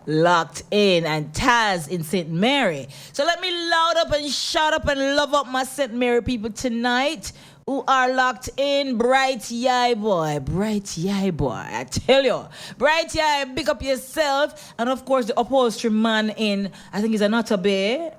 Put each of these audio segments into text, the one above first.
locked in, and Taz in St. Mary. So let me loud up and shout up and love up my St. Mary people tonight who are locked in. Bright Yai boy, I tell you. Bright Yai, big up yourself. And of course the upholstery man in, I think it's Anata Bay,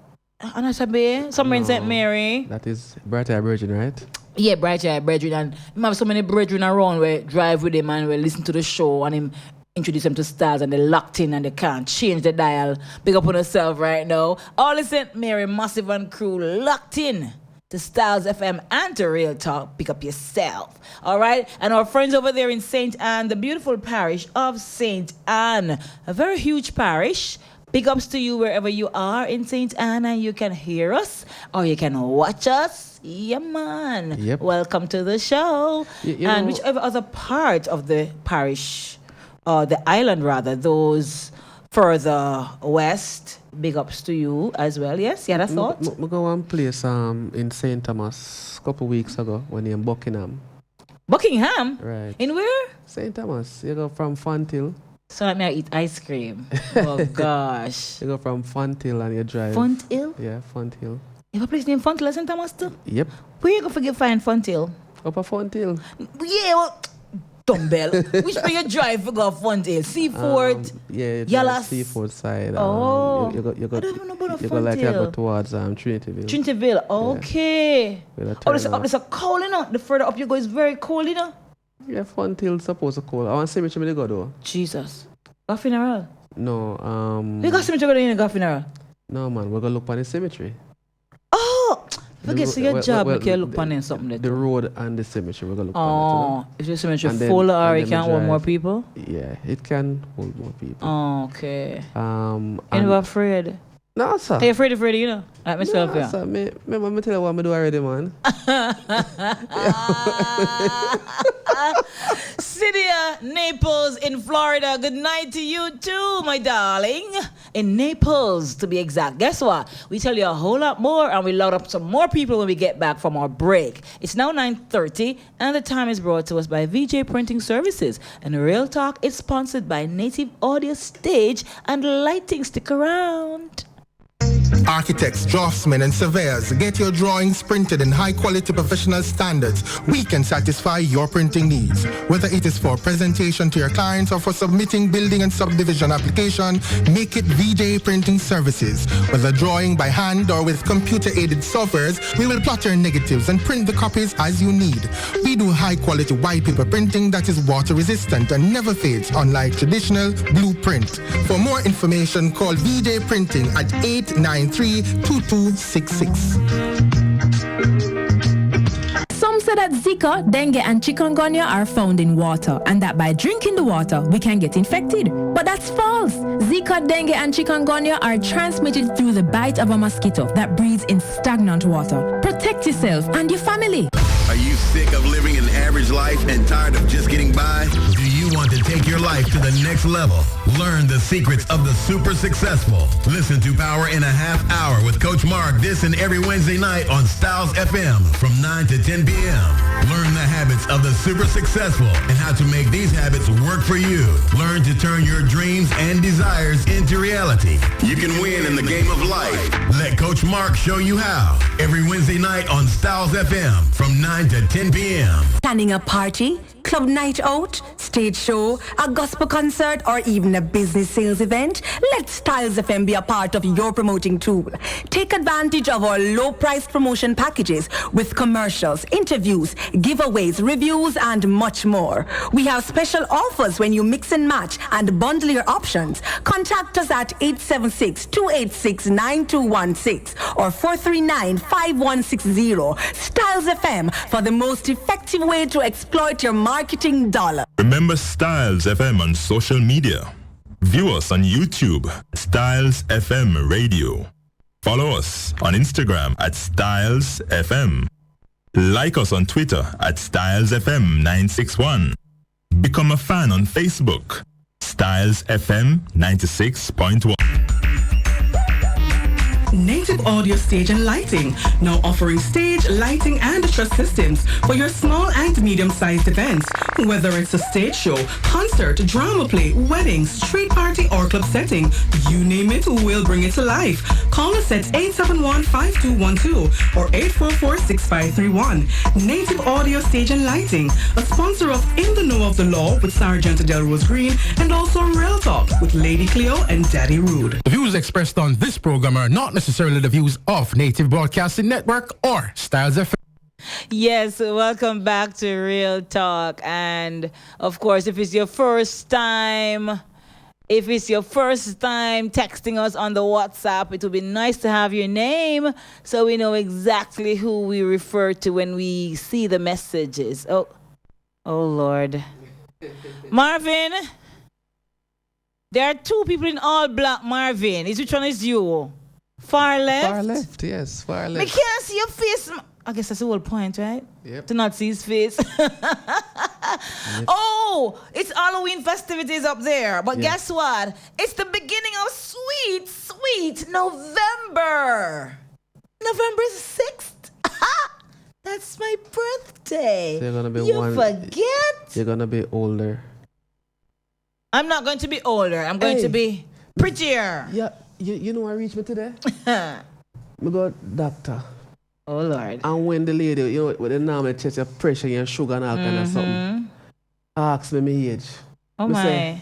somewhere in St. Mary. That is Bright Yai Brethren, right? Yeah, Bright Yai Brethren. And we have so many brethren around where drive with him and we listen to the show and him introduce them to Stylz and they're locked in and they can't change the dial. Big up on yourself right now. All the St. Mary Massive and crew locked in to Stylz FM and to Real Talk. Pick up yourself. All right? And our friends over there in St. Anne, the beautiful parish of St. Anne, a very huge parish. Big ups to you wherever you are in St. Anne and you can hear us or you can watch us. Yeah, man. Yep. Welcome to the show. And whichever other part of the parish, or the island rather, those further west, big ups to you as well. Yes, yeah, that's all. We go one place in St. Thomas a couple weeks ago when you're in Buckingham. Buckingham? Right. In where? St. Thomas. You go from Fonthill. So let me eat ice cream. Oh gosh. You go from Fonthill and you drive. Fonthill? Yeah, Fonthill. You have a place named Fonthill, St. Thomas too? Yep. Where you go find Fonthill? Upper Fonthill. Yeah, well, dumbbell. Which way you drive for go Fonthill? Seaford? Yeah, Yallas? Seaford side. Oh. You I don't even know about you go like you Fonthill. go towards Trinityville. Trinityville, okay. Yeah. Oh, there's a cold, you know. The further up you go, it's very cold, you know. Yeah, Fonthill supposed to cold. I want to see which way they go though. Jesus. Go funeral? No, You got cemetery go in the funeral? No, man, we're going to look on the cemetery. Oh! Forget, so your job, you can look on something there. The road and the cemetery, we're going to look on it. Oh, is your cemetery full or it can hold more people? Yeah, it can hold more people. Oh, okay. And you afraid? No, sir. Are you afraid, you know? Like myself, no, yeah. Sir, remember me tell you what I do already, man. Cydia Naples in Florida. Good night to you too, my darling. In Naples, to be exact. Guess what? We tell you a whole lot more and we load up some more people when we get back from our break. It's now 9:30 and the time is brought to us by VJ Printing Services. And Real Talk is sponsored by Native Audio Stage and Lighting. Stick around. Architects, draftsmen, and surveyors, get your drawings printed in high-quality professional standards. We can satisfy your printing needs. Whether it is for presentation to your clients or for submitting building and subdivision application, make it VJ Printing Services. Whether drawing by hand or with computer-aided softwares, we will plot your negatives and print the copies as you need. We do high-quality white paper printing that is water-resistant and never fades, unlike traditional blueprint. For more information, call VJ Printing at 893-2266. Some say that Zika, dengue, and chikungunya are found in water, and that by drinking the water, we can get infected. But that's false. Zika, dengue, and chikungunya are transmitted through the bite of a mosquito that breathes in stagnant water. Protect yourself and your family. Are you sick of living an average life and tired of just getting by? Do you want to take your life to the next level? Learn the secrets of the super successful. Listen to Power in a Half Hour with Coach Mark this and every Wednesday night on Stylz FM from 9 to 10 p.m. Learn the habits of the super successful and how to make these habits work for you. Learn to turn your dreams and desires into reality. You can win in the game of life. Let Coach Mark show you how. Every Wednesday night on Stylz FM from 9 to 10 p.m. Planning a party, club night out, stage show, a gospel concert, or even a business sales event? Let Stylz FM be a part of your promoting tool. Take advantage of our low-priced promotion packages with commercials, interviews, giveaways, reviews, and much more. We have special offers when you mix and match and bundle your options. Contact us at 876-286-9216 or 439-5160. Stylz FM for the most effective way to exploit your marketing dollar. Remember Stylz FM on social media. View us on YouTube, Stylz FM Radio. Follow us on Instagram at Stylz FM. Like us on Twitter at Stylz FM 961. Become a fan on Facebook, Stylz FM 96.1. Native Audio Stage and Lighting, now offering stage, lighting, and truss systems for your small and medium-sized events. Whether it's a stage show, concert, drama play, wedding, street party, or club setting, you name it, we'll bring it to life. Call us at 871-5212 or 844-6531. Native Audio Stage and Lighting, a sponsor of In the Know of the Law with Sergeant Delrose Green, and also Real Talk with Lady Cleo and Daddy Rude. The views expressed on this program are not necessarily the views of Native Broadcasting Network or Stylz FM. Yes, welcome back to Real Talk. And of course, if it's your first time texting us on the WhatsApp, it would be nice to have your name so we know exactly who we refer to when we see the messages. Oh Lord. Marvin, there are two people in all black, Marvin. Which one is you? Far left? Far left, yes, far left. I can't see your face. I guess that's the whole point, right? Yep. To not see his face. Oh, it's Halloween festivities up there. But guess what? It's the beginning of sweet November. November 6th. That's my birthday. So you're gonna be forget? You're gonna be older. I'm not going to be older. I'm going to be prettier. Yeah, you know what reached me today? We got doctor. Oh, Lord. And when the lady, you know, with the normal test your pressure, your sugar and all kind of something, asked me my age. Oh, me my. Say,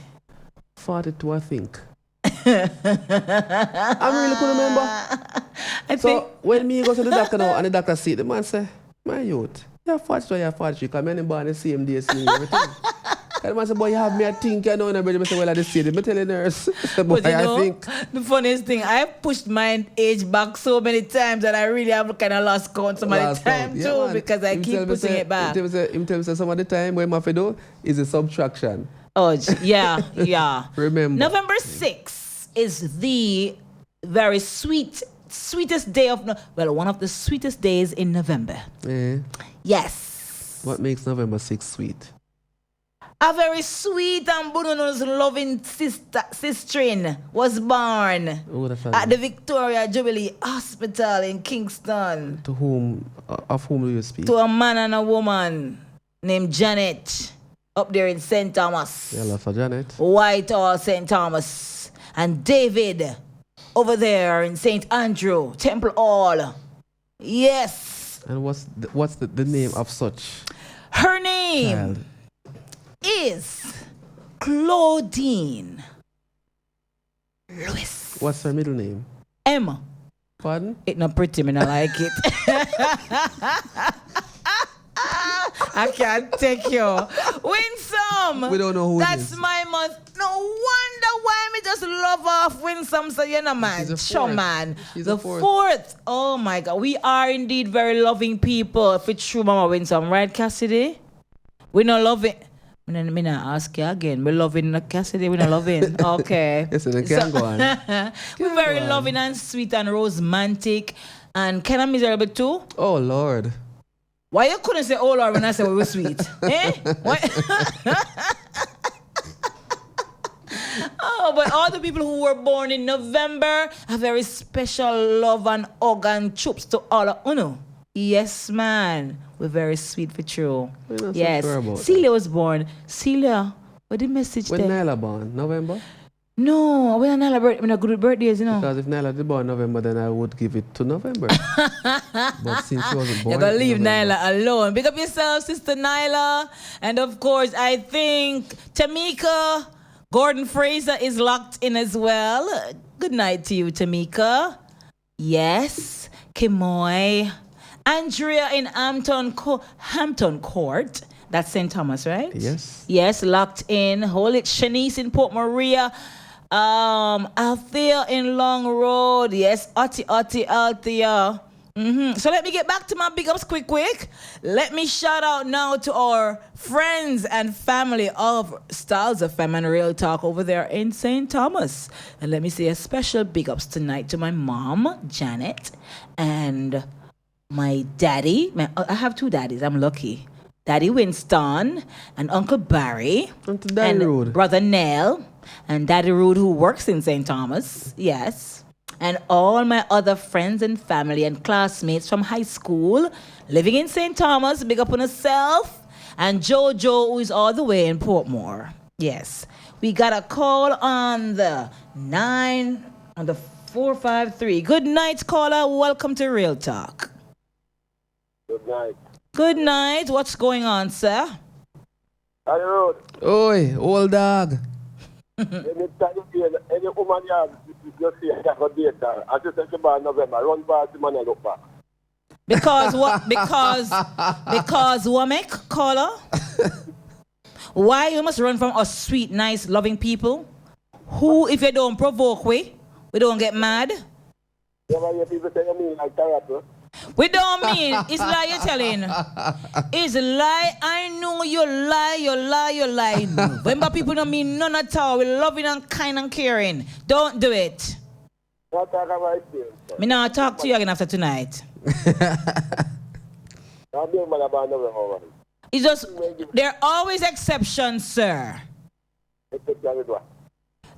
42, I think. I really couldn't remember. When me go to the doctor now, and the doctor see the man say, my youth, you're 42, you're 43, because I'm born the same day as me, everything. And the man said, boy, you have me, I think, you know, and I say, well, I just see it. I tell the nurse. Boy, But you know, I think. the funniest thing, I have pushed my age back so many times that I really have kind of lost count some of the time too, because I keep pushing it back. Him tell me some of the time what I have to do is a subtraction. Oh, yeah. Remember. November 6th is the very sweetest day of, one of the sweetest days in November. Yeah. Yes. What makes November 6th sweet? A very sweet and Bununu's loving sister was born at the Victoria Jubilee Hospital in Kingston. Of whom do you speak? To a man and a woman named Janet up there in St. Thomas. Yeah, for Janet. Whitehall, St. Thomas. And David over there in St. Andrew, Temple Hall. Yes. And what's the name of such? Her name child? Is Claudine Lewis. What's her middle name? Emma. Pardon? It's not pretty, I like it. I can't take you. Winsome. We don't know who That's my month. No wonder why me just love off Winsome. So you know, man. Show man. She's the fourth. Oh my God. We are indeed very loving people. If it's true, Mama Winsome, right, Cassidy? We not love it. I'm going to ask you again. We're loving Cassidy. We're not loving. Okay. Yes, they can go on. We're very loving and sweet and romantic. And kind of miserable too. Oh, Lord. Why you couldn't say oh, Lord when I said we were sweet? Eh? Oh, but all the people who were born in November, a very special love and hug and chups to all of Uno. Yes, man. We're very sweet for true. Yes. Sure Celia was born. Celia, what the message when there? Nyla born? November? No, when Nyla birthday, when I good birthdays, you know. Because if Nyla did born November, then I would give it to November. But since she wasn't born, you're gonna leave November. Nyla alone. Pick up yourself, Sister Nyla. And of course, I think Tamika Gordon Fraser is locked in as well. Good night to you, Tamika. Yes. Kimoy. Andrea in Hampton Court. That's St. Thomas, right? Yes. Yes, locked in. Hold it. Shanice in Port Maria. Althea in Long Road. Yes, Althea. So let me get back to my big ups quick. Let me shout out now to our friends and family of Stylz Fm and Real Talk over there in St. Thomas. And let me say a special big ups tonight to my mom, Janet, and my daddy. I have two daddies. I'm lucky. Daddy Winston and Uncle Barry Uncle Daddy and Rude. Brother Nell and Daddy Rude, who works in St. Thomas. Yes. and all my other friends and family and classmates from high school living in St. Thomas. Big up on yourself. And Jojo, who is all the way in Portmore. Yes. We got a call on the 453. Good night, caller. Welcome to Real Talk. Good night. Good night. What's going on, sir? On the road. Oi, old dog. Anytime any woman you see I got date her. I just said about November. Run past the man and look back. Because what? Because what make caller? Why you must run from us sweet, nice, loving people? Who, if you don't provoke we don't get mad? You ever hear people say you mean like therapy? We don't mean, it's lie you're telling. It's lie. I know you lie. Remember, people don't mean none at all. We're loving and kind and caring. Don't do it. Not talk about it. Me now talk to you again after tonight. It's just, there are always exceptions, sir.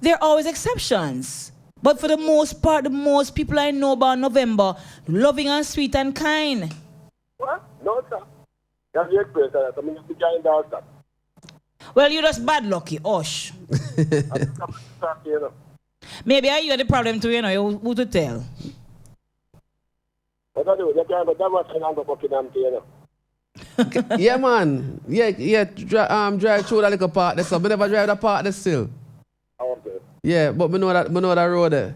There are always exceptions. But for the most part, the most people I know about November, loving and sweet and kind. What? No, sir. That's the experience, sir. I mean, you can't doubt that. Well, you're just bad lucky, Osh. Maybe you are the problem too, who to tell. Yeah, man. Yeah. Drive through that little part there, so I never drive that part there still. Okay. Yeah, but me know that road there.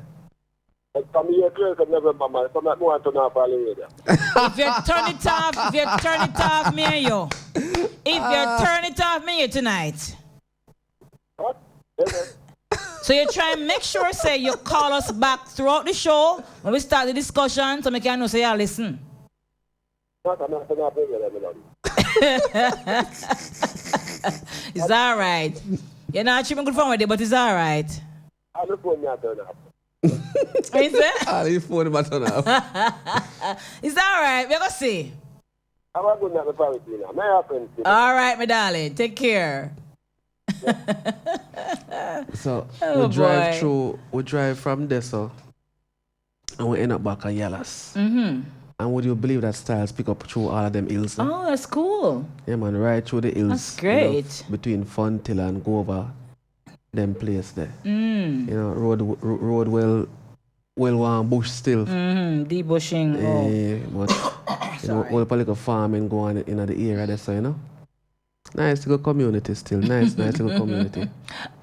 From here clear to November, man. So I'm not turn off all the radio. If you turn it off, me and you. If you turn it off, me and you tonight. What? So you try and make sure, say, you call us back throughout the show when we start the discussion, so we can know, say, yeah, listen. What? I'm not turn off the radio. It's all right. You're not achieving good fun with it, but it's all right. I'm the phone not turn off. What is it? Your phone not turn off. It's all right. We're going to see. I'm not going to have a party now. May I friends? All right, my darling. Take care. So we drive from there, so, and we end up back at Yellas. Mm-hmm. And would you believe that Stylz pick up through all of them hills? Oh, that's cool. Yeah, man, right through the hills. That's great. Between Fontilla and go over them place there. Mm. Road well bush still. Mm-hmm. Debushing. But we'll probably go farm and go on in the area there, so nice to go community still. Nice to go community.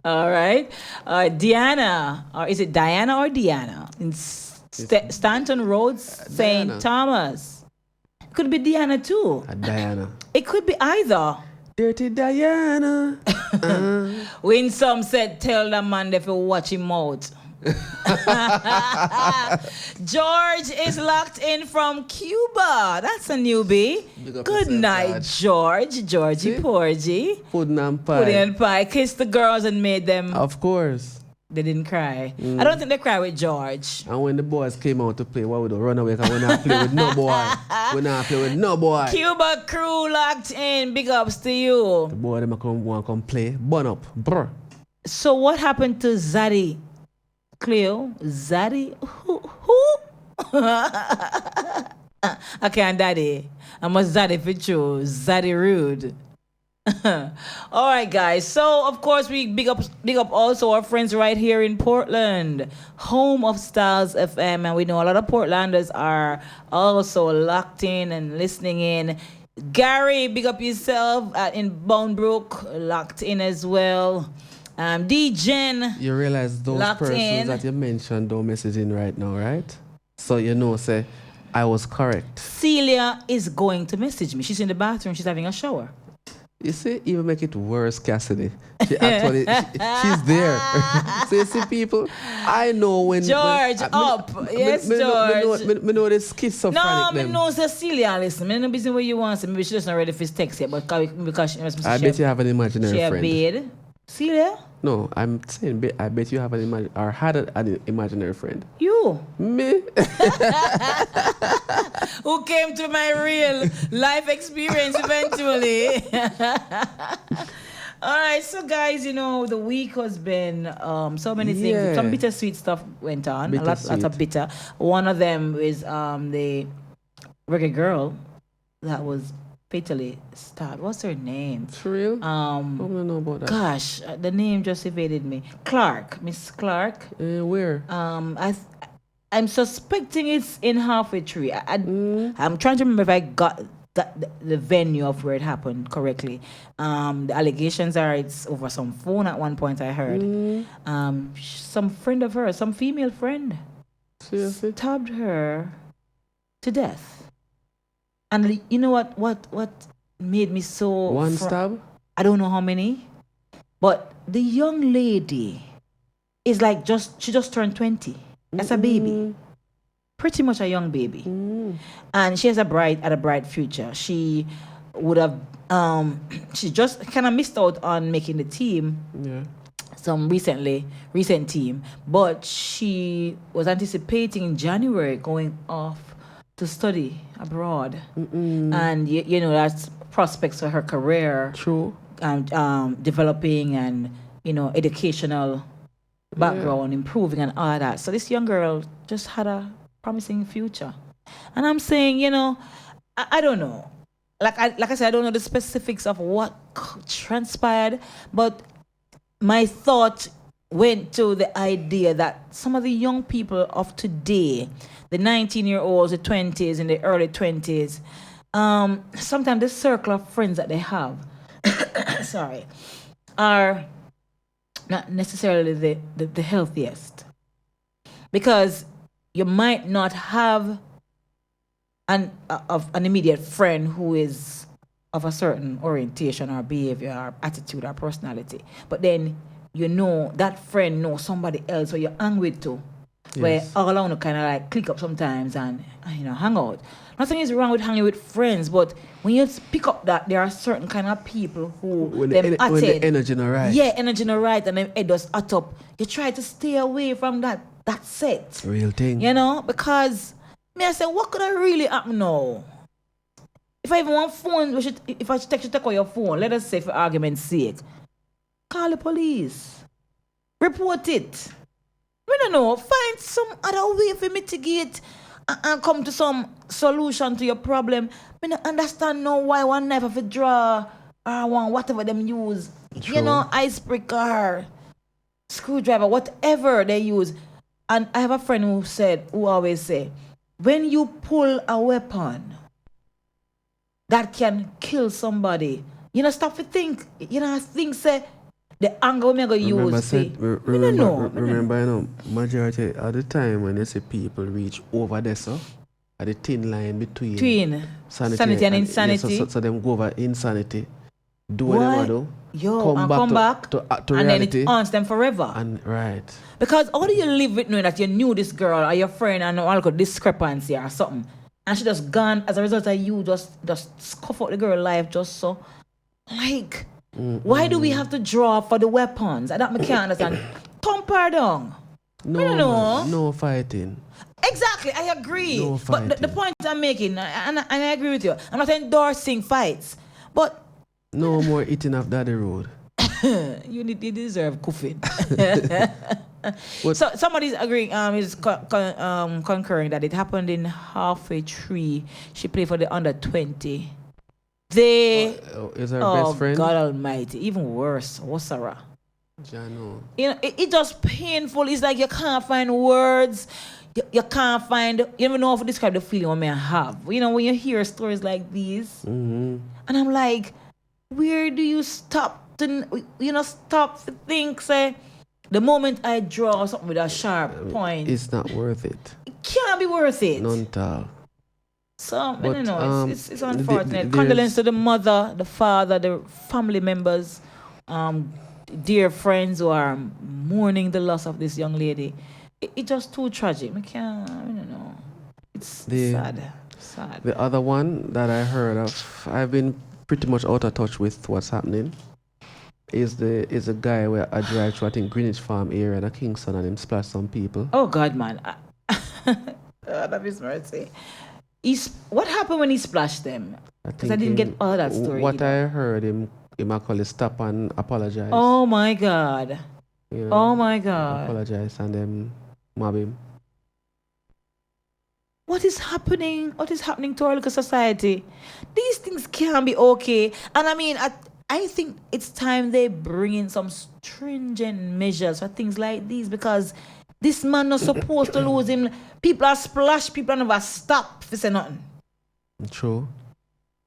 All right. Diana, or is it Diana or Deanna? In Stanton Road, St. Thomas. It could be Diana too. Diana. It could be either. Dirty Diana. When some said, tell the man if you watch him out. George is locked in from Cuba. That's a newbie. Good night, George. Georgie Porgy. Pudding and pie. Pudding and pie. Kissed the girls and made them. Of course. They didn't cry. I don't think they cry with George. And when the boys came out to play, what would they run away? Because we're not playing with no boy. We're not playing with no boy. Cuba crew locked in. Big ups to you. The boy them want to come play. Burn up. Brr. So what happened to Zaddy? Cleo? Zaddy? Who? I can't daddy. I must Zaddy for you. Zaddy rude. All right, guys. So, of course, we big up also our friends right here in Portland, home of Stylz FM, and we know a lot of Portlanders are also locked in and listening in. Gary, big up yourself in Bonebrook, locked in as well. D-Gen, you realize those persons that you mentioned don't message in right now, right? So say I was correct. Celia is going to message me. She's in the bathroom. She's having a shower. You see, even make it worse, Cassidy. She's there. So you see, people, I know when... George, George. Me know the schizophrenic No, me know Cecilia, listen. Me know business what you want. Maybe she doesn't ready for his text yet, but because I bet you have an imaginary friend. She a bed. Celia? No, I'm saying I bet you have an imaginary friend. You? Me? Who came to my real life experience eventually. All right, so guys, the week has been so many things. Some bittersweet stuff went on. Lots of bitter. One of them is the reggae girl that was fatally stabbed. What's her name? For real? I don't know about that. Gosh, the name just evaded me. Miss Clark. Where? I'm suspecting it's in Halfway Tree. I'm trying to remember if I got the venue of where it happened correctly. The allegations are it's over some phone at one point, I heard. Some friend of hers, some female friend, stabbed her to death. And you know what made me so... One stab? I don't know how many. But the young lady is like she just turned 20. That's a baby. Pretty much a young baby. And she has a bright future. She would have... she just kind of missed out on making the team. Yeah. Some recent team. But she was anticipating in January going off to study abroad. And that's prospects for her career. True. And developing and educational background, improving and all that. So this young girl just had a promising future. And I'm saying, I don't know. Like I said, I don't know the specifics of what transpired, but my thought went to the idea that some of the young people of today, the 19-year-olds, the 20s, and the early 20s, sometimes the circle of friends that they have, are not necessarily the healthiest. Because you might not have an immediate friend who is of a certain orientation or behavior or attitude or personality. But then that friend knows somebody else who you're angry with too. Yes. Where all along kind of like click up sometimes and hang out. Nothing is wrong with hanging with friends, but when you pick up that there are certain kind of people who when the energy not right. Yeah, energy not right, and then it does add up. You try to stay away from that set. Real thing. Because I say, what could I really happen now? If I even want phone, if I take out your phone, let us say for argument's sake, call the police. Report it. We don't know. Find some other way for mitigate and come to some solution to your problem. I don't understand now why one never for draw or one whatever them use. True. Icebreaker, screwdriver, whatever they use. And I have a friend who always say, when you pull a weapon that can kill somebody, stop to think. Say the anger we're going to use. Remember, majority of the time when you see people reach over there, so at the thin line between sanity and insanity. So them go over insanity, do what they do, come back to reality, and then it haunts them forever. And right. Because how do you live with knowing that you knew this girl or your friend and all got discrepancy or something, and she just gone as a result of you just scuff out the girl life just so? Like, why do we have to draw for the weapons? That I can't understand. Thump her down. No fighting. Exactly, I agree. No fighting. But the point I'm making, and I agree with you, I'm not endorsing fights, but no more eating off daddy road. you deserve coughing. So somebody's agreeing, is concurring that it happened in Halfway Tree. She played for the under 20. Is her best friend? God Almighty, even worse, Sarah. Jano. It's just painful. It's like you can't find words. You can't find. You never know how to describe the feeling I may have. When you hear stories like these, and I'm like, where do you stop to stop to think? Say, the moment I draw something with a sharp point, it's not worth it. It can't be worth it. None at all. So, I don't know, it's unfortunate. Condolence to the mother, the father, the family members, dear friends who are mourning the loss of this young lady. It's just too tragic. I don't know. It's sad. The other one that I heard of, I've been pretty much out of touch with what's happening, is a guy where I drive to, I think, Greenwich Farm area in Kingston, and him splash some people. Oh, God, man. That is mercy. What happened when he splashed them? Because I didn't get all that story. What I heard, him Immaculate stop and apologize. Oh my God. You know, Oh my God. Apologize and then mob him. What is happening? What is happening to our local society? These things can't be okay. And I mean, I think it's time they bring in some stringent measures for things like these, because this man not supposed to lose him. People are splashed, people are never stop for say nothing. True.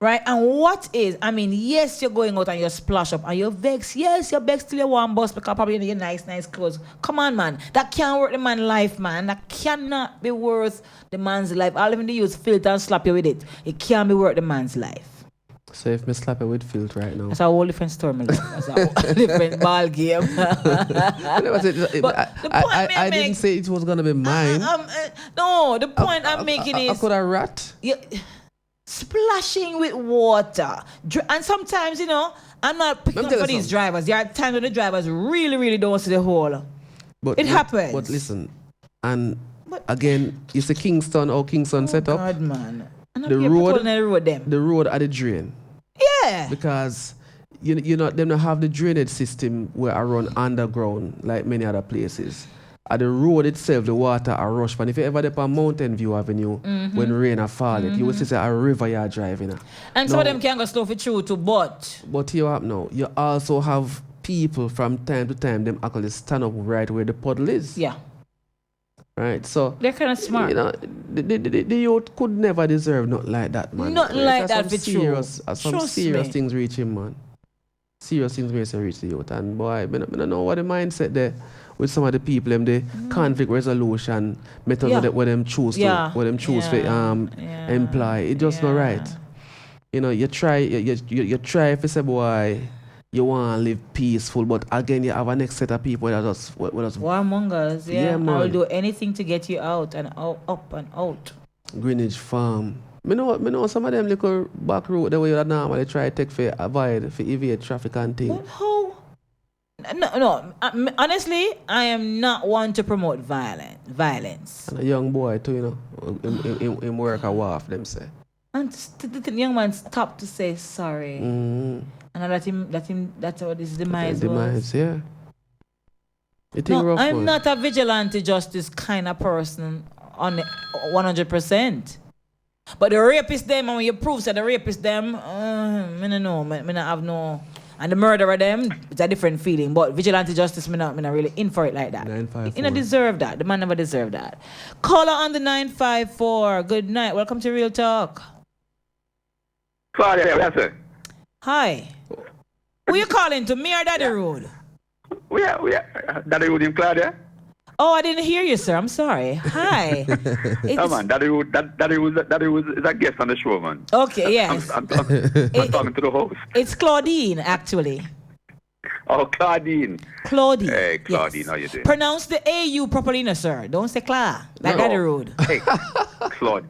Right? And what is, I mean, yes, you're going out and you splash up and you're vexed. Yes, you're vexed till you want bus because probably you nice clothes. Come on, man. That can't work the man's life, man. That cannot be worth the man's life. All even they use filter and slap you with it. It can't be worth the man's life. So if me slap you with filter right now. That's a whole different story, my love. That's a whole different ball game. I didn't say it was going to be mine. No, the point I'm making is... I could have rat. Splashing with water. And sometimes, you know, I'm not picking up for these drivers. There are times when the drivers really don't see the hole. But it happens. But listen, and again, it's a Kingston set up. God, man. The road at the drain. Yeah. Because you know them don't have the drainage system where I run underground like many other places. At the road itself, the water are rush. And if you ever up on Mountain View Avenue when rain are falling, you will see a river you're driving. And some of them can go slow for true too, but you have now, you also have people from time to time, them actually stand up right where the puddle is. Yeah. Right, so they're kind of smart. You know, the youth could never deserve nothing like that, man. Not like that for serious, some serious things reach him, man. Serious things reach the youth, and boy, I don't know what the mindset there with some of the people, them the conflict resolution method where them choose to imply. It just not right. You know, you try if you say, boy, you want to live peaceful, but again, you have a next set of people that just warmongers. Yeah, man. I will do anything to get you out and up and out. Greenwich Farm. Me know some of them little back road the way you normally try to take for evade traffic and things. But how? No. Honestly, I am not one to promote violence. And a young boy too, you know, him work a wharf, them say. And the young man stopped to say sorry. And I let him, that's what his demise was. Yeah. I'm not a vigilante justice kind of person on 100%. But the rapist them, and when you prove that the rapist them, I don't know, I have no... And the murderer them, it's a different feeling. But vigilante justice, I'm not really in for it like that. 954. You don't deserve that. The man never deserved that. Caller on the 954. Good night. Welcome to Real Talk. Hi. Who you calling to, me or Daddy Rude? We are. Daddy Rude in Claudia. Oh, I didn't hear you, sir. I'm sorry. Hi. Come on, Daddy Rude is a guest on the show, man. Okay, yes. I'm talking to the host. It's Claudine, actually. Oh, Claudine. Hey, Claudine, yes. How you doing? Pronounce the AU properly, no, sir. Don't say Cla. Like Daddy Rude. Hey, Claude.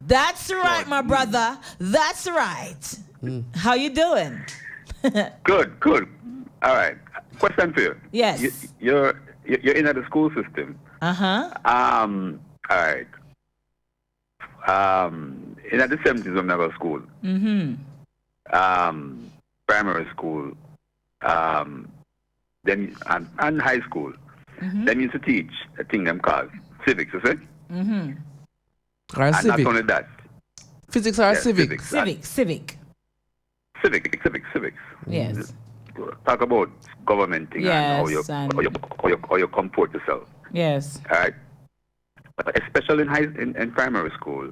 That's right, my brother. That's right. How you doing? Good. All right. Question for you. Yes. You're in the school system. Uh-huh. All right. In the 70s when I was school. Primary school. Then and high school. Then used to teach a thing them called civics, you see? And not only that. Physics or civic? Civic. Yes. Talk about government thing and how you comport yourself. Yes. All right. Especially in primary school,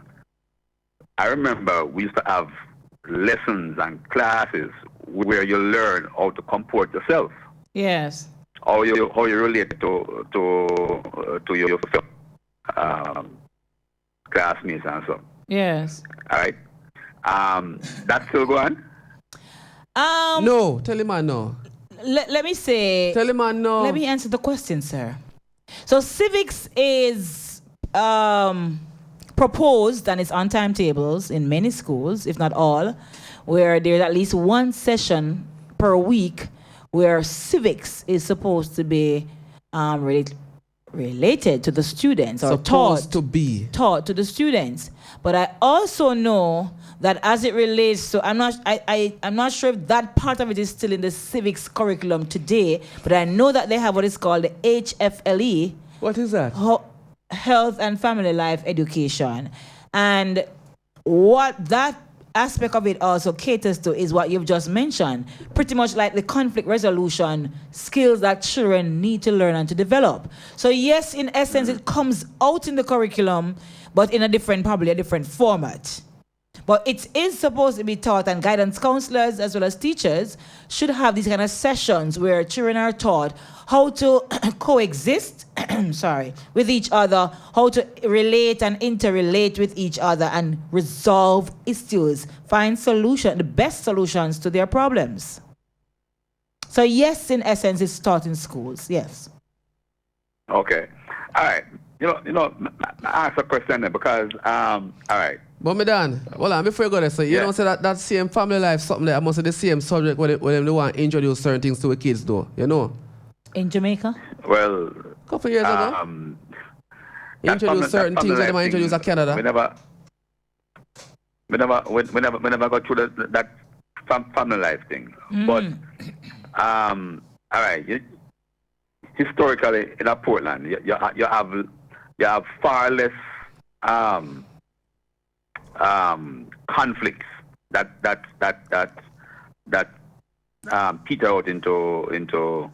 I remember we used to have lessons and classes where you learn how to comport yourself. Yes. How you relate to your classmates and so. Yes. All right. That's still going? No, tell him I know. Let me say. Tell him I know. Let me answer the question, sir. So civics is proposed and it's on timetables in many schools, if not all, where there's at least one session per week where civics is supposed to be related to the students or supposed to be taught to the students. But I also know that as it relates to, I'm not sure if that part of it is still in the civics curriculum today, but I know that they have what is called the HFLE. What is that? Health and Family Life Education. And what that aspect of it also caters to is what you've just mentioned, pretty much like the conflict resolution skills that children need to learn and to develop. So yes, in essence, it comes out in the curriculum, but in probably a different format. But it is supposed to be taught, and guidance counselors as well as teachers should have these kind of sessions where children are taught how to coexist with each other, how to relate and interrelate with each other and resolve issues, find the best solutions to their problems. So yes, in essence, it's taught in schools, yes. Okay. All right. You know, I ask a question there because, all right. But Medan, hold on, before you go there, so you don't say that same family life, something like, I must say the same subject where they want to introduce certain things to the kids, though, you know? In Jamaica? Well, a couple years ago. Introduce certain things that they might introduce in Canada. We never got through that family life thing. But, all right, historically in Portland, you have far less conflicts that peter out into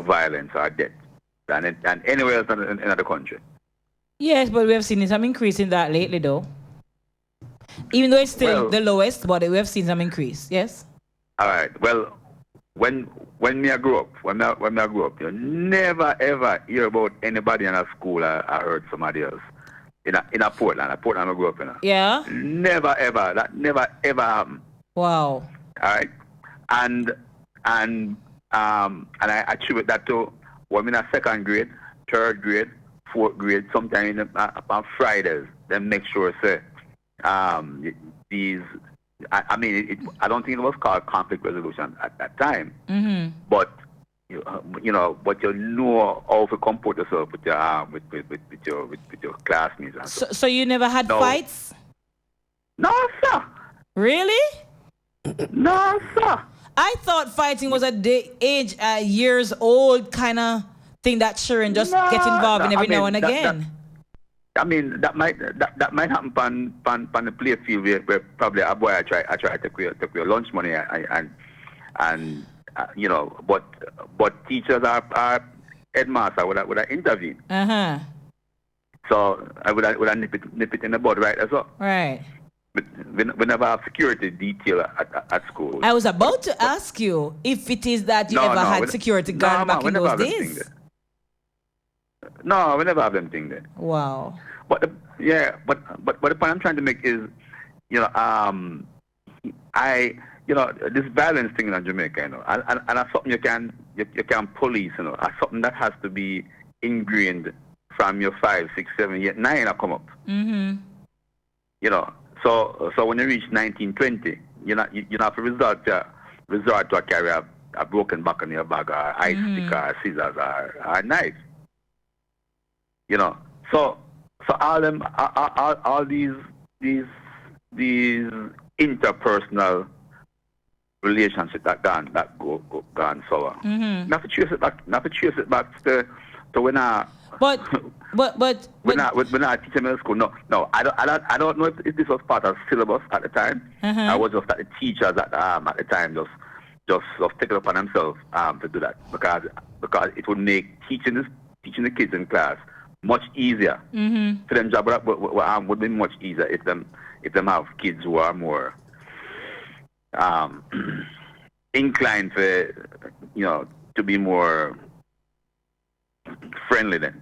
violence or death than anywhere else in the country. Yes, but we have seen some increase in that lately, though. Even though it's still the lowest, but we have seen some increase. Yes. All right. Well, when I grew up, you never ever hear about anybody in a school I heard somebody else. In a Portland I grew up in. Yeah. Never ever. That never ever happened. Wow. All right. And I attribute that to when in a second grade, third grade, fourth grade, sometime on Fridays, then make sure say these. I mean, I don't think it was called conflict resolution at that time, but you know how to comport yourself with your classmates. And so you never had fights? No, sir. Really? No, sir. I thought fighting was a years old kind of thing that children just get involved in every now and again. That might happen on the play field where probably a boy I try to take your lunch money and you know, but teachers are headmaster would I intervene. So I would nip it in the bud right as well. Right. But we never have security detail at school. I was about to ask you if it is that you ever had security guard back in those days. No, we never have them thing there. Wow. But the point I'm trying to make is, you know, this violence thing in Jamaica, you know, and that's something you can police, you know, that's something that has to be ingrained from your 5, 6, 7, 8, 9 come up. You know, so when you reach 19, 20, you have to resort to carry a broken back on your bag, or ice stick, or scissors, or a knife. You know, so all these interpersonal relationships that gone sour. Not to trace it back to when I. But when I teach them in school, no, I don't know if this was part of syllabus at the time. I was just that the teachers at the time just take it upon themselves to do that because it would make teaching the kids in class much easier. For them job would be much easier if them have kids who are more inclined for to be more friendly then.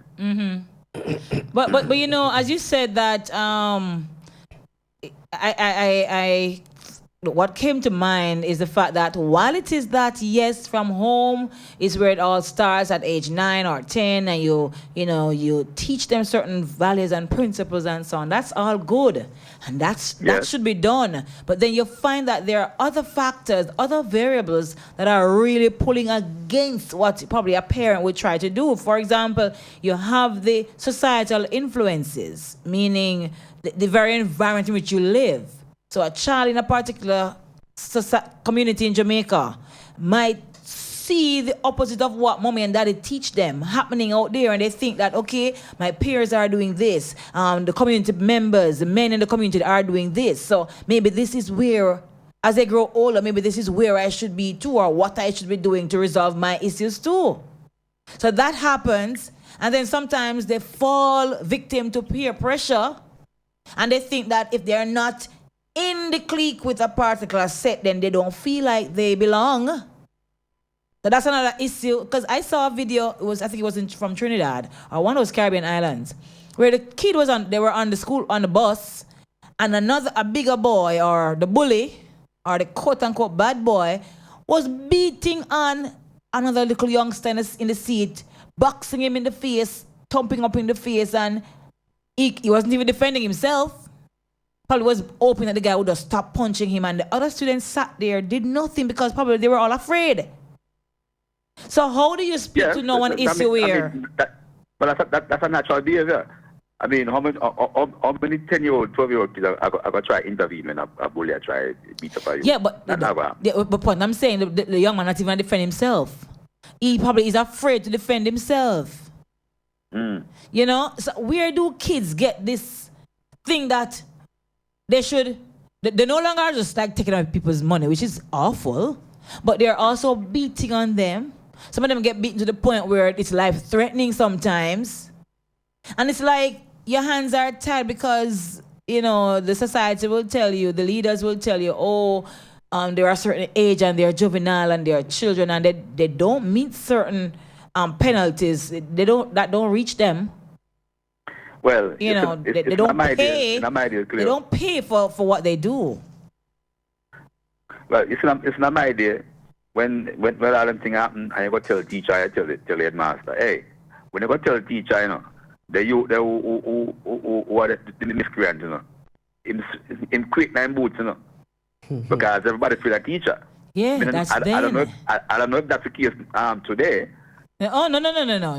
But you know, as you said that I what came to mind is the fact that while it is that, yes, from home is where it all starts at age 9 or 10, and you teach them certain values and principles and so on. That's all good, and that should be done. But then you find that there are other factors, other variables that are really pulling against what probably a parent would try to do. For example, you have the societal influences, meaning the very environment in which you live. So a child in a particular community in Jamaica might see the opposite of what mommy and daddy teach them happening out there, and they think that, okay, my peers are doing this, the community members, the men in the community are doing this, so maybe this is where, as they grow older, maybe this is where I should be too, or what I should be doing to resolve my issues too. So that happens, and then sometimes they fall victim to peer pressure, and they think that if they're not in the clique with a particular set, then they don't feel like they belong. So that's another issue. Because I saw a video, I think it was from Trinidad, or one of those Caribbean islands, where the kid they were on the bus, and a bigger boy, or the bully, or the quote-unquote bad boy, was beating on another little youngster in the seat, boxing him in the face, thumping up in the face, and he wasn't even defending himself. Probably was hoping that the guy would just stop punching him, and the other students sat there, did nothing, because probably they were all afraid. So how do you speak to no one issue here? That's a natural behavior. I mean, how many 10-year-old, 12-year-old kids are going to try intervene when a bully try to beat up a you? Yeah, but point I'm saying, the young man not even defend himself. He probably is afraid to defend himself. You know? So where do kids get this thing that they no longer are just like taking out people's money, which is awful, but they're also beating on them. Some of them get beaten to the point where it's life-threatening sometimes. And it's like your hands are tied because, the society will tell you, the leaders will tell you, they're a certain age and they're juvenile and they're children, and they don't meet certain penalties. That don't reach them. Well, they don't pay. They don't pay for what they do. Well, it's not my idea. When all them things happen, I go tell the teacher, I tell the headmaster, hey, when I go tell the teacher, they who are the miscreant, in quick 9 boots, because everybody feel a teacher. Yeah, I don't know if that's the case today. Oh, no.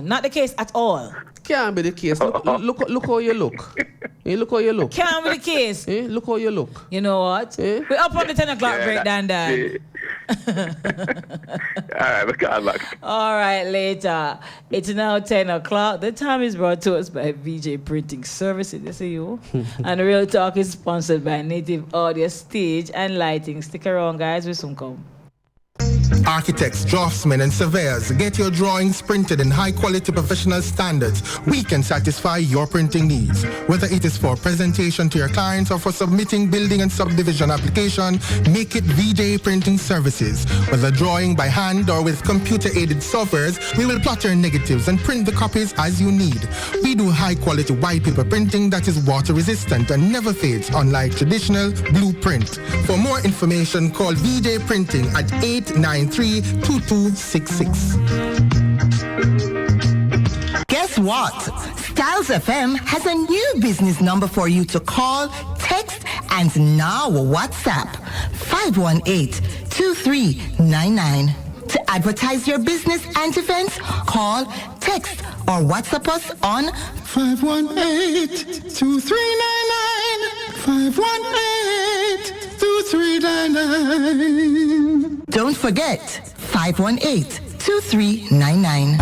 Not the case at all. Can't be the case. Look how you look. Look how you look. Can't be the case. Look how you look. You know what? We're up on the 10 o'clock breakdown, Dan. All right, we'll come back. All right, later. It's now 10 o'clock. The time is brought to us by VJ Printing Services. This is you. And Real Talk is sponsored by Native Audio Stage and Lighting. Stick around, guys. We soon come. Architects, draftsmen, and surveyors, get your drawings printed in high-quality professional standards. We can satisfy your printing needs. Whether it is for presentation to your clients or for submitting building and subdivision application, make it VJ Printing Services. Whether drawing by hand or with computer-aided softwares, we will plot your negatives and print the copies as you need. We do high-quality white paper printing that is water-resistant and never fades, unlike traditional blueprint. For more information, call VJ Printing at 893-2266. Guess what? Stylz FM has a new business number for you to call, text, and now WhatsApp. 518-2399. To advertise your business and events, call, text, or WhatsApp us on 518-2399. 518-2399. Don't forget, 518-2399.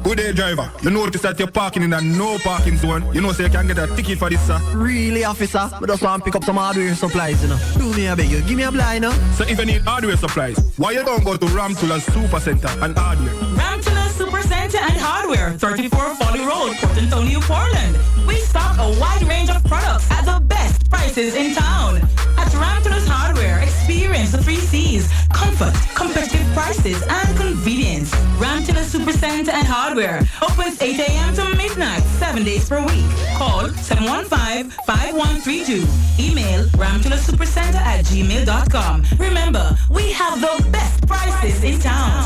Good day, driver. You notice that you're parking in a no parking zone. You know, so you can get a ticket for this, sir. Really, officer? I just want to pick up some hardware supplies, Do me a beg you. Give me a blind, So if you need hardware supplies, why you don't go to Ramtula's Super Center and Hardware? Ramtula's Super Center and Hardware, 34 Folly Road, Port Antonio, Portland. We stock a wide range of products at the best prices in town. At Ramtula's Hardware, experience the 3 C's. comfort, competitive prices, and convenience. Ramtula Supercenter and Hardware opens 8 a.m. to midnight, 7 days per week. Call 715-5132. Email ramtulasupercenter@gmail.com. Remember, we have the best prices in town.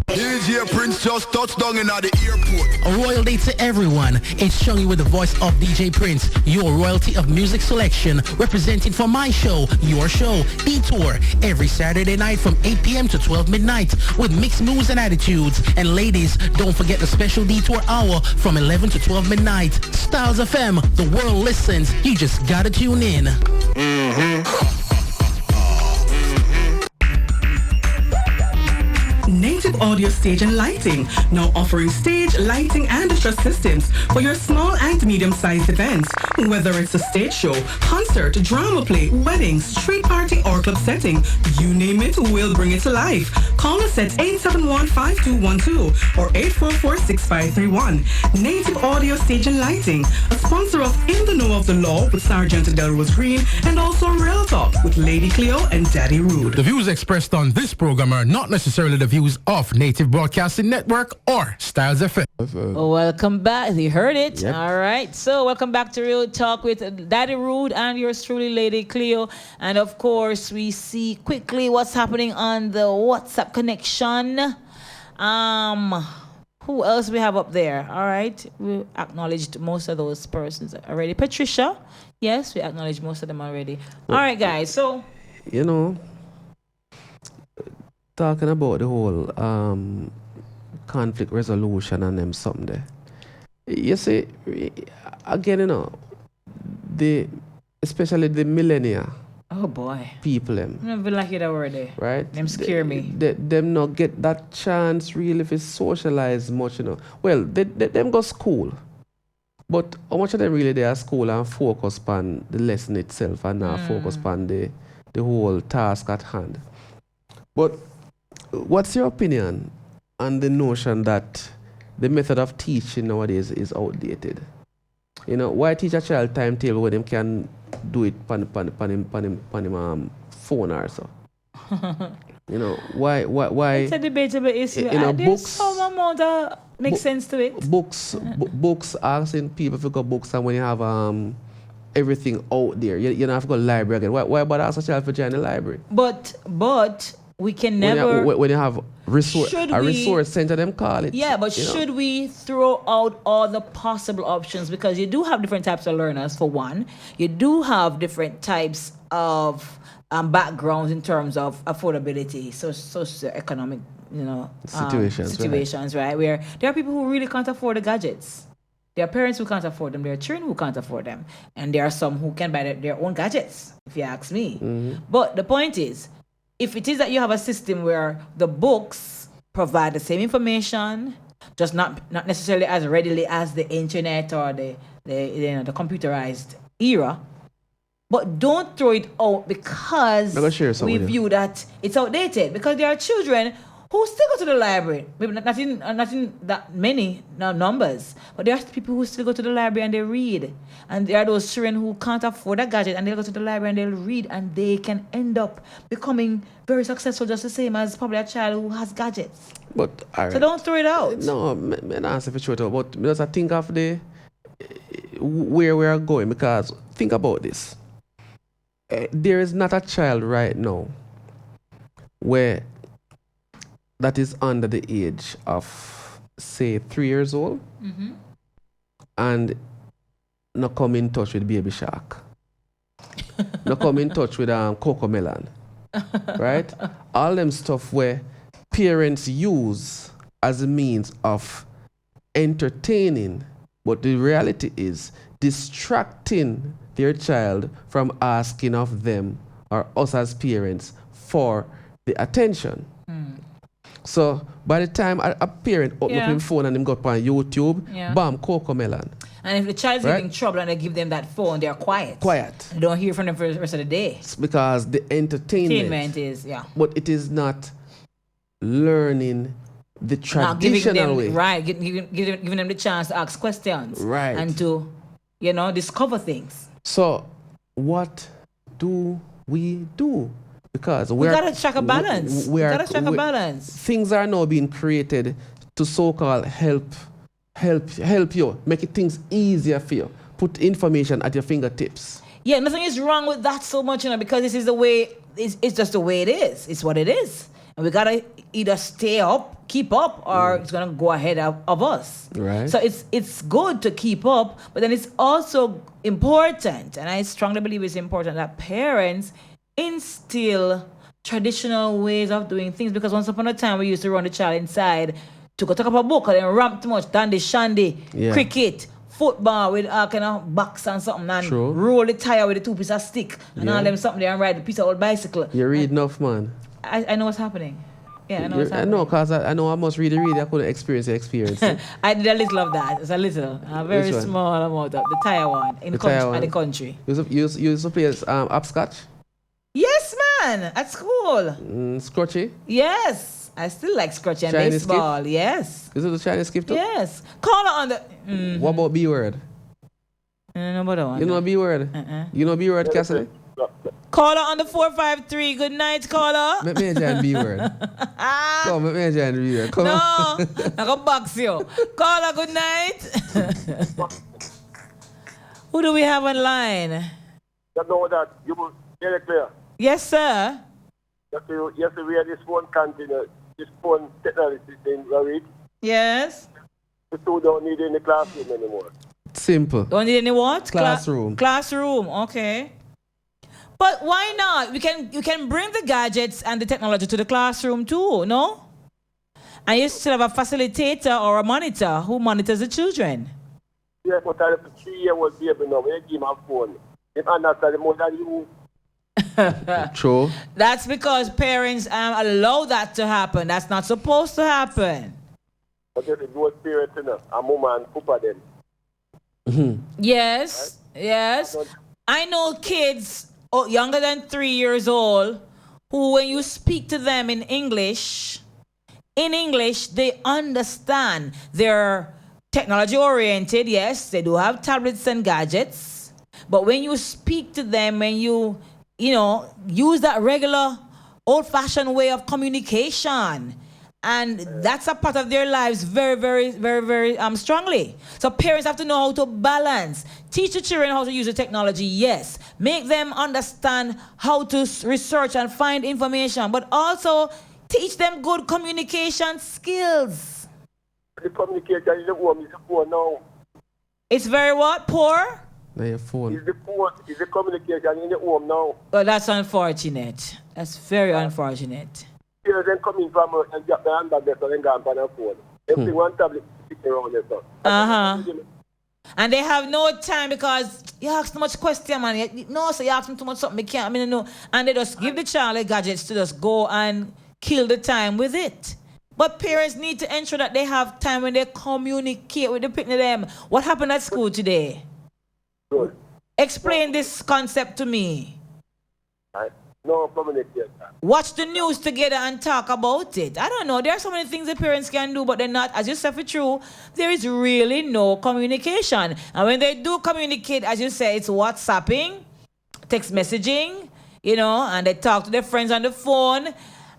DJ Prince just touched down in at the airport. A royalty to everyone. It's Chungy with the voice of DJ Prince, your royalty of music selection, representing for my show, your show, Detour, every Saturday night from 8 p.m. to 12 midnight with mixed moves and attitudes. And ladies, don't forget the special Detour hour from 11 to 12 midnight. Stylz FM, the world listens. You just gotta tune in. Native Audio Stage and Lighting, now offering stage, lighting, and truss systems for your small and medium-sized events. Whether it's a stage show, concert, drama play, wedding, street party, or club setting, you name it, we'll bring it to life. Call us at 871-5212 or 844-6531. Native Audio Stage and Lighting, a sponsor of In the Know of the Law with Sergeant Delrose Green, and also Real Talk with Lady Cleo and Daddy Rude. The views expressed on this program are not necessarily the views of Native Broadcasting Network or Stylz FM. Welcome back. You heard it. Yep. All right. So welcome back to Real Talk with Daddy Rude and yours truly, Lady Cleo. And of course, we see quickly what's happening on the WhatsApp connection. Who else we have up there? All right. We acknowledged most of those persons already. Patricia. Yes, we acknowledged most of them already. All right, guys. So, you know, talking about the whole conflict resolution and them something there. You see, again, you know, especially the millennia. Oh boy. People them. I don't feel like it already. Right? Them scare me. Them not get that chance really if it's socialized much, you know. Well, them go school. But how much of them really they are school and focus on the lesson itself and not focus on the whole task at hand. But what's your opinion on the notion that the method of teaching nowadays is outdated? You know, why teach a child timetable when them can do it on phone or so? You know, why? It's a debatable issue. You know, there's books, some amount that makes sense to it. Books, asking people to go books, and when you have everything out there, you don't have to go to the library again. Why bother ask a child to join the library? But we can never. When you have resource center, them call it. Yeah, but should we throw out all the possible options? Because you do have different types of learners, for one. You do have different types of backgrounds in terms of affordability, socioeconomic, situations, right? Where there are people who really can't afford the gadgets. There are parents who can't afford them. There are children who can't afford them. And there are some who can buy their own gadgets, if you ask me. Mm-hmm. But the point is, if it is that you have a system where the books provide the same information, just not necessarily as readily as the internet or the computerized era, but don't throw it out because we view that it's outdated. Because there are children who still go to the library, maybe not in that many numbers, but there are people who still go to the library and they read. And there are those children who can't afford a gadget and they'll go to the library and they'll read, and they can end up becoming very successful just the same as probably a child who has gadgets. But so don't throw it out. No, I'm not answering for sure, but because I think of where we are going, because think about this. There is not a child right now that is under the age of, say, 3 years old, and not come in touch with Baby Shark, not come in touch with Coco Melon, right? All them stuff where parents use as a means of entertaining, but the reality is distracting their child from asking of them or us as parents for the attention. So by the time a parent open up his phone and him go up on YouTube, bam, Coco Melon. And if the child's having trouble and they give them that phone, they're quiet. They don't hear from them for the rest of the day. It's because the entertainment is, but it is not learning the traditional way. Right, giving them the chance to ask questions. Right. And to, discover things. So what do we do? Because we gotta strike a balance. We gotta strike a balance. Things are now being created to so-called help you, make things easier for you. Put information at your fingertips. Yeah, nothing is wrong with that so much, because this is the way. It's just the way it is. It's what it is, and we gotta either stay up, keep up, or it's gonna go ahead of us. Right. So it's good to keep up, but then it's also important, and I strongly believe it's important that parents instill traditional ways of doing things, because once upon a time we used to run the child inside to go talk about a book and then ramp too much, dandy shandy, cricket, football with kind of box and something, and roll the tire with a 2-piece of stick and all them something there and ride a piece of old bicycle. You read enough, man. I know what's happening. Yeah, I know what's happening. I know, because I know I must read. I couldn't experience the experience. I did a little of that. It's a little. A very small amount of the tire one in the country. You used to play hopscotch? Yes, man. At school. Scrutchy? Yes. I still like scrutchy and Chinese baseball. skip? Yes. Is it the Chinese skip too? Yes. Call on the... What about B-word? No, about that one. You know B-word? You know B-word, Cassidy? Caller on the 453. Good night, caller. Let me join B-word. Come, let me join B-word. Come no, on. I'm going to box you. Caller, good night. Who do we have on line? You know that you will get it clear. Yes, sir. Yes, we have this phone continue, this phone technology thing, right? Yes. The two don't need it in the classroom anymore. Simple. Don't need any what? Classroom. Classroom, okay. But why not? You can bring the gadgets and the technology to the classroom too, no? And you still have a facilitator or a monitor who monitors the children. Yeah, but I have a 3-year-old baby now, when you give him a phone, he understands more than you. True. That's because parents allow that to happen. That's not supposed to happen. But if it was parents, a mama and papa then. Yes, right? Yes. I know kids younger than 3 years old who, when you speak to them in English, they understand. They're technology oriented, yes, they do have tablets and gadgets. But when you speak to them, when you use that regular old-fashioned way of communication, and that's a part of their lives very, very, very, very strongly. So parents have to know how to balance. Teach the children how to use the technology, yes. Make them understand how to research and find information, but also teach them good communication skills. The communication in the home is the phone now. It's very what? Poor? Your phone. Is the phone, is the communication in the home now. Well, that's unfortunate. That's very unfortunate. Parents then come in from work and get their handbag there so they go on their phone. Everything one tablet sitting around there, so. And they have no time because you ask too much question, man. No, so you ask them too much something, no. And they just give the child the gadgets to just go and kill the time with it. But parents need to ensure that they have time when they communicate with the picnic them. What happened at school today? Good. Explain this concept to me. No communication. Watch the news together and talk about it. I don't know. There are so many things that parents can do, but they're not. As you said, it's true. There is really no communication. And when they do communicate, as you say, it's WhatsApping, text messaging, and they talk to their friends on the phone,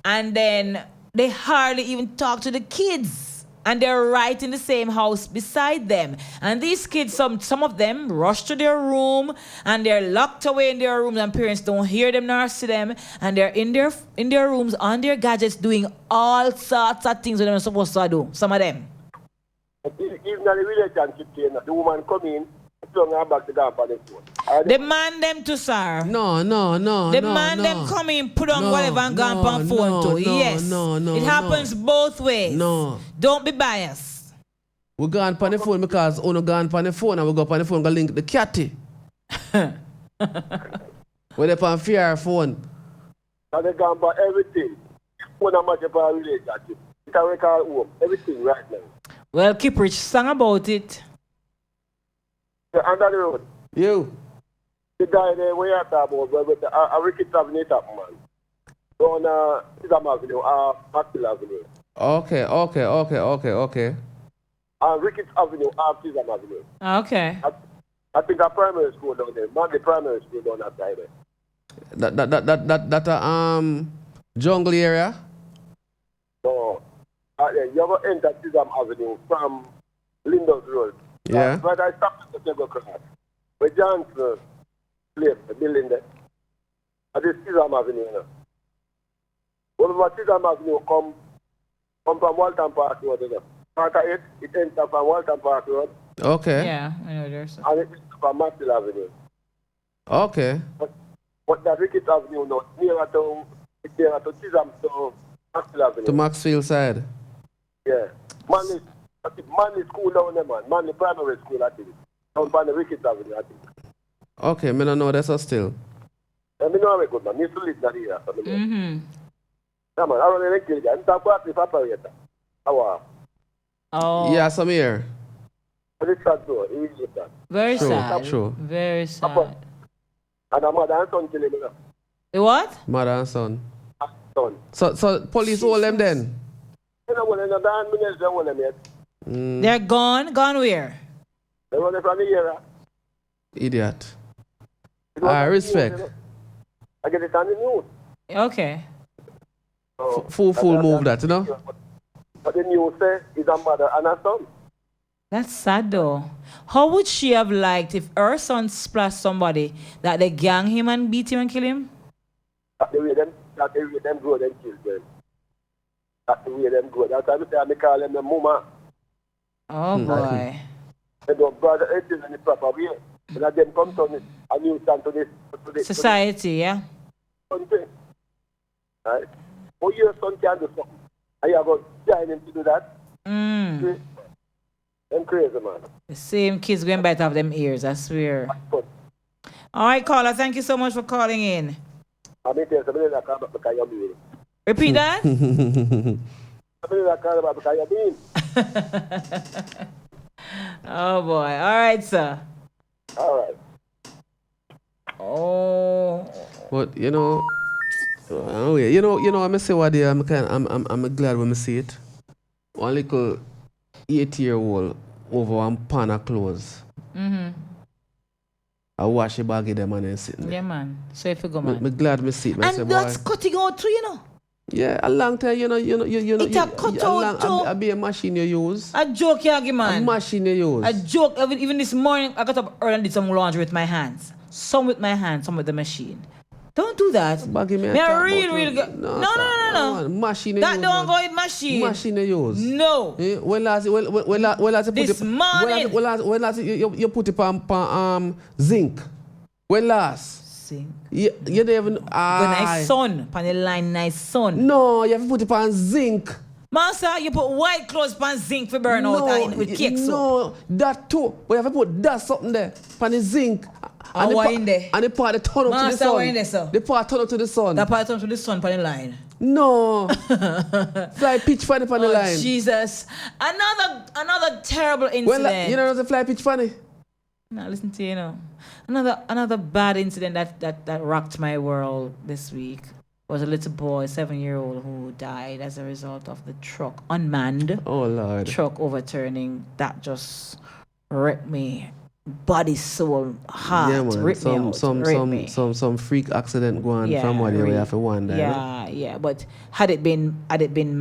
and then they hardly even talk to the kids. And they're right in the same house beside them. And these kids, some of them rush to their room and they're locked away in their rooms and parents don't hear them nor see them. And they're in their rooms on their gadgets doing all sorts of things that they're supposed to do. Some of them. Even in the relationship, the woman come in, turn her back to go on the phone. Demand them to, sir. No. Demand them come in, put on whatever and go on phone too. Yes. It happens both ways. No. Don't be biased. We go on the phone because we go on the phone and we go on the phone and go link the catty. We're there on fear phone. And they go on everything. Phone and match for a relationship. You can record home. Everything right now. Well, Keep Rich sang about it. Under the road. You. The guy there we are talking about, with a Ricketts Avenue top man. On Sisam Avenue, Maxwell Avenue. Okay. Ricketts Avenue, Sisam Avenue. Okay. I think a primary school down there. Man, the primary school down that side there. That jungle area? So, you ever enter Chisholm Avenue from Lindos Road? Yeah. But I stopped at the table class. Where Johnson place, the building there. At this Chisholm Avenue, you know. When Chisholm Avenue come from Walton Park Road, you know. Part of it enters from Walton Park Road. Okay. Yeah, I know there's. And it is from Maxwell Avenue. Okay. But that Ricketts Avenue now, nearer to Chisholm to Maxwell Avenue. To Maxfield side. Yeah. Manly school down there, man. Manly primary school, I think. Down by the Ricketts Avenue, I think. Okay, me don't know that's so still. I mean, no, I'm good, man. You still live there, yeah. Mm-hmm. Yeah, man. I run in the kill, I'm talking about this operator. How are Oh. Yeah, some here. But it's sad, though. It is sad. Very True, sad. true. Very sad. And a mother and son killing me now. The what? Mother and son. Son. So police hold them then? You know, when they're done, they don't want them yet. They're gone? Gone where? They run from the area. Idiot. News, Respect. you know? I get it on the news. Okay. So, Full move that, you know? But the news say it's a mother and a son. That's sad though. How would she have liked if her son splashed somebody that they gang him and beat him and kill him? That's the way them grow them children. That's the way them grow. That's why I call them the mama. Oh boy. They don't brother anything in the proper way. And then them come to a new stand to this Society, yeah? country. Right? Oh, your son can do something. And you are going to join him to do that. Them crazy, man. The same kids going bite off them ears, I swear. All right, caller, thank you so much for calling in. Repeat that? Oh boy. All right, sir. All right. Oh. But you know, I'm say what I'm glad when I see it. One little 8-year-old over one pan of clothes. Mm-hmm. I wash the bag of them and then sitting there. Yeah, man. So if you go, man. I'm glad me see it. And that's cutting out too, you know. Yeah, a long time, you know. It a cut out too. I be a machine you use. A joke, yeah, man. A machine you use. A joke. Even this morning, I got up early and did some laundry with my hands. Some with my hands, some with the machine. Don't do that. Me a real good. No. Machine that use, don't go in machine. Machine you use. No. When last you put this it, morning. When last you put it on zinc. When last? Zinc. You don't even. When nice sun, pan the line, nice sun. No, you have to put it on zinc. Master, you put white clothes pan zinc for burn out and with cake soap. No, that too. But you have to put that something there, pan the zinc. And what in there? And the part that turn up to the Master, sun. what in there, sir? The part turn up to the sun. That part turn up to the sun pan the line. No. Fly pitch funny pan the line. Jesus. Another terrible incident. Well, you know the fly pitch funny? No, listen to you know. Another bad incident that rocked my world this week was a little boy, 7-year-old, who died as a result of the truck, unmanned. Oh Lord. Truck overturning. That just ripped me. Body, soul, heart. Yeah, man. Some freak accident going from what you have to wonder. Yeah. But had it been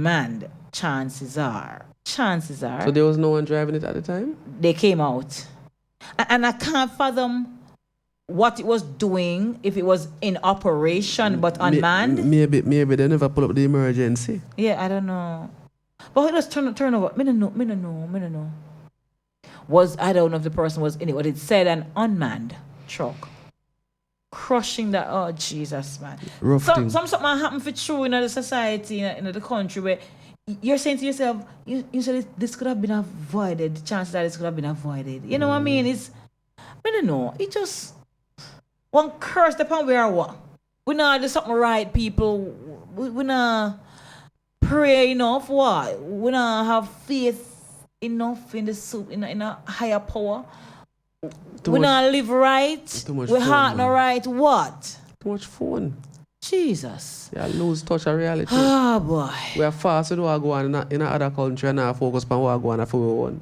manned, chances are. So there was no one driving it at the time? They came out. And I can't fathom what it was doing if it was in operation but unmanned. Maybe they never pull up the emergency. Yeah, I don't know. But it was turn over. Me no know. I don't know if the person was in it, but it said an unmanned truck. Crushing that, oh Jesus, man. Something happened for true in the society, in the country where you're saying to yourself, you said this could have been avoided, the chances that this could have been avoided. You know what I mean? I don't know. It just, one curse upon where what? We not do something right, people. We not pray enough, what? We not have faith enough in a higher power. We not live right. We heart not right. What? Too much phone. Jesus. Yeah, lose touch of reality. Oh boy. We are fast with what go on in other country and not focus on what go on for our own.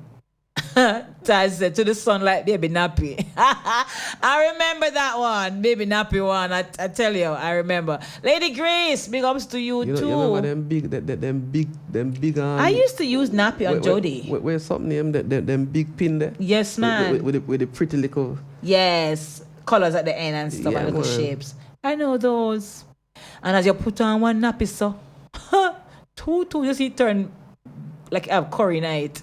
Taz said to the sunlight, baby nappy. I remember that one, baby nappy one. I tell you, I remember. Lady Grace, big ups to you too. You remember them big. I used to use nappy on Jody. Where something name them big pin there? Yes, man. With the pretty little. Yes, colors at the end and stuff and little shapes. I know those. And as you put on one nappy, so two, you see, turn like a curry night.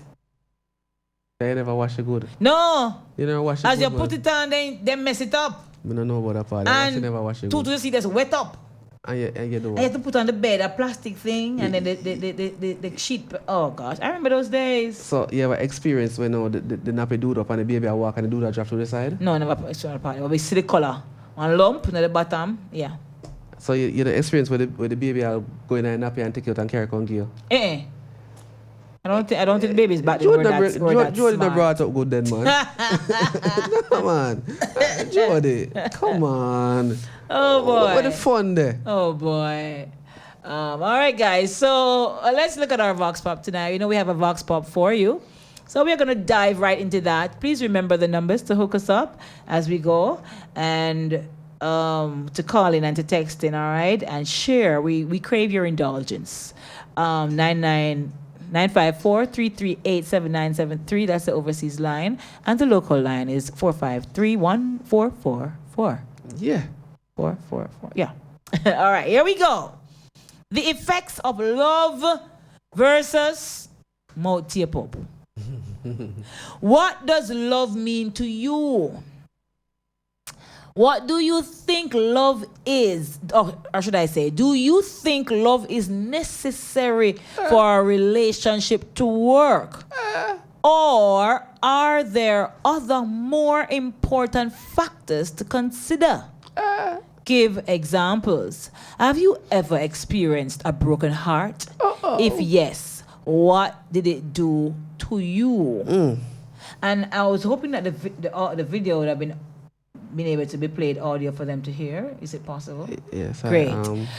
You never wash it good. No. You never wash it as good. As you put it on, they mess it up. I don't know about that part. And you never wash it two, you see, that's wet up. And you do what? I had to put on the bed a plastic thing and then the sheet. Oh gosh, I remember those days. So you ever experienced when the nappy do it up and the baby I walk and the do that drop to the side? No, never experienced part. We see the color. One lump at the bottom. Yeah. So you the experience where the baby will go in and nappy and take it out and carry it on gear? I don't think the baby's back there. Jody never brought up good then, man. Come on. Jody, come on. Oh boy. What the fun there? Oh boy. All right, guys. So let's look at our Vox Pop tonight. You know we have a Vox Pop for you. So we're going to dive right into that. Please remember the numbers to hook us up as we go and to call in and to text in, all right? And share. We crave your indulgence. 954-338-7973. That's the overseas line. And the local line is 453-1444. Yeah. 444. Yeah. All right, here we go. The effects of love versus mouth tape up. What does love mean to you? What do you think love is? Or should I say, do you think love is necessary for a relationship to work? Or are there other more important factors to consider? Give examples. Have you ever experienced a broken heart? If yes, what did it do to you? And I was hoping that the video would have been able to be played audio for them to hear. Is it possible? Yes. Great.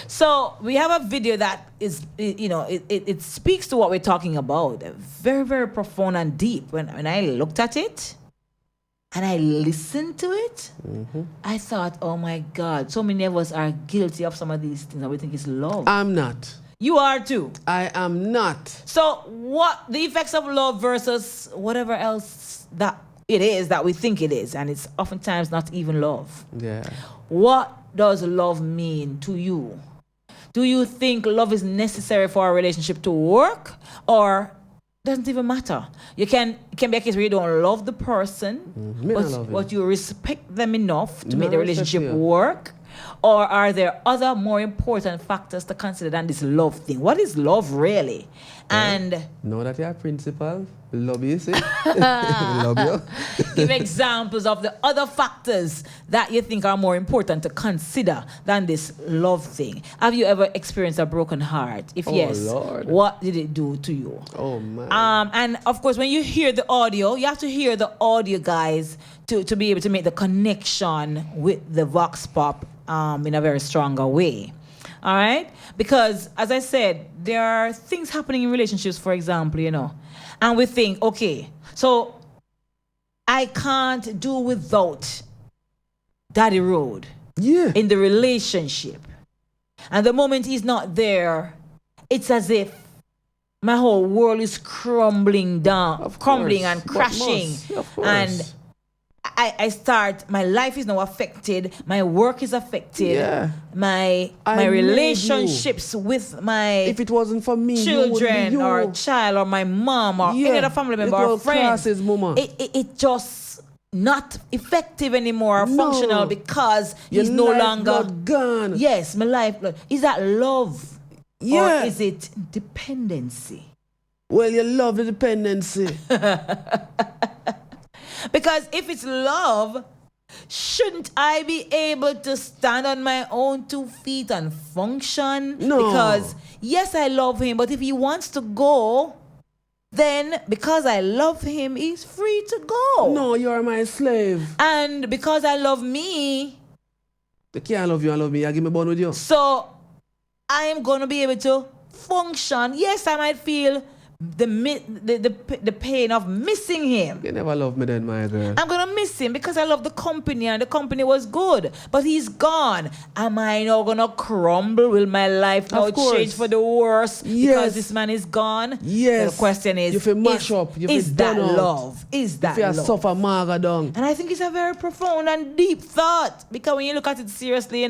So we have a video that is, it speaks to what we're talking about. Very, very profound and deep. When I looked at it and I listened to it, I thought, oh my God, so many of us are guilty of some of these things that we think is love. I'm not. You are too. I am not. So what the effects of love versus whatever else that it is that we think it is, and it's oftentimes not even love. Yeah. What does love mean to you? Do you think love is necessary for a relationship to work, or doesn't even matter? It can be a case where you don't love the person, but you respect them enough to make the relationship work. Or are there other more important factors to consider than this love thing? What is love really? And know that you're principal. Love you, see? Love you. Give examples of the other factors that you think are more important to consider than this love thing. Have you ever experienced a broken heart? If yes, Lord. What did it do to you? Oh, man. And of course, when you hear the audio, you have to hear the audio, guys, to be able to make the connection with the Vox Pop in a very stronger way. All right? Because, as I said, there are things happening in relationships, for example, and we think, okay, so I can't do without Daddy Road in the relationship. And the moment he's not there, it's as if my whole world is crumbling down, crumbling and crashing. And I start, my life is now affected, my work is affected, my relationships with my if it wasn't for me, children or a child or my mom or any other family member or friend, it just not effective anymore or functional because he's no longer gone. Yes, my life. Is that love? Yeah. Or is it dependency? Well, you love the dependency. Because if it's love, shouldn't I be able to stand on my own 2 feet and function? No. Because, yes, I love him, but if he wants to go, then because I love him, he's free to go. No, you're my slave. And because I love me... I can't love you and love me. I give me bond with you. So, I am going to be able to function. Yes, I might feel the pain of missing him. You never loved me then, my girl. I'm gonna miss him because I love the company and the company was good. But he's gone. Am I now gonna crumble? Will my life now change for the worse because this man is gone? Yes. The question is, you feel mash up. You is feel that done out. love? Is that you feel love? suffer maga down. And I think it's a very profound and deep thought because when you look at it seriously,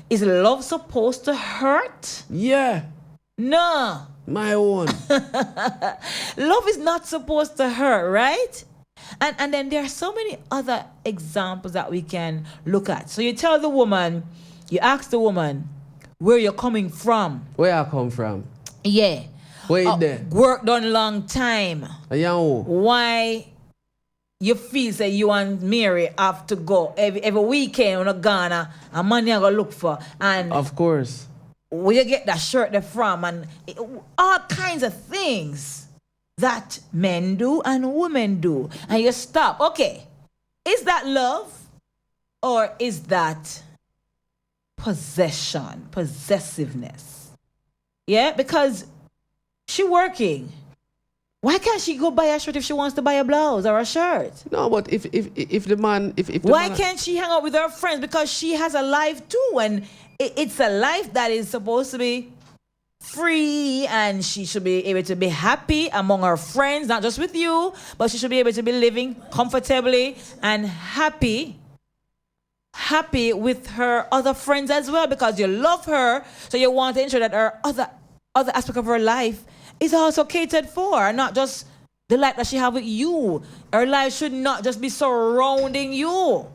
is love supposed to hurt? Yeah. No. My own. Love is not supposed to hurt, right? And then there are so many other examples that we can look at. So you tell the woman, you ask the woman where you're coming from. Where I come from? Yeah. Where you there? Work done long time. Why you feel that you and Mary have to go every weekend on Ghana and money I go look for. And of course. Where you get that shirt there from and all kinds of things that men do and women do. And you stop. Okay, is that love or is that possessiveness? Yeah, because she working. Why can't she go buy a shirt if she wants to buy a blouse or a shirt? No, but if the man... Why can't she hang out with her friends? Because she has a life too, and it's a life that is supposed to be free, and she should be able to be happy among her friends, not just with you, but she should be able to be living comfortably and happy with her other friends as well, because you love her, so you want to ensure that her other aspect of her life is also catered for, not just the life that she have with you. Her life should not just be surrounding you,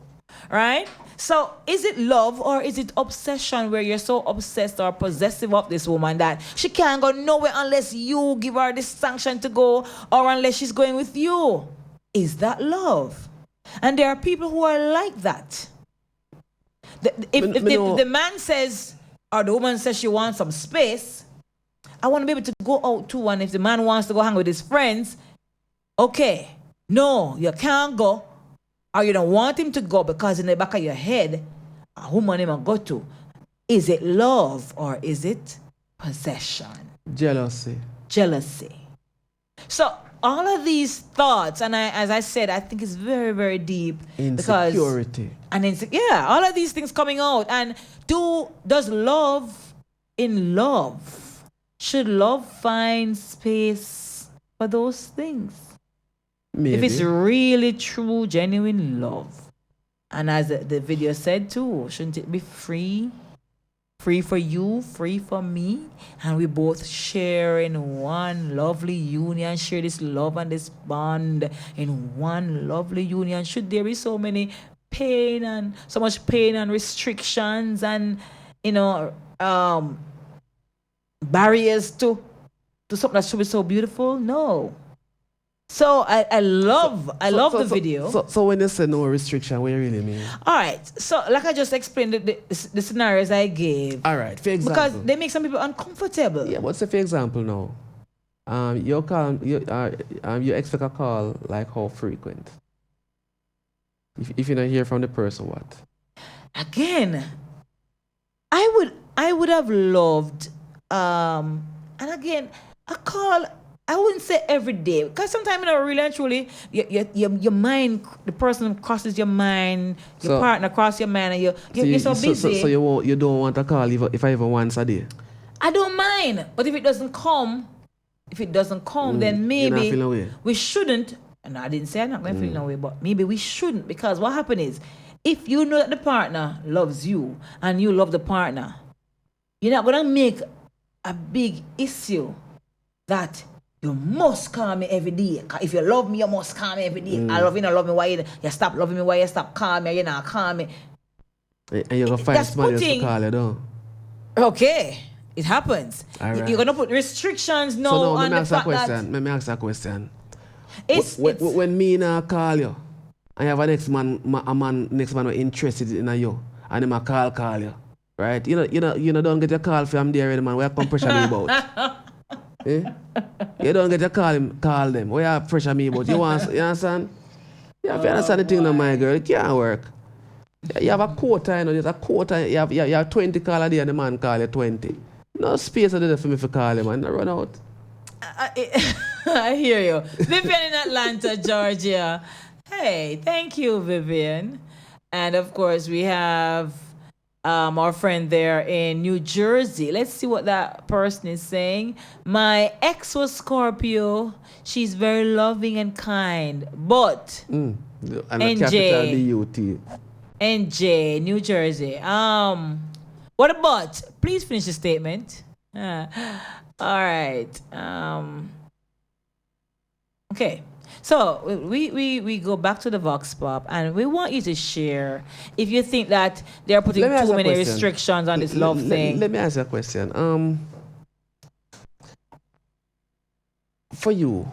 right? So is it love or is it obsession, where you're so obsessed or possessive of this woman that she can't go nowhere unless you give her the sanction to go, or unless she's going with you? Is that love? And there are people who are like that. If the man says, or the woman says she wants some space, I want to be able to go out too. And if the man wants to go hang with his friends, okay, no, you can't go. Or you don't want him to go because in the back of your head, who man him go to? Is it love or is it possession? Jealousy. So all of these thoughts, and as I said, I think it's very, very deep. Insecurity. All of these things coming out. And does love in love? Should love find space for those things? Maybe. If it's really true, genuine love. And as the video said too, shouldn't it be free? Free for you, free for me. And we both share in one lovely union, share this love and this bond in one lovely union. Should there be so much pain and restrictions and, barriers to something that should be so beautiful? No. So I love the video. So when you say no restriction, what do you really mean? All right. So like I just explained the scenarios I gave. All right. For example. Because they make some people uncomfortable. Yeah, but say for example now, you expect a call like how frequent? If you don't hear from the person, what? Again, I would have loved, and again, a call. I wouldn't say every day, because sometimes, really and truly, your mind, the person crosses your mind, your partner crosses your mind, and you're so busy. So you don't want a call if I even once a day? I don't mind, but if it doesn't come, then maybe we shouldn't. And I didn't say I'm not going to feel no way, but maybe we shouldn't, because what happens is, if you know that the partner loves you and you love the partner, you're not going to make a big issue that you must call me every day. If you love me, you must call me every day. I love you, not love me. Why you stop loving me? Why you stop calling me? You not call me. And you're going to find somebody else to call you, though. Okay. It happens. Right. You're going to put restrictions now on the fact that... Let me ask a question. When me now call you, I have a next man who interested in you, and him a call you, right? You don't get a call from there already, man. What you come pressure me about? You don't get a call them. What you pressure me about? You understand? You have to understand the thing now, my girl. It can't work. You have a quota, there's a quota. You have 20 call a day and the man call you 20. No space for me to call you, man. Run out. I hear you. Vivian in Atlanta, Georgia. Hey, thank you, Vivian. And of course, we have our friend there in New Jersey. Let's see what that person is saying. My ex was Scorpio. She's very loving and kind. But And NJ, capital D-U-T. NJ, New Jersey. What about? Please finish the statement. All right. Okay. So we go back to the Vox Pop, and we want you to share if you think that they're putting too many restrictions on this love thing. Let me ask you a question. For you.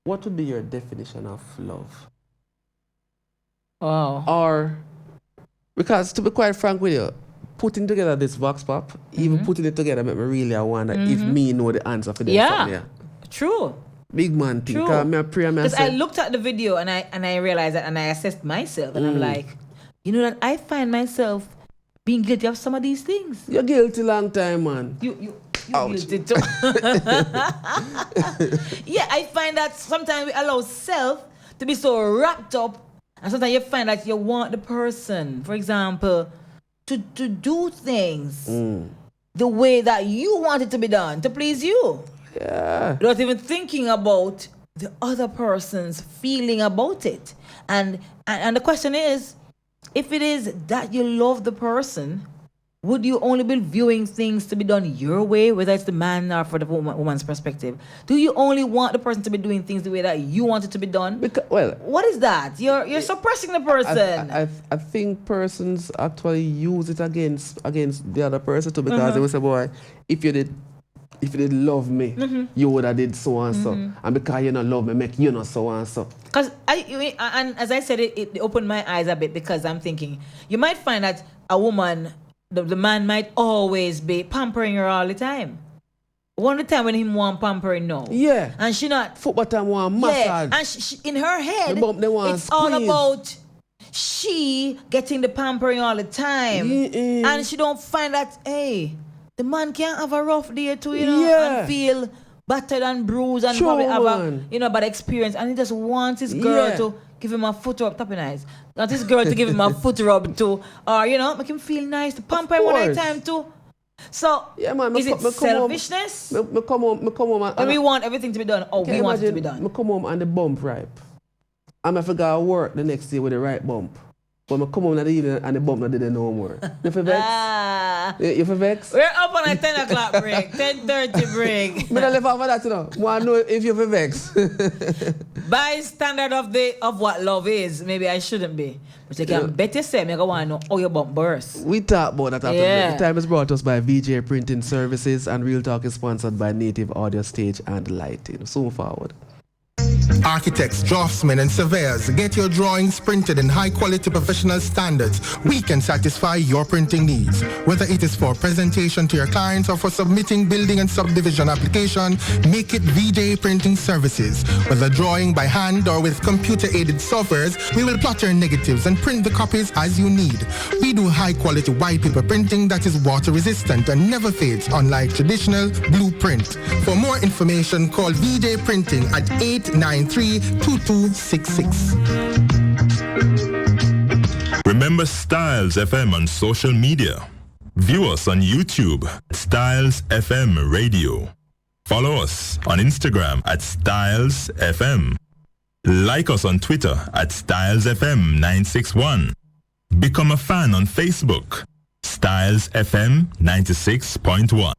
What would be your definition of love? Wow. Or, because to be quite frank with you, putting together this Vox Pop, even putting it together, make me really wonder if me know the answer for this. Yeah, true. Big man thing. Because I looked at the video and I realized that, and I assessed myself, and I'm like, you know that I find myself being guilty of some of these things. You're guilty long time, man. You guilty too. Yeah, I find that sometimes we allow self to be so wrapped up, and sometimes you find that you want the person, for example, to do things the way that you want it to be done, to please you. Yeah. Without even thinking about the other person's feeling about it. And the question is, if it is that you love the person, would you only be viewing things to be done your way, whether it's the man or for the woman's perspective? Do you only want the person to be doing things the way that you want it to be done? What is that? You're suppressing the person. I think persons actually use it against the other person too, because they will say, boy, if you did love me, you would have did so and so. And because you don't love me, make you not so and so. Because and as I said, it opened my eyes a bit, because I'm thinking, you might find that a woman, the man might always be pampering her all the time. One of the time when he want pampering, no. Yeah. And she not. Football time want massage. Yeah. And she, in her head, it's all squeeze. about she getting the pampering all the time. And she don't find that, hey, the man can have a rough day too, and feel battered and bruised and probably have a bad experience, and he just wants his girl to give him a foot rub, tapping eyes. Not his girl to give him a foot rub too, or make him feel nice, to pamper him one at a time too. So is it selfishness? Me come home and we want everything to be done. Oh, we want it to be done. Me come home and the bump ripe. I'm forgot to work the next day with the right bump. But I come home in the evening and the bump not did no more. You feel vex? You feel vex? We're up on a 10 o'clock break, 10:30 break. But I left over that, I want to know if you feel vex. By standard of what love is, maybe I shouldn't be. But you can better say, I want to know how your bump burst. We talk about that after break. The time is brought to us by VJ Printing Services, and Real Talk is sponsored by Native Audio Stage and Lighting. Soon forward. Architects, draftsmen, and surveyors, get your drawings printed in high-quality professional standards. We can satisfy your printing needs. Whether it is for presentation to your clients or for submitting building and subdivision application, make it VJ Printing Services. Whether drawing by hand or with computer-aided softwares, we will plot your negatives and print the copies as you need. We do high-quality white paper printing that is water-resistant and never fades, unlike traditional blueprint. For more information, call VJ Printing at 893-2266. Remember Stylz FM on social media. View us on YouTube, Stylz FM Radio. Follow us on Instagram at Stylz FM. Like us on Twitter at Stylz FM 961. Become a fan on Facebook, Stylz FM 96.1.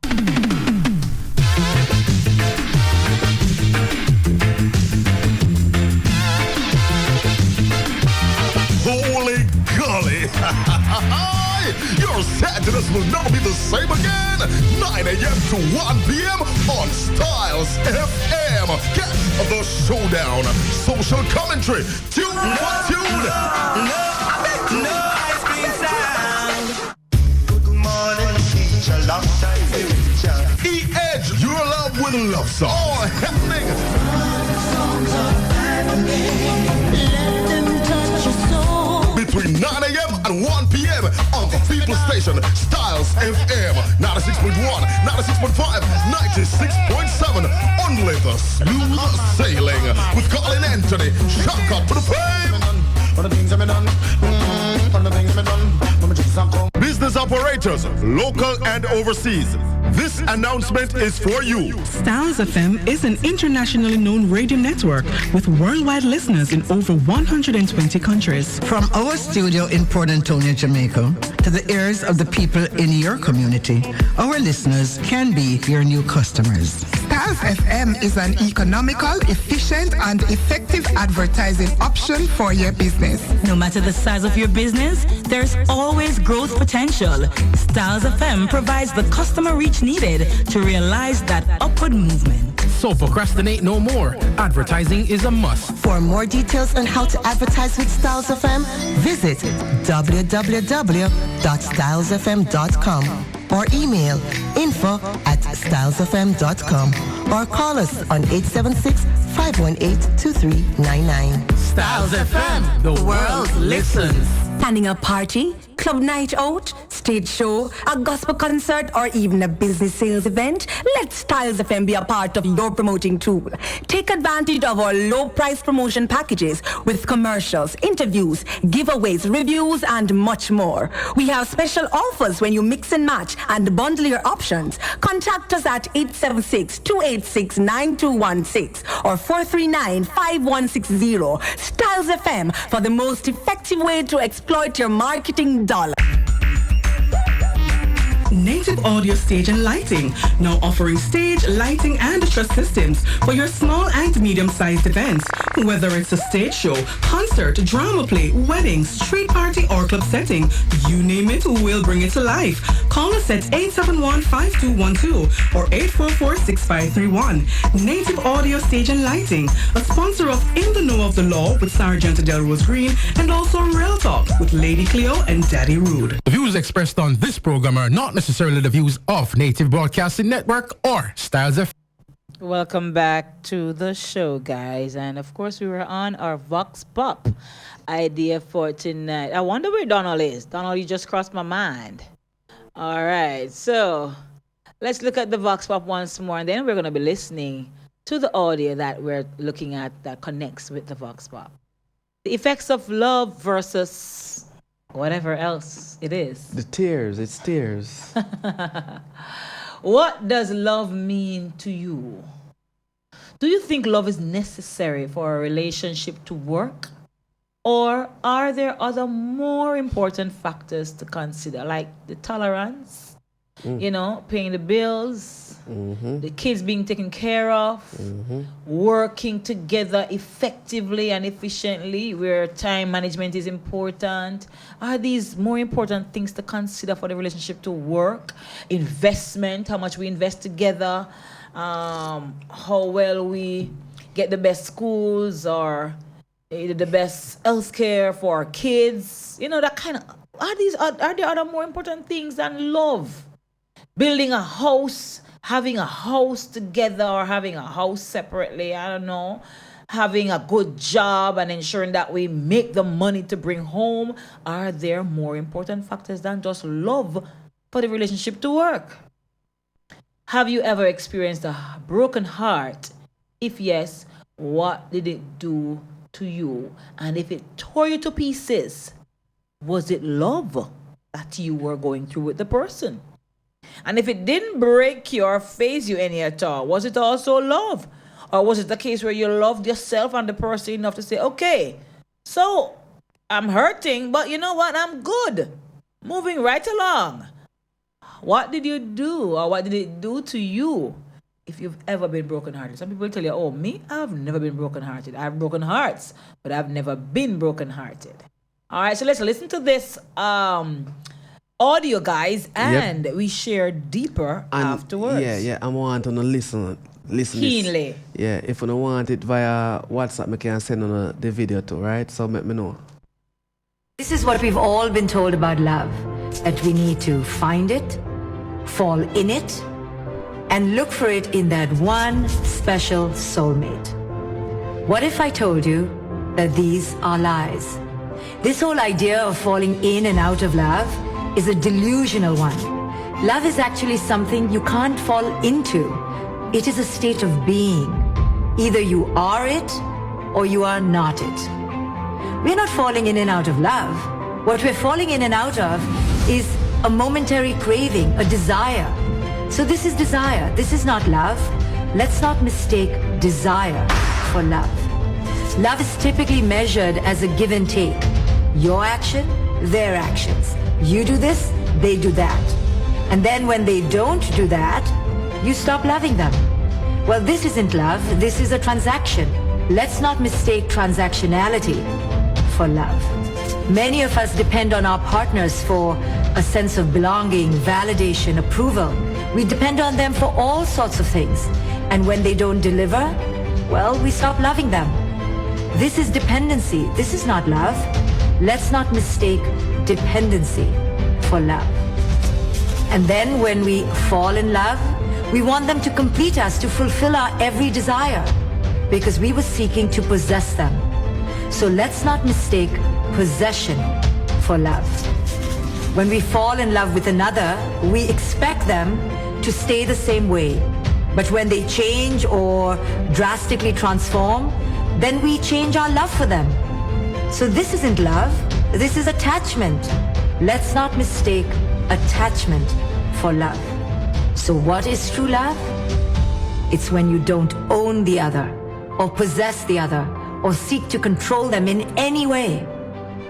Holy golly! Your Saturdays will not be the same again. 9 a.m. to 1 p.m. on Stylz FM. Get the showdown. Social commentary. Tune for tune. Good morning, teacher. Long time teacher. E-Edge, your love with love song. All happening. Between 9 a.m. and 1 p.m. on the People Station, Stylz FM, 96.1, 96.5, 96.7. Only the smooth sailing with Colin Anthony. Shock up to the fame. Business operators, local and overseas. This announcement is for you. Stylz FM is an internationally known radio network with worldwide listeners in over 120 countries. From our studio in Port Antonio, Jamaica, to the ears of the people in your community, our listeners can be your new customers. Stylz FM is an economical, efficient, and effective advertising option for your business. No matter the size of your business, there's always growth potential. Stylz FM provides the customer reach needed to realize that upward movement. So procrastinate no more. Advertising is a must. For more details on how to advertise with Stylz FM, visit www.stylzfm.com or email info@stylzfm.com or call us on 876-518-2399. Stylz FM, the world listens. Planning a party, club night out, stage show, a gospel concert, or even a business sales event? Let Stylz FM be a part of your promoting tool. Take advantage of our low price promotion packages with commercials, interviews, giveaways, reviews, and much more. We have special offers when you mix and match and bundle your options. Contact us at 876-286-9216 or 439-5160. Stylz FM for the most effective way to exploit your marketing dollar. Native Audio Stage and Lighting, now offering stage, lighting, and truss systems for your small and medium-sized events. Whether it's a stage show, concert, drama play, wedding, street party, or club setting, you name it, we'll bring it to life. Call us at 871-5212 or 844-6531. Native Audio Stage and Lighting, a sponsor of In the Know of the Law with Sergeant Delrose Green and also Real Talk with Lady Cleo and Daddy Rude. The views expressed on this program are not necessarily the views of Native Broadcasting Network or Stylz FM. Welcome back to the show, guys. And of course, we were on our Vox Pop idea for tonight. I wonder where Donald is. Donald, you just crossed my mind. All right, so let's look at the Vox Pop once more, and then we're going to be listening to the audio that we're looking at that connects with the Vox Pop. The effects of love versus whatever else it is. The tears, it's tears. What does love mean to you? Do you think love is necessary for a relationship to work? Or are there other more important factors to consider, like the tolerance, you know, paying the bills, the kids being taken care of, working together effectively and efficiently where time management is important? Are these more important things to consider for the relationship to work? Investment, how much we invest together, how well we get the best schools or the best healthcare for our kids, you know, that kind of, are there other more important things than love? Building a house, having a house together or having a house separately, I don't know, having a good job and ensuring that we make the money to bring home. Are there more important factors than just love for the relationship to work? Have you ever experienced a broken heart? If yes, what did it do to you? And if it tore you to pieces, was it love that you were going through with the person? And if it didn't break you or phase you any at all, was it also love? Or was it the case where you loved yourself and the person enough to say, okay, so I'm hurting, but you know what? I'm good. Moving right along. What did you do, or what did it do to you if you've ever been brokenhearted? Some people tell you, oh, me, I've never been brokenhearted. I have broken hearts, but I've never been brokenhearted. All right, so let's listen to this audio, guys, and we share deeper and afterwards. Yeah, I want to listen keenly. Yeah, if you don't want it via WhatsApp, I can send on the video too, right? So let me know. This is what we've all been told about love, that we need to find it, fall in it, and look for it in that one special soulmate. What if I told you that these are lies? This whole idea of falling in and out of love is a delusional one. Love is actually something you can't fall into. It is a state of being. Either you are it or you are not it. We're not falling in and out of love. What we're falling in and out of is a momentary craving, a desire. So this is desire. This is not love. Let's not mistake desire for love. Love is typically measured as a give and take. Your action, their actions. You do this, they do that. And then when they don't do that, you stop loving them. Well, this isn't love, this is a transaction. Let's not mistake transactionality for love. Many of us depend on our partners for a sense of belonging, validation, approval. We depend on them for all sorts of things. And when they don't deliver, well, we stop loving them. This is dependency. This is not love. Let's not mistake dependency for love. And then when we fall in love, we want them to complete us, to fulfill our every desire, because we were seeking to possess them. So let's not mistake possession for love. When we fall in love with another, we expect them to stay the same way. But when they change or drastically transform, then we change our love for them. So this isn't love, this is attachment. Let's not mistake attachment for love. So what is true love? It's when you don't own the other, or possess the other, or seek to control them in any way.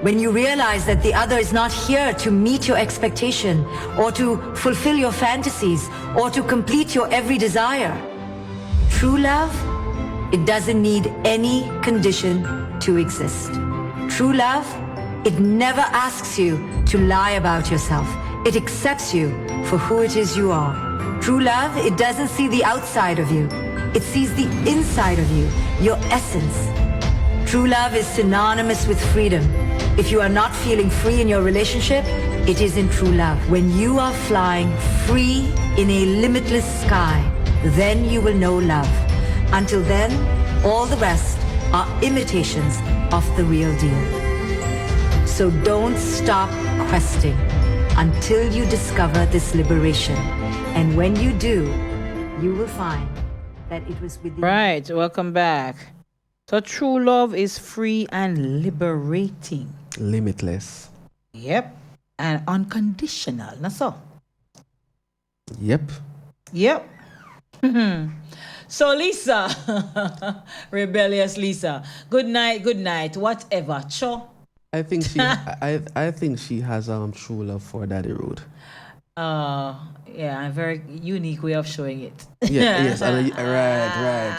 When you realize that the other is not here to meet your expectation, or to fulfill your fantasies, or to complete your every desire. True love, it doesn't need any condition to exist. True love, it never asks you to lie about yourself. It accepts you for who it is you are. True love, it doesn't see the outside of you. It sees the inside of you, your essence. True love is synonymous with freedom. If you are not feeling free in your relationship, it isn't true love. When you are flying free in a limitless sky, then you will know love. Until then, all the rest are imitations of the real deal. So don't stop questing until you discover this liberation. And when you do, you will find that it was within. Right, welcome back. So true love is free and liberating. Limitless. Yep. And unconditional. That's all. Yep. Yep. So Lisa, rebellious Lisa, good night, whatever. Cho. I think she I think she has true love for Daddy Rude. Yeah, a very unique way of showing it. Yeah, yes,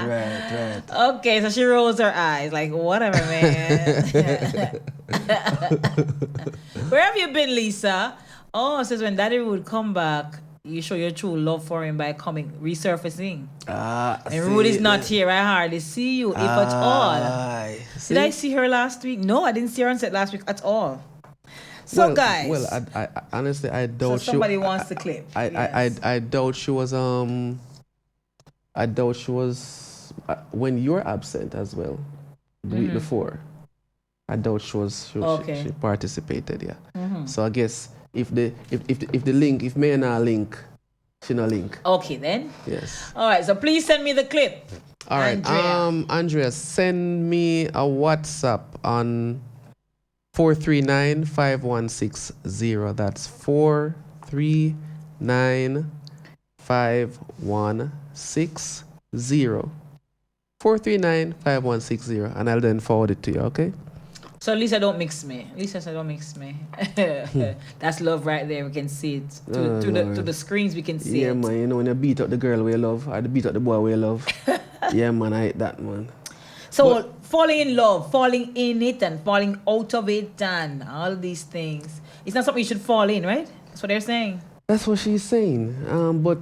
right. Okay, so she rolls her eyes like, whatever, man. Where have you been, Lisa? Oh, it says when Daddy would come back, you show your true love for him by resurfacing. And Rude is not here. I hardly see you, if at all. Did I see her last week? No, I didn't see her on set last week at all. So guys, I honestly I doubt. So somebody wants the clip. I doubt she was I doubt she was when you were absent as well the week before. I doubt she participated. Yeah. Mm-hmm. So I guess if the link, if me and I link, she no link. Okay then. Yes. All right. So please send me the clip. All right. Andrea, send me a WhatsApp on 439-5160. That's 439-5160. 439-5160, and I'll then forward it to you. Okay. So Lisa, don't mix me. Lisa said, don't mix me. That's love right there. We can see it. To the screens, we can see it. Yeah, man. You know, when you beat up the girl we love, or beat up the boy we love. Yeah, man, I hate that, man. So falling in love, falling in it, and falling out of it, and all these things. It's not something you should fall in, right? That's what they're saying. That's what she's saying. But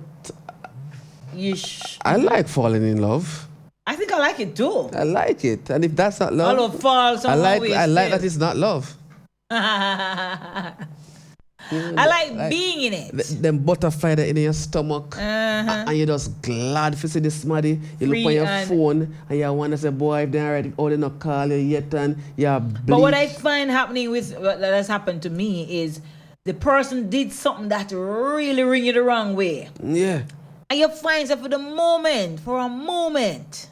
I like falling in love. I think I like it too. I like it. And if that's not love, I like that it's not love. I like being in it. Them butterfly that in your stomach. And you're just glad to see this somebody. You look on your phone and you want to say, boy, if they're already, they're not call you yet, and you're bleak. But what I find happening with what has happened to me is the person did something that really ring you the wrong way. Yeah. And you find yourself for a moment,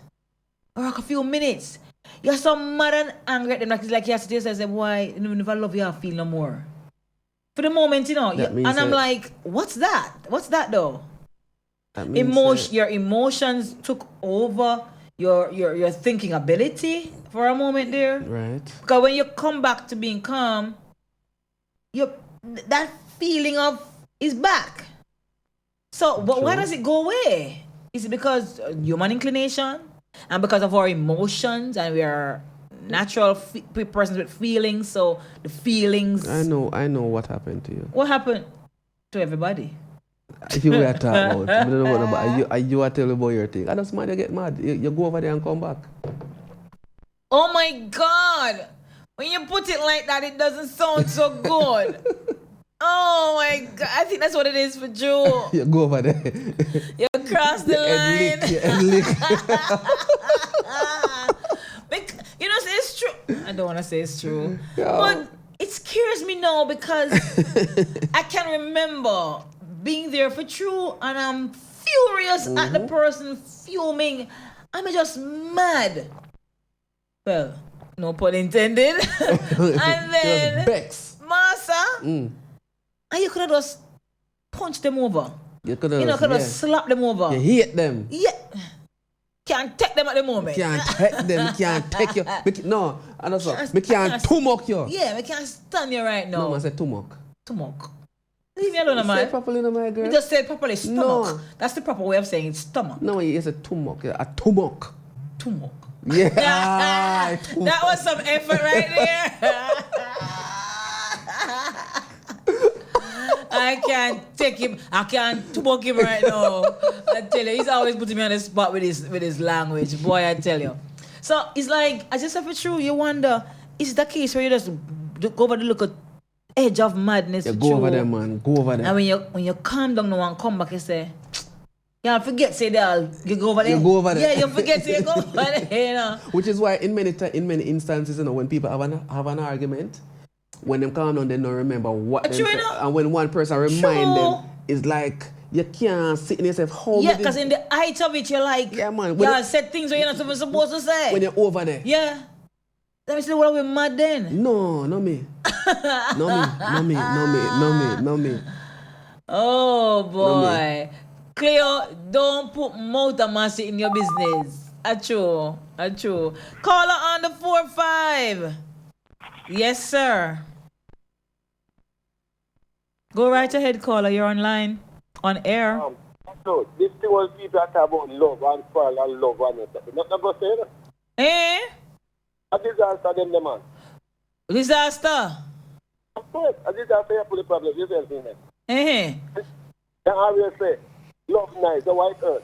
or like a few minutes, you're so mad and angry at them, like you have to say, why, if I love you, I feel no more. For the moment, and I'm like, what's that? What's that though? Your emotions took over your thinking ability for a moment there. Right. Because when you come back to being calm, that feeling of is back. So, but why does it go away? Is it because human inclination and because of our emotions, and we are natural persons with feelings? So the feelings. I know what happened to you. What happened to everybody? You were talking about. I don't know about you are telling about your thing. I just mad. You get mad. You go over there and come back. Oh my God! When you put it like that, it doesn't sound so good. Oh my God, I think that's what it is for Joe. You go over there. You cross the line. You know, say it's true. I don't want to say it's true. But it scares me now because I can remember being there for True, and I'm furious at the person fuming. I'm just mad. Well, no pun intended. And then Massa. And you could have just punched them over. You could have slapped them over. You hate them. Yeah. Can't take them at the moment. Can't take them. Can't take you. No, I don't know. Me can't tumok you. Yeah, we can't stand you right now. No, I said tumok. Tumok. Leave me alone, man. Say it properly, no, my girl. You just said properly stomach. No. That's the proper way of saying it, stomach. No, it's a tumok. A tumok. Tumok. Yeah. That was some effort right there. I can't take him. I can't tumok him right now. I tell you, he's always putting me on the spot with his language. Boy, I tell you. So it's like, I just have it true. You wonder, is the case where you just go over the little edge of madness? Yeah, go over there, man. Go over there. And when you calm down now and come back, you say, yeah, forget say that you go over there. You go over there. Yeah, you forget say you go over there. You know? Which is why in many instances, you know, when people have an argument, when them calm down, they don't remember what them say. And when one person remind them, it's like you can't sit in yourself. Yeah, because in the height of it, you're like, yeah, man. You said things where you're not even supposed to say. When you're over there. Yeah. Let me say, what are we mad then? No, not me. No me. Oh boy. Cleo, don't put motor massy in your business. Achoo. Caller on the 45. Yes, sir. Go right ahead, caller. You're online. On air. So, this thing was people that talk about love and fall and love and stuff. Not going to say that. Eh? A disaster them, the man. Disaster? Of course. A disaster, you put the problem. You say it. Eh? They always say, love nice, the white earth.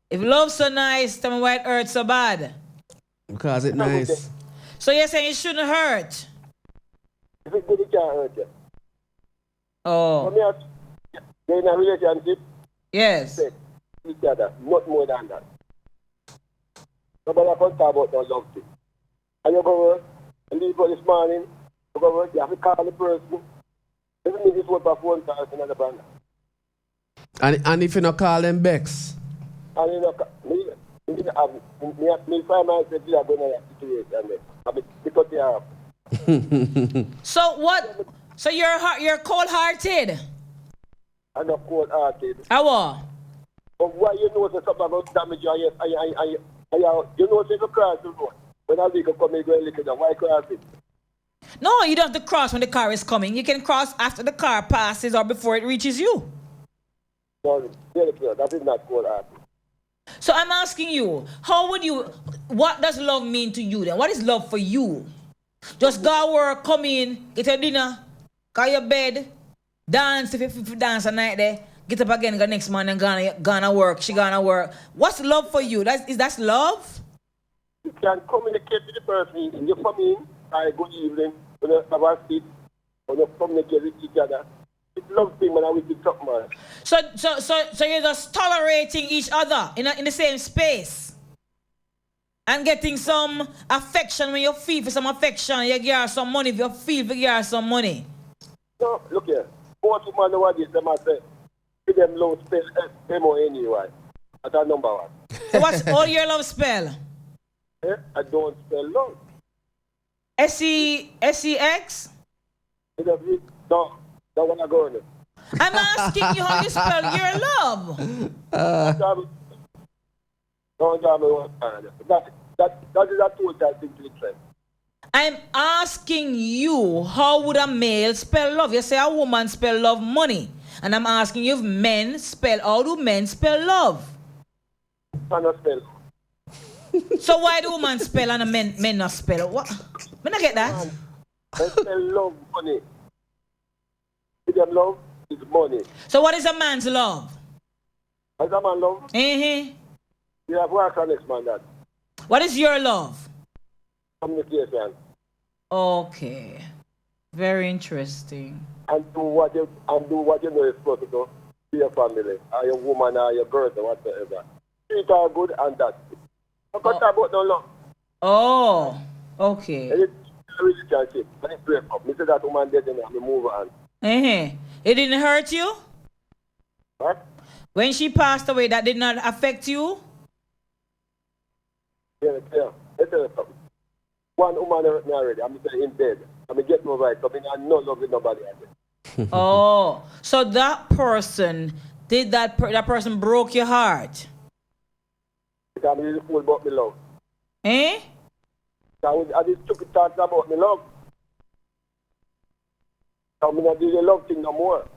If love's so nice, tell me white earth so bad. Because it's nice. So you're saying it shouldn't hurt? If it's good, it can't hurt you. Oh. They're in a relationship. Yes. Each other, not more than that. Nobody can talk about no love thing. And you go to work, and leave for this morning, you go to work, you have to call the person. Every minute what for phone calls and another brand. And if you not call them Bex? And you know, me find myself here going to that situation. Because they are. So what? So you're cold-hearted? I'm not cold-hearted. How? But why you know something about damage you know if you cross the road. When a vehicle come, you go and look at them. Why cross it? No, you don't have to cross when the car is coming. You can cross after the car passes or before it reaches you. No, that is not cold-hearted. So I'm asking you, what does love mean to you then? What is love for you? Just go to work, come in, get your dinner, call your bed, dance if you dance a night there, get up again, go next morning, gonna work, she gonna work. What's love for you? Is that love? You can communicate with the person, and you come in, good evening, when you have a seat, When you communicate with each other, it's love thing, man, and we can talk, man. So you're just tolerating each other in the same space. And getting some affection when you feel for some affection, you get some money if you feel for get some money. No, look here. Most women nowadays, they must say, give them low spell M-O-N-E-Y. That's our number one. So what's all your love spell? I don't spell love. S-E-X? No, don't want to go on it. I'm asking you how you spell your love. That is a total simplicity. I'm asking you, how would a male spell love? You say a woman spell love money. And I'm asking you if how do men spell love? Man not spell. So why do women spell and men not spell? What? I don't get that. They spell love money. With them love is money. So what is a man's love? What is a man love? You have work on next man that. What is your love? Communication. Okay. Very interesting. And do what you know you're supposed to do to your family, or your woman, or your girl, or whatever. Treat her good and that's it. Don't talk about no love. Oh, okay. And it's a relationship. And it break up. Me say that woman dead and I move on. It didn't hurt you? What? When she passed away, that did not affect you? Yeah. Let's tell you something. One woman hurt me already. I'm in bed. I'm getting over it. I'm not loving nobody else. Oh, so that person that person broke your heart? Because I'm really fool about me love. I just took a talk about me love. I'm not doing the love thing no more.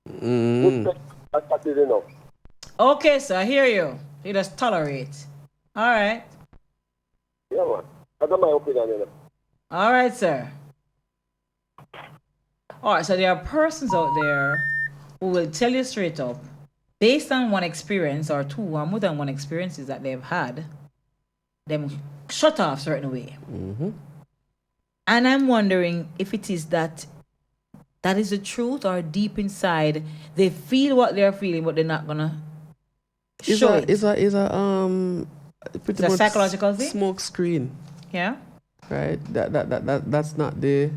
That is enough. Okay, so I hear you. You just tolerate. All right. Yeah, man. That's my opinion, you know. All right, sir. All right, so there are persons out there who will tell you straight up, based on one experience or two or more than one experiences that they've had, them shut off certain way. Mm-hmm. And I'm wondering if it is that is the truth, or deep inside they feel what they're feeling, but they're not gonna show it. It's pretty much psychological thing. Smoke screen. Yeah. Right. That's not the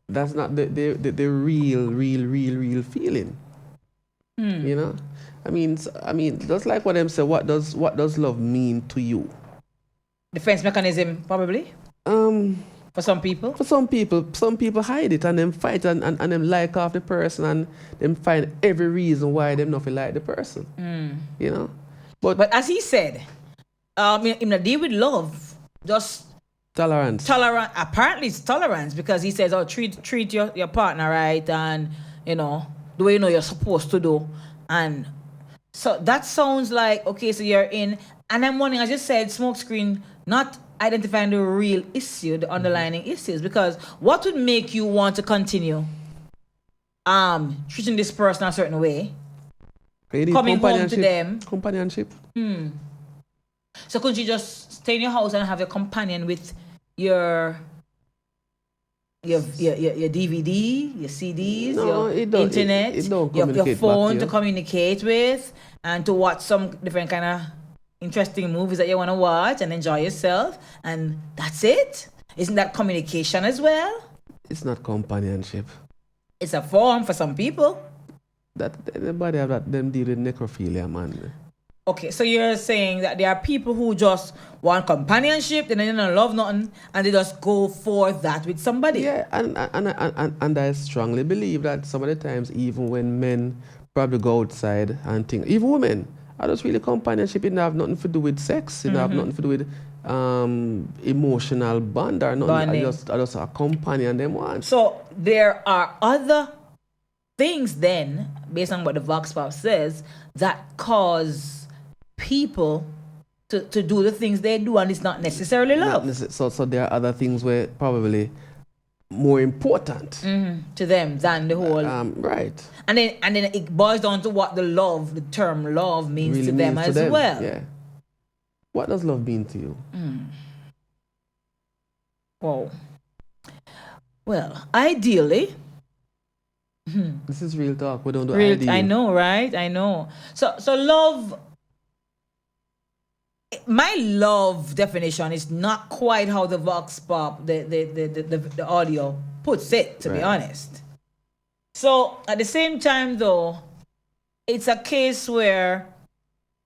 that's not the real feeling. You know. I mean, just like what them say. What does love mean to you? Defense mechanism, probably. For some people. Some people hide it and them fight and them like off the person and them find every reason why them not feel like the person. You know. But as he said, in the deal with love, just tolerance. Apparently it's tolerance, because he says, treat your partner right, and the way you're supposed to do. And so that sounds like, okay, so you're in, and I'm wondering, as you said, smoke screen, not identifying the real issue, the underlying issues, because what would make you want to continue treating this person a certain way, coming home to them? Companionship. So couldn't you just stay in your house and have your companion with your DVD, your CDs, your internet, your phone to communicate with, and to watch some different kind of interesting movies that you want to watch and enjoy yourself, and that's it? Isn't that communication as well? It's not companionship. It's a form for some people. That everybody have that, them deal with necrophilia, man. Okay, so you're saying that there are people who just want companionship, they don't love nothing, and they just go for that with somebody. Yeah, and I strongly believe that some of the times, even when men probably go outside and think, even women, are just really companionship. It don't have nothing to do with sex. It don't have nothing to do with emotional bond or nothing. I just a companion them want. So there are other things then, based on what the Vox Pop says, that cause people to do the things they do, and it's not necessarily love. So there are other things where probably more important to them than the whole right. And then it boils down to what the term love means really to them as well. Yeah. What does love mean to you? Wow. Well, ideally. This is real talk. We don't do Real, ideal. I know, right? I know. So love. My love definition is not quite how the Vox Pop, the audio puts it, to be honest. So at the same time, though, it's a case where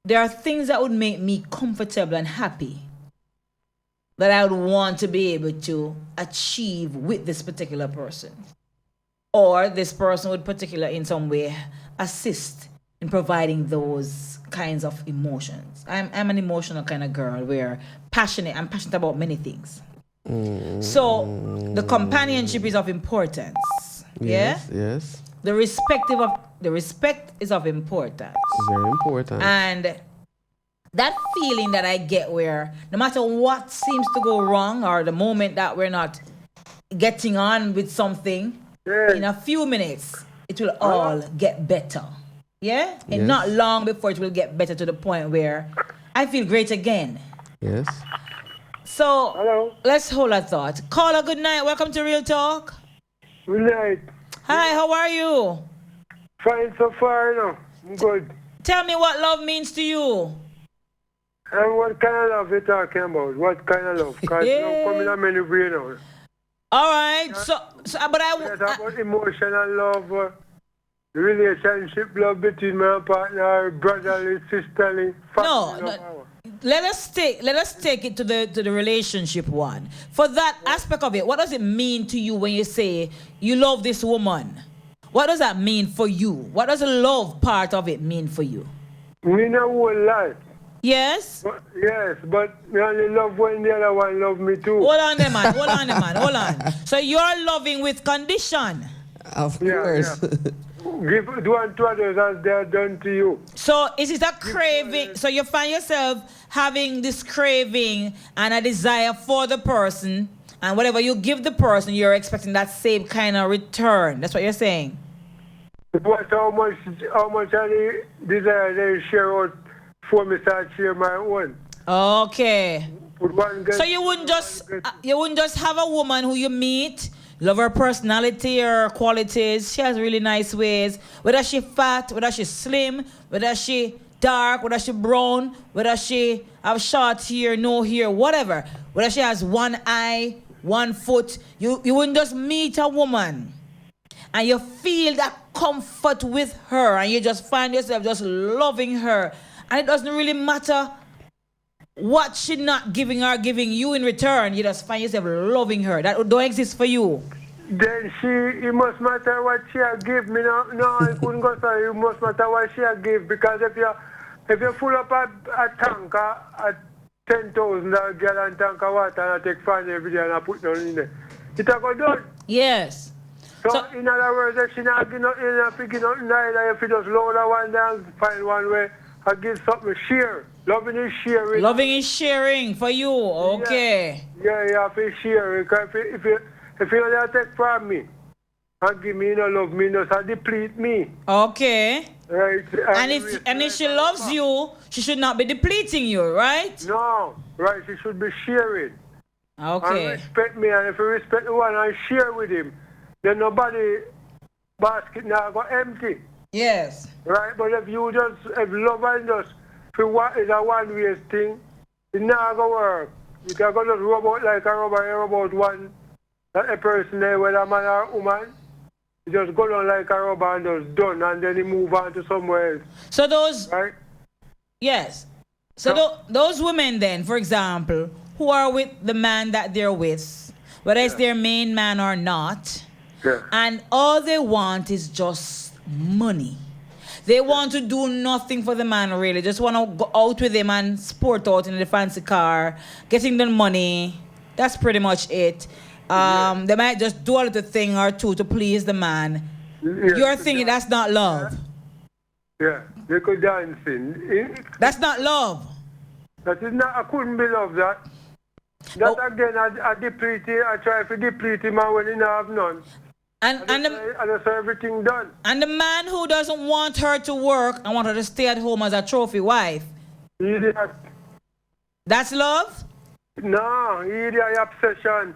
there are things that would make me comfortable and happy that I would want to be able to achieve with this particular person. Or this person would particularly in some way assist in providing those kinds of emotions. I'm an emotional kind of girl where I'm passionate about many things. So the companionship is of importance. Yes, yeah? Yes. The respect is of importance. Very important. And that feeling that I get where no matter what seems to go wrong or the moment that we're not getting on with something, in a few minutes, it will all get better. Yeah? And not long before it will get better to the point where I feel great again. Yes. So, let's hold that thought. Caller, good night. Welcome to Real Talk. Good night. Hi, how are you? Fine so far, I'm good. Tell me what love means to you. And what kind of love you talking about? What kind of love? Because you come in a many way now. All right, but I talk about emotional love, relationship love between my partner, brotherly, sisterly, family. No. Let us take it to the relationship one. For that aspect of it, what does it mean to you when you say you love this woman? What does that mean for you? What does the love part of it mean for you? Me know whole life. Yes? But me only love when the other one love me too. Hold on, hold on. So you're loving with condition. Of course. Do unto others as they are done to you. So is it a craving? So you find yourself having this craving and a desire for the person, and whatever you give the person, you're expecting that same kind of return. That's what you're saying? What how much I desire they share out for me start share my own. Okay. So you wouldn't just have a woman who you meet, love her personality or qualities. She has really nice ways. Whether she fat, whether she slim, whether she dark, whether she brown, whether she have short hair, no hair, whatever. Whether she has one eye, one foot. You wouldn't just meet a woman and you feel that comfort with her and you just find yourself just loving her. And it doesn't really matter what she not giving or giving you in return. You just find yourself loving her. That don't exist for you. Then it must matter what she give me. No, I couldn't go so it must matter what she give, because if you full up a tank at $10,000 gallon tank of water and I take fun every day and I put down in there, it a go done. Yes. So in other words, if she not give nothing, picking nothing either, if you just load that one down, find one way, I give something share. Loving is sharing. Loving is sharing for you. Okay. Yeah, you have to share. Because if you only take from me and give me no love, me no deplete me. Okay. Right. And if she loves you, she should not be depleting you, right? No. Right. She should be sharing. Okay. And respect me. And if you respect the one and share with him, then nobody basket now go empty. Yes. Right. But if love and just is a one-way thing, it not going to work. You can go just rub out like a rubber one, that a person there, whether a man or a woman, you just go down like a rubber and just done, and then you move on to somewhere else. So those... Right? Yes. So those women then, for example, who are with the man that they're with, whether it's their main man or not, and all they want is just money. They want to do nothing for the man, really. Just want to go out with him and sport out in the fancy car, getting the money. That's pretty much it. They might just do a little thing or two to please the man. You're thinking that's not love. Yeah, they could dance in. That's not love. That is not, I couldn't be love that. That again, I deplete it. I try to deplete him when he don't have none. And that's everything done. And the man who doesn't want her to work and want her to stay at home as a trophy wife. Idiot. That's love? No, idiot obsession.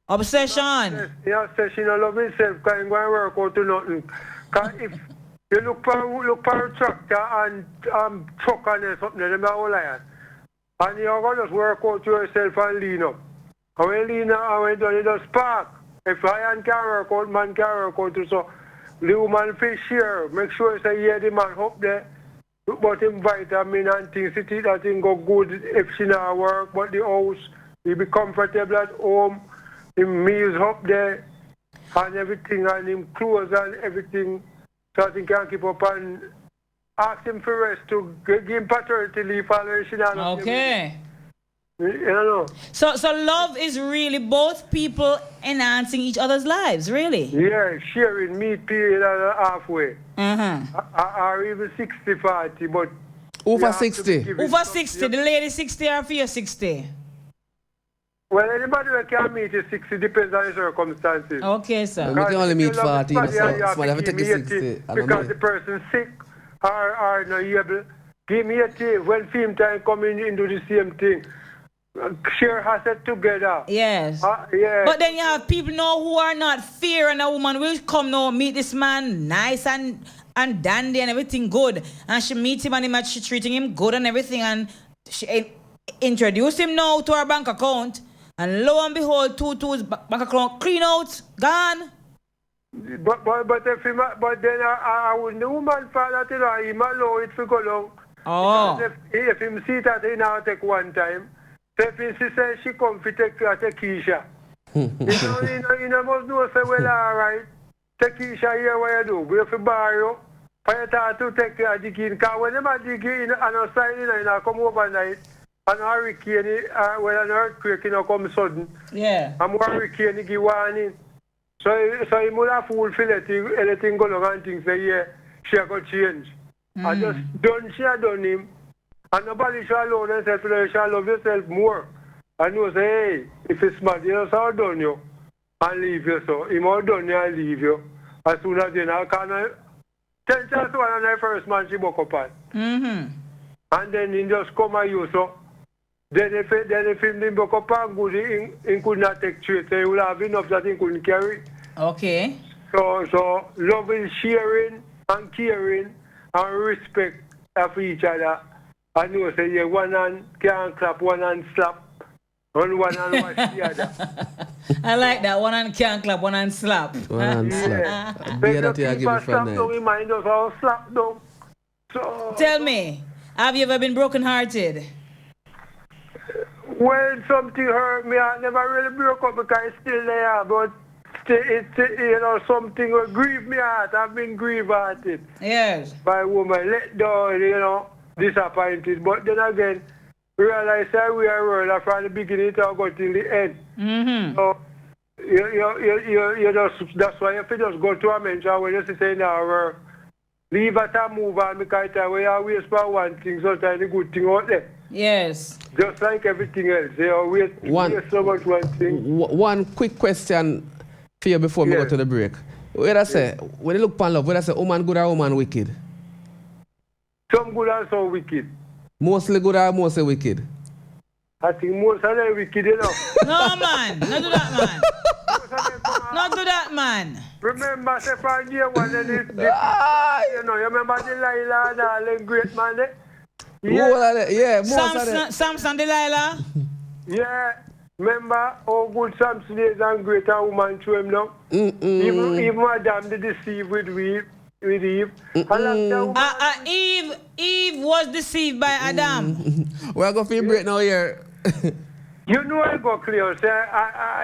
Obsession. Yeah, say she don't love herself, can't go and work out to nothing. Because if you look for a tractor and truck and something, them are all like, and you're going to just work out to yourself and lean up. And when you lean up and when you done, you just spark. If iron can work out, man can work out too. So the woman fish here, make sure you say, yeah, the man up there. But him vitamin and things, that thing go good if she not work, but the house, he be comfortable at home, him meals up there, and everything, and him clothes and everything, so that he can keep up and ask him for rest to give him paternity leave, and she not. Okay. You know. So love is really both people enhancing each other's lives, really? Yeah, sharing meat period and halfway. Mm-hmm. Or even 60-40, but... Over 60. Over 60. The lady 60 or for you 60? Well, anybody that can meet is 60 depends on the circumstances. Okay, sir. We can only meet 40, so somebody have to take 60. Because the person's sick or not able. Give me a tip. When film time coming into the same thing, share has it together. Yes. Yeah. But then you have people now who are not fearing a woman will come now meet this man nice and dandy and everything good, and she meets him and she treating him good and everything, and she introduce him now to her bank account, and lo and behold, his bank account clean out, gone. But if him, but then I would the woman find that him allow it to go long. Oh. If him see that he now take one time. So if she says she come to take Keisha. you must know, say, well, all right, take Keisha here, what you do? We have to borrow, for you to take her digging. Because when them are digging and a sign in, come overnight, and a hurricane, well, an earthquake, come sudden. Yeah. And more hurricane, give warning. So he would have full anything go along and things say, yeah, she got change. And just she done him. And nobody shall love themselves, you shall love yourself more. And you say, hey, if it's smart, you know, so done you. And leave you so. He more done you and leave you. As soon as you know, 10 chances one and the first man she woke up on. Mm-hmm. And then he just come at you so. Then if he woke up on good, he could not take traits. So he will have enough that he couldn't carry. Okay. So love is sharing and caring and respect of each other. I know, say, yeah, one hand can't clap, one hand slap, and one hand wash the other. I like that. One hand can't clap, one hand slap. One hand slap. Yeah, that you give slap down, we mind us all slap down. So, tell me, have you ever been broken-hearted? Well, something hurt me. I never really broke up because it's still there, but it's you know, something will grieve me heart. I've been grieved at it. Yes. By a woman, let down, you know. Disappointed, but then again, realize that we are world from the beginning to go till the end. Mm-hmm. So you just that's why if you just go to a mention when you say now leave it and move on because we always for one thing, sometimes the good thing out there. Yes. Just like everything else, they always so much one thing. One quick question for you before we go to the break. What I say, when you look upon love, what I say, woman good or woman wicked? Some good and some wicked. Mostly good or mostly wicked? I think most of them wicked enough. No, man. Not do that, man. Not do that, man. Remember, say, for year one, and you know, you remember Delilah and all them great man, eh? Yeah, most of them. Samson, Delilah? Yeah. Remember how good Samson is and greater woman to him now? Even Madame they deceive with Eve. Eve was deceived by Adam. We're going to break now here. You know I go clear. Say,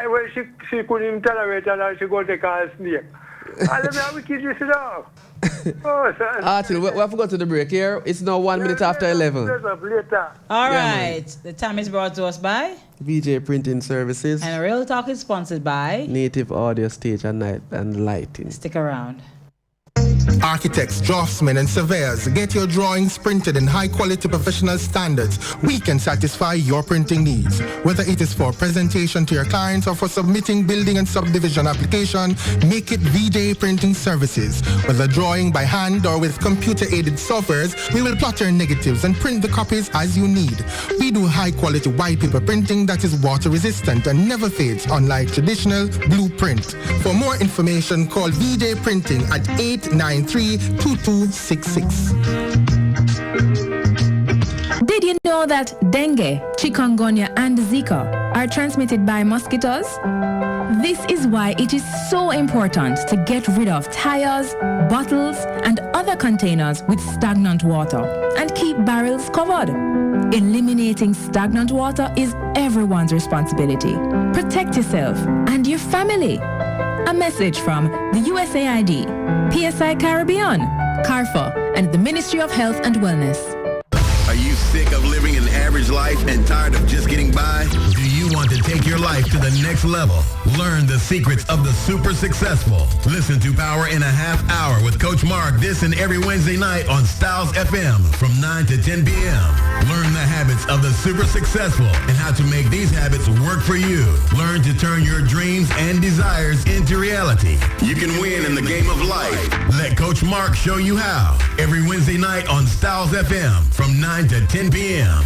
when she couldn't even tolerate her and she go take her snake. I don't know wicked this now. Actually, we have to go to the break here. It's now 1 minute after 11. Later. All right. The time is brought to us by VJ Printing Services. And Real Talk is sponsored by Native Audio Stage and Night and Lighting. Stick around. Architects, draftsmen, and surveyors, get your drawings printed in high-quality professional standards. We can satisfy your printing needs. Whether it is for presentation to your clients or for submitting building and subdivision application, make it VJ Printing Services. Whether drawing by hand or with computer-aided softwares, we will plot your negatives and print the copies as you need. We do high-quality white paper printing that is water-resistant and never fades, unlike traditional blueprint. For more information, call VJ Printing at 893-2266. Did you know that dengue, chikungunya, and Zika are transmitted by mosquitoes? This is why it is so important to get rid of tires, bottles, and other containers with stagnant water and keep barrels covered. Eliminating stagnant water is everyone's responsibility. Protect yourself and your family. A message from the USAID, PSI Caribbean, CARFA, and the Ministry of Health and Wellness. Are you sick of living an average life and tired of just getting by? Do you want to take your life to the next level? Learn the secrets of the super successful. Listen to Power in a Half Hour with Coach Mark this and every Wednesday night on Stylz FM from 9 to 10 p.m. Learn the habits of the super successful and how to make these habits work for you. Learn to turn your dreams and desires into reality. You can win in the game of life. Let Coach Mark show you how. Every Wednesday night on Stylz FM from 9 to 10 p.m.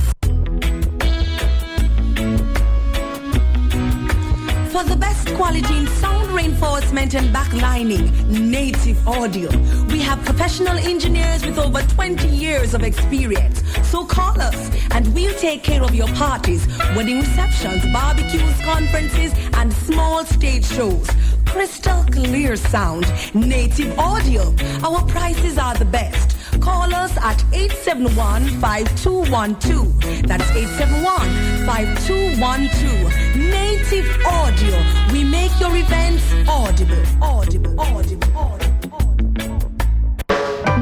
For the best quality in sound reinforcement and backlining, Native Audio. We have professional engineers with over 20 years of experience. So call us and we'll take care of your parties, wedding receptions, barbecues, conferences, and small stage shows. Crystal clear sound, Native Audio. Our prices are the best. Call us at 871-5212. That's 871-5212. Native Audio. We make your events audible.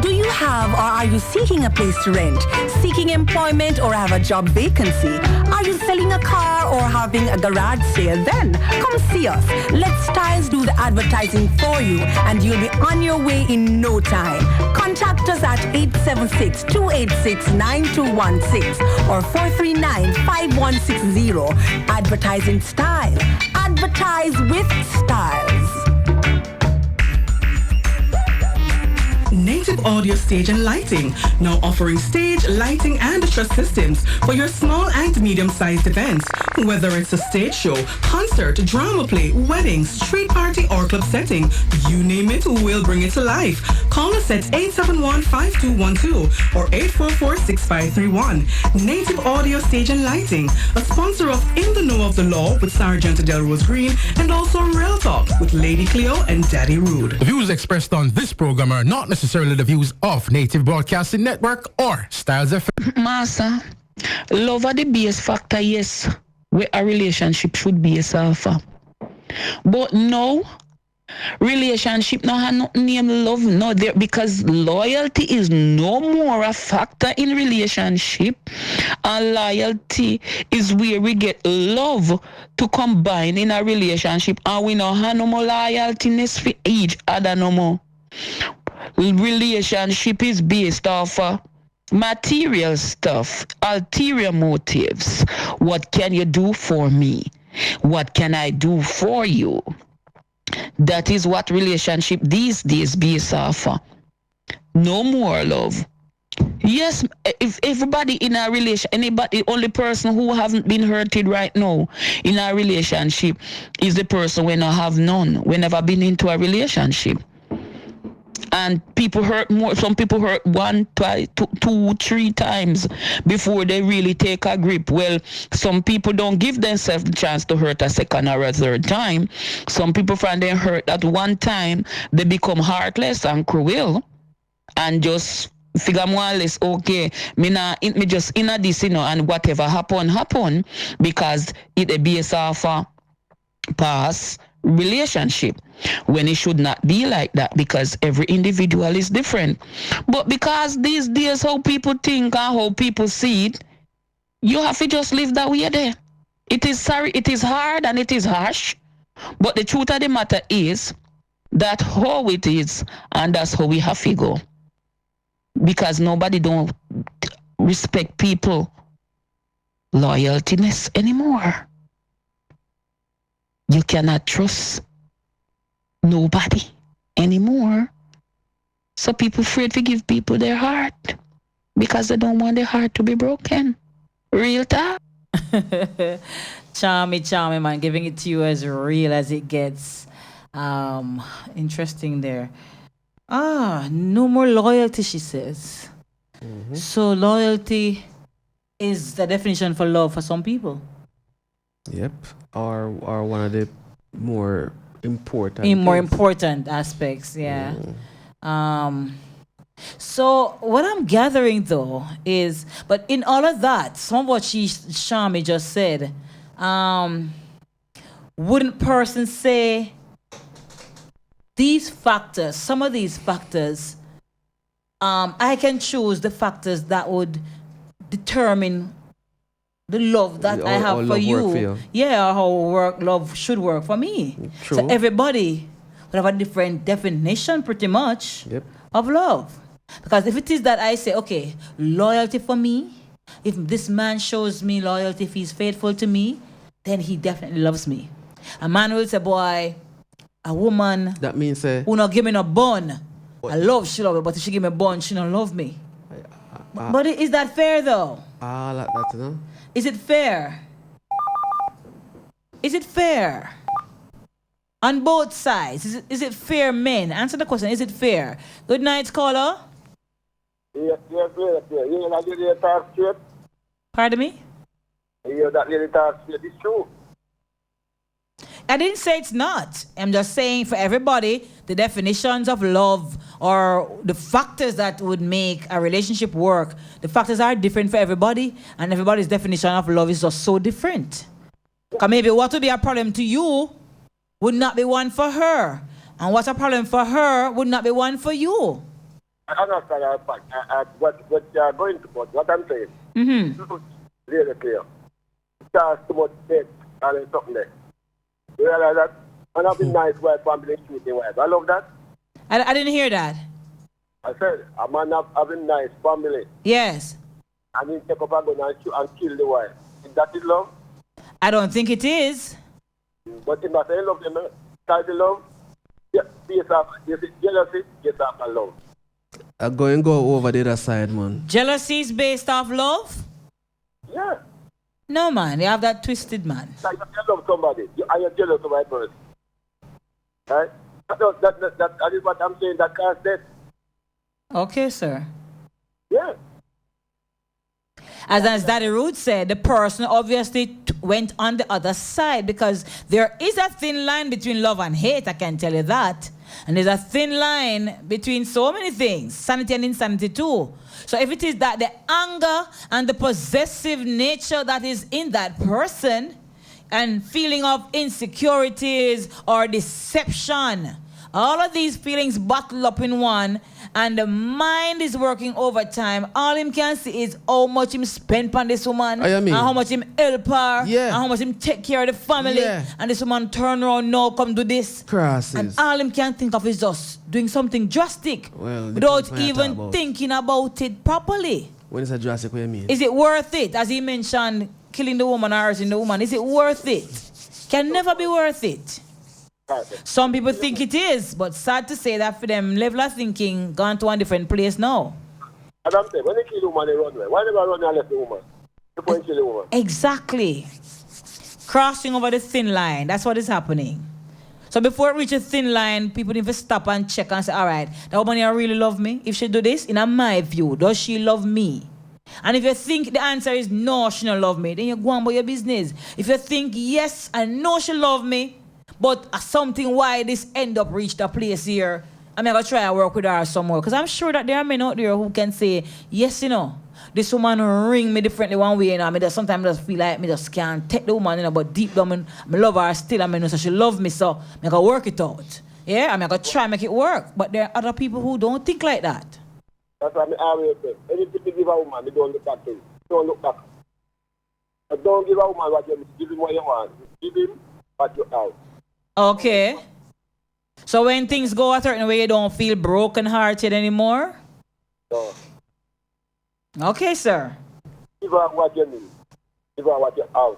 Do you have or are you seeking a place to rent? Seeking employment or have a job vacancy? Are you selling a car or having a garage sale? Then come see us. Let Stylz do the advertising for you and you'll be on your way in no time. Contact us at 876-286-9216 or 439-5160. Advertising Style. Advertise with Stylz. Native Audio Stage and Lighting, now offering stage, lighting, and truss systems for your small and medium-sized events. Whether it's a stage show, concert, drama play, wedding, street party, or club setting, you name it, we'll bring it to life. Call us at 871-5212 or 844-6531. Native Audio Stage and Lighting, a sponsor of In the Know of the Law with Sergeant Delrose Green and also Real Talk with Lady Cleo and Daddy Rude. The views expressed on this program are not necessarily the views of Native Broadcasting Network or Stylz FM. Master, love are the base factor, yes, where a relationship should be off. But no, relationship no have nothing named love, no, there, because loyalty is no more a factor in relationship, and loyalty is where we get love to combine in a relationship, and we no have no more loyaltiness for each other no more. Relationship is based off material stuff, ulterior motives. What can you do for me? What can I do for you? That is what relationship these days based off. No more love. Yes, if everybody in a relation, anybody, only person who haven't been hurted right now in a relationship is the person when I have none, we never been into a relationship. And people hurt more. Some people hurt 1, 2, 3 times before they really take a grip. Well, some people don't give themselves the chance to hurt a second or a third time. Some people find they hurt at one time, they become heartless and cruel and just figure more or less, okay, me just in a this, and whatever happen because it a base of a past relationship, when it should not be like that, because every individual is different. But because these days how people think and how people see it, you have to just live that way there. It is hard and it is harsh, but the truth of the matter is That's how it is, and that's how we have to go. Because nobody don't respect people loyaltiness anymore. You cannot trust nobody anymore. So people afraid to give people their heart because they don't want their heart to be broken. Real talk. Charmy, man. Giving it to you as real as it gets. Interesting there. No more loyalty, she says. So loyalty is the definition for love for some people. Yep. Or one of the more important important aspects, yeah. So what I'm gathering though is, but in all of that, some of what Shami just said, wouldn't person say these factors, some of these factors, I can choose the factors that would determine the love that I have for you. Yeah, how love should work for me. True. So everybody would have a different definition pretty much of love. Because if it is that I say, okay, loyalty for me, if this man shows me loyalty, if he's faithful to me, then he definitely loves me. A man will say, boy, a woman that means who not give me no bun, I love she love me, but if she give me a bun, she don't love me. But is that fair though? Like that, you know? Is it fair? Is it fair? On both sides, is it fair, men? Answer the question, is it fair? Good night, caller. Yes, you hear that lady talk straight? Pardon me? You hear that lady talk straight? It's true. I didn't say it's not. I'm just saying for everybody, the definitions of love or the factors that would make a relationship work, the factors are different for everybody, and everybody's definition of love is just so different. Because maybe what would be a problem to you would not be one for her, and what's a problem for her would not be one for you. I understand that fact. What you are going to put, what I'm saying. Really clear. There's too much debt and something there. You realize that? And I've been nice wife, family, shooting wife. I love that. I didn't hear that. I said, a man having nice family. Yes. And he take up a gun and shoot and kill the wife. Is that his love? I don't think it is. But if I say love them, type of love, based off, is it jealousy, based off of love? I'm going to go over the other side, man. Jealousy is based off love? Yeah. No, man. You have that twisted, man. Like you love somebody, and you're jealous of that person. Right? That is what I'm saying, that cause death. Okay, sir. Yeah. As Daddy Rude said, the person obviously went on the other side because there is a thin line between love and hate, I can tell you that. And there's a thin line between so many things, sanity and insanity too. So if it is that the anger and the possessive nature that is in that person and feeling of insecurities or deception, all of these feelings bottle up in one, and the mind is working overtime. All him can see is how much him spend on this woman, and how much him help her, and how much him take care of the family. And this woman turn around now, come do this. Crosses. And all him can think of is just doing something drastic without even thinking about it properly. When is a drastic, what do you mean? Is it worth it? As he mentioned, killing the woman or hurting the woman. Is it worth it? Can never be worth it. Some people think it is, but sad to say that for them, level of thinking gone to a different place now. As I'm saying, when they kill a woman, they run away. Why never run and left the woman? Before you kill the woman. Exactly. Crossing over the thin line. That's what is happening. So before it reaches a thin line, people need to stop and check and say, all right, that woman here really love me. If she do this, in my view, does she love me? And if you think the answer is no, she don't love me, then you go on about your business. If you think yes, I know she love me, but something why this end up reached a place here, I'm going to try and work with her somewhere. Because I'm sure that there are men out there who can say, yes, you know, this woman ring me differently one way, you know. Sometimes I just feel like I just can't take the woman, you know, but deep down, I love her still. I know so she love me, so I'm going to work it out. Yeah, I'm going to try and make it work. But there are other people who don't think like that. That's why I always say, anything you give a woman, you don't look back to it. Don't look back. But don't give a woman what you give him what you want. Give him what you have. Okay. So when things go a certain way, you don't feel broken-hearted anymore? No. Okay, sir. Give her what you need. Give her what you have.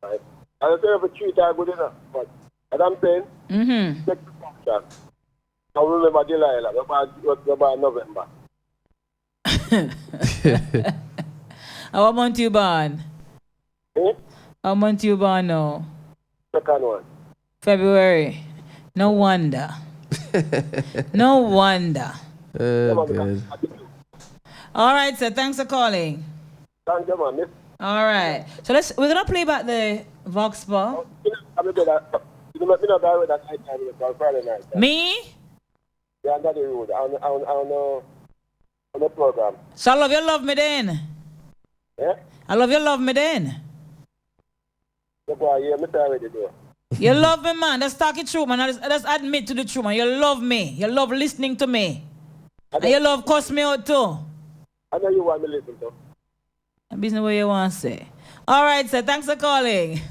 Right? I don't say every 3 times good enough, but as I'm saying, take the function. I remember Delilah, about November. How month you born? How month you born now? Second one. February. No wonder. No wonder. Good. All right, sir. Thanks for calling. Thank you, man. All right. So we're gonna play back the Vox Bar. Me? Yeah, I'm not the road. I know on the program. So I love me then. Yeah? I love me then. Yeah, Mr. Already do. You love me, man. That's talking true, man. Let's admit to the truth, man. You love me. You love listening to me. And you love cuss me out too. I know you want me to listen to. Business what you want to say. All right, sir. Thanks for calling.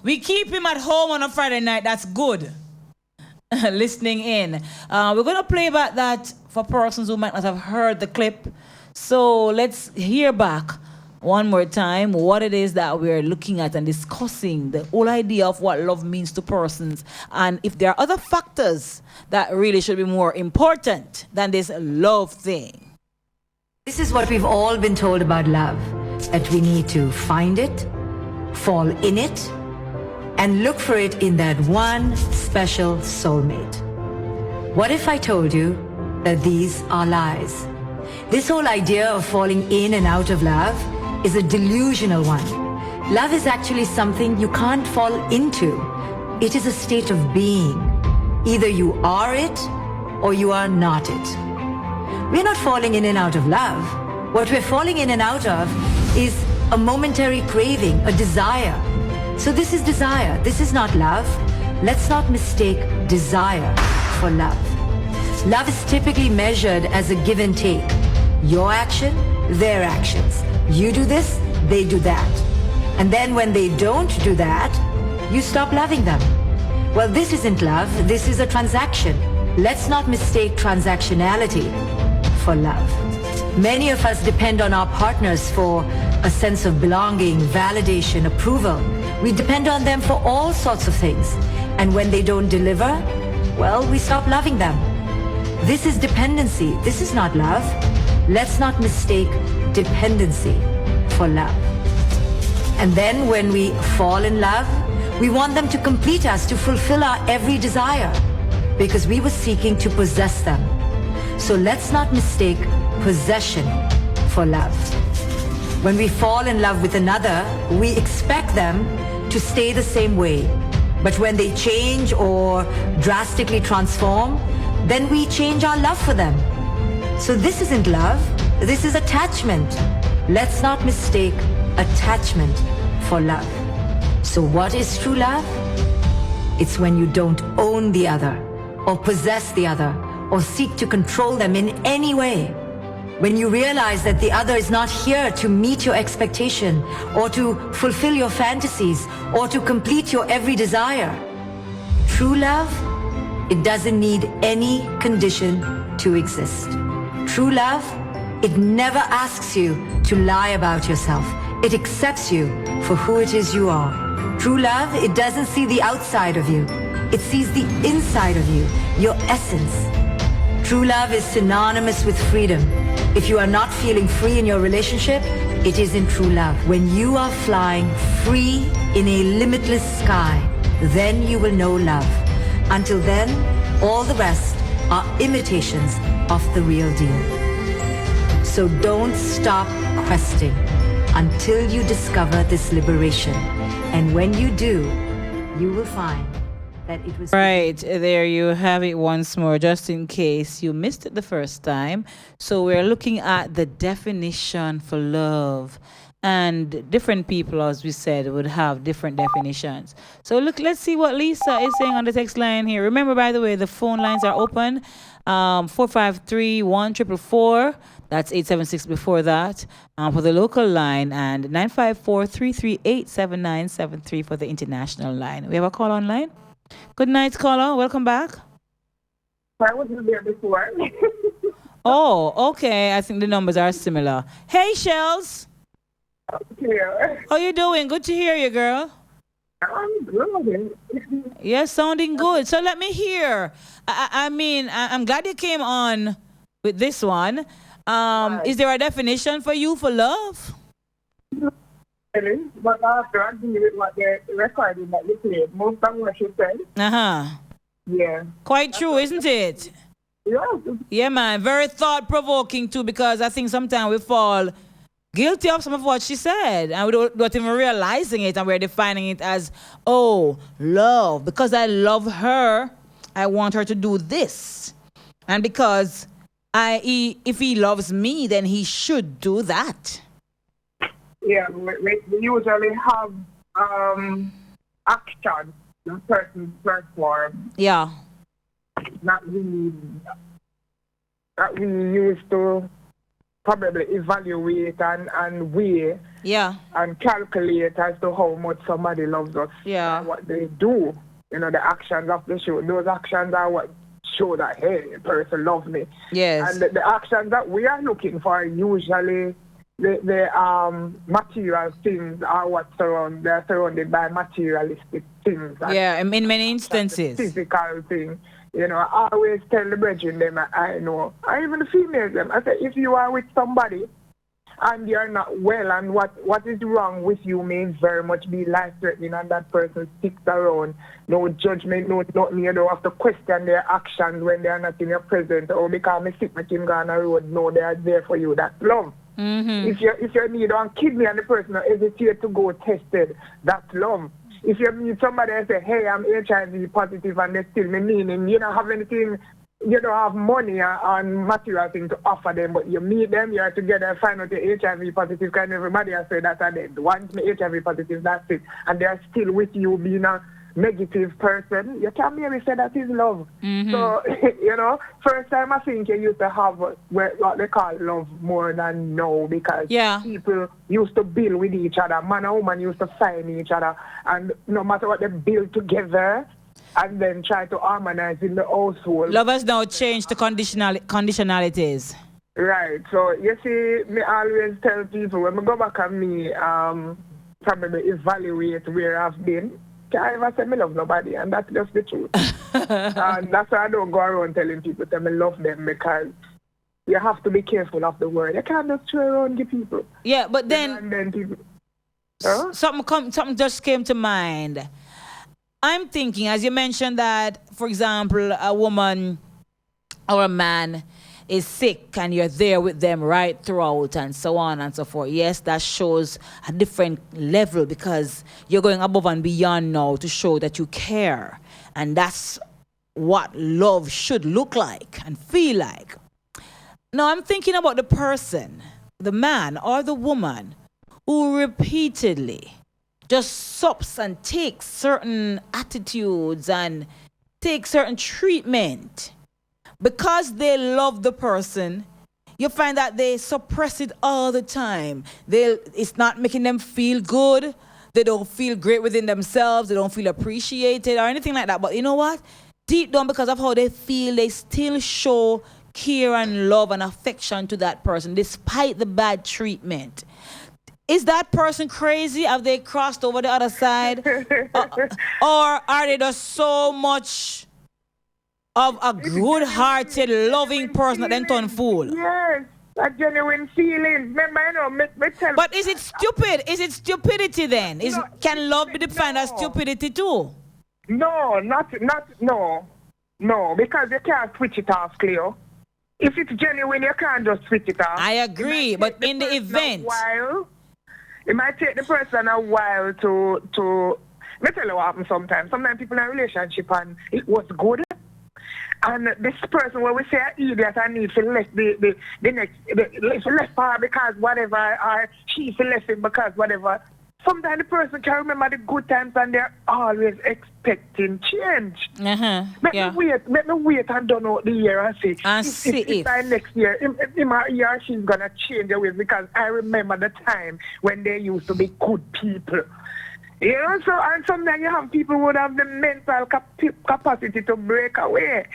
We keep him at home on a Friday night. That's good. Listening in. We're going to play back that for persons who might not have heard the clip. So let's hear back one more time what it is that we're looking at and discussing, the whole idea of what love means to persons, and if there are other factors that really should be more important than this love thing. This is what we've all been told about love, that we need to find it, fall in it, and look for it in that one special soulmate. What if I told you that these are lies? This whole idea of falling in and out of love is a delusional one. Love is actually something you can't fall into. It is a state of being. Either you are it or you are not it. We're not falling in and out of love. What we're falling in and out of is a momentary craving, a desire. So this is desire. This is not love. Let's not mistake desire for love. Love is typically measured as a give and take. Your action, their actions. You do this, they do that. And then when they don't do that, you stop loving them. Well, this isn't love, this is a transaction. Let's not mistake transactionality for love. Many of us depend on our partners for a sense of belonging, validation, approval. We depend on them for all sorts of things. And when they don't deliver, well, we stop loving them. This is dependency. This is not love. Let's not mistake dependency for love. And then when we fall in love, we want them to complete us, to fulfill our every desire, because we were seeking to possess them. So let's not mistake possession for love. When we fall in love with another, we expect them to stay the same way. But when they change or drastically transform, then we change our love for them. So this isn't love, this is attachment. Let's not mistake attachment for love. So what is true love? It's when you don't own the other, or possess the other, or seek to control them in any way. When you realize that the other is not here to meet your expectation, or to fulfill your fantasies, or to complete your every desire. True love, it doesn't need any condition to exist. True love, it never asks you to lie about yourself. It accepts you for who it is you are. True love, it doesn't see the outside of you. It sees the inside of you, your essence. True love is synonymous with freedom. If you are not feeling free in your relationship, it isn't true love. When you are flying free in a limitless sky, then you will know love. Until then, all the rest are imitations of the real deal. So don't stop questing until you discover this liberation. And when you do, you will find that it was... Right, there you have it once more, just in case you missed it the first time. So we're looking at the definition for love. And different people, as we said, would have different definitions. So look, let's see what Lisa is saying on the text line here. Remember, by the way, the phone lines are open. 453-1444. That's 876 before that for the local line, and 954-338-7973 for the international line. We have a call online. Good night, caller. Welcome back. I wasn't there before. Oh, okay. I think the numbers are similar. Hey, Shells. Yeah. How you doing? Good to hear you, girl. I'm good. Yeah, sounding good. So let me hear. I mean, I'm glad you came on with this one. Is there a definition for you for love? But after I agree with what the recording that you played, most of what you said. Yeah. Quite true, isn't it? Yeah. Yeah, man. Very thought-provoking too, because I think sometimes we fall guilty of some of what she said, and we don't even realizing it, and we're defining it as, oh, love. Because I love her, I want her to do this. And because if he loves me, then he should do that. Yeah, we usually have action in certain perform. Yeah. That we used to probably evaluate and weigh. Yeah. And calculate as to how much somebody loves us. Yeah. And what they do. You know, the actions of the show. Those actions are what show that, hey, a person loves me. Yes. And the actions that we are looking for usually the material things are what they're surrounded by materialistic things. Yeah, in many instances. Physical thing. You know, I always tell the brethren them, I know, or even the females them, I say, if you are with somebody and you're not well, and what is wrong with you may very much be life-threatening, and that person sticks around, no judgment, no nothing, you don't have to question their actions when they are not in your presence, or because I sick with him on the road, no, they are there for you, that's love. Mm-hmm. If you need one kidney and the person hesitate to go tested, that's love. If you meet somebody and say, hey, I'm HIV positive, and they still me meaning, you don't have anything, you don't have money and material things to offer them, but you meet them, you're together and find out you're HIV positive, because everybody has said that, and they want me HIV positive, that's it. And they're still with you being a negative person, you can't maybe say that is love. Mm-hmm. So, you know, first time I think you used to have what they call love more than now, because people used to build with each other. Man and woman used to find each other, and no matter what they build together, and then try to harmonize in the household. Love has now changed to conditionalities. Right. So, you see, me always tell people, when I go back and me probably evaluate where I've been, I ever say I love nobody, and that's just the truth. And that's why I don't go around telling people that I love them, because you have to be careful of the word. You can't just throw around the people. Yeah, but then, and then people, something just came to mind. I'm thinking, as you mentioned that, for example, a woman or a man is sick and you're there with them right throughout and so on and so forth. Yes, that shows a different level, because you're going above and beyond now to show that you care. And that's what love should look like and feel like. Now, I'm thinking about the person, the man or the woman, who repeatedly just sups and takes certain attitudes and takes certain treatment. Because they love the person, you find that they suppress it all the time. It's not making them feel good. They don't feel great within themselves. They don't feel appreciated or anything like that. But you know what? Deep down, because of how they feel, they still show care and love and affection to that person, despite the bad treatment. Is that person crazy? Have they crossed over the other side? Or are they just so much of a good-hearted, loving person that then turn fool? Yes, a genuine feeling. Remember, you know, me tell. But is it stupid? Is it stupidity then? Can love be defined as stupidity too? No, no, because you can't switch it off, Cleo. If it's genuine, you can't just switch it off. I agree, but in the event, it might take the person a while to. Let me tell you what happens sometimes. Sometimes people in a relationship and it was good. And this person, when we say an idiot, I need to left the left part because whatever, or she left it because whatever. Sometimes the person can remember the good times and they're always expecting change. Let me wait and don't know the year and see. If by next year, in my year, she's going to change her ways, because I remember the time when they used to be good people. You know, so, and sometimes you have people who would have the mental capacity to break away.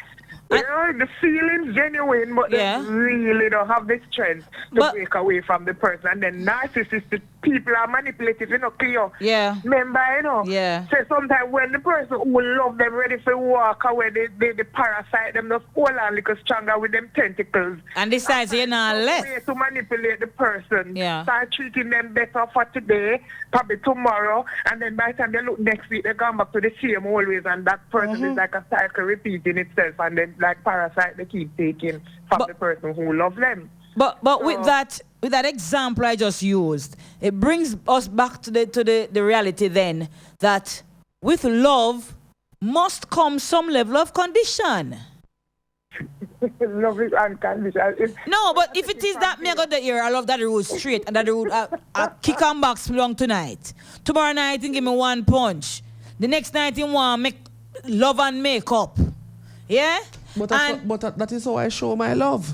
You know, the feeling's genuine, but they really don't have the strength to break away from the person. And then narcissistic people are manipulative, you know, clear. Yeah. Remember, you know? Yeah. So sometimes when the person who love them ready to walk away, they parasite them, just hold on a little stronger with them tentacles. And decides you're not left. Way to manipulate the person. Yeah. Start treating them better for today, probably tomorrow, and then by the time they look next week, they come back to the same always, and that person is like a cycle repeating itself, and then like parasite they keep taking from the person who love them. But with that example I just used, it brings us back to the reality then that with love must come some level of condition. Love is unconditional. No, but if it is that me I got the ear, I love that road straight and that road I kick and box long tonight. Tomorrow night you give me one punch. The next night you want make love and make up. Yeah? But that is how I show my love.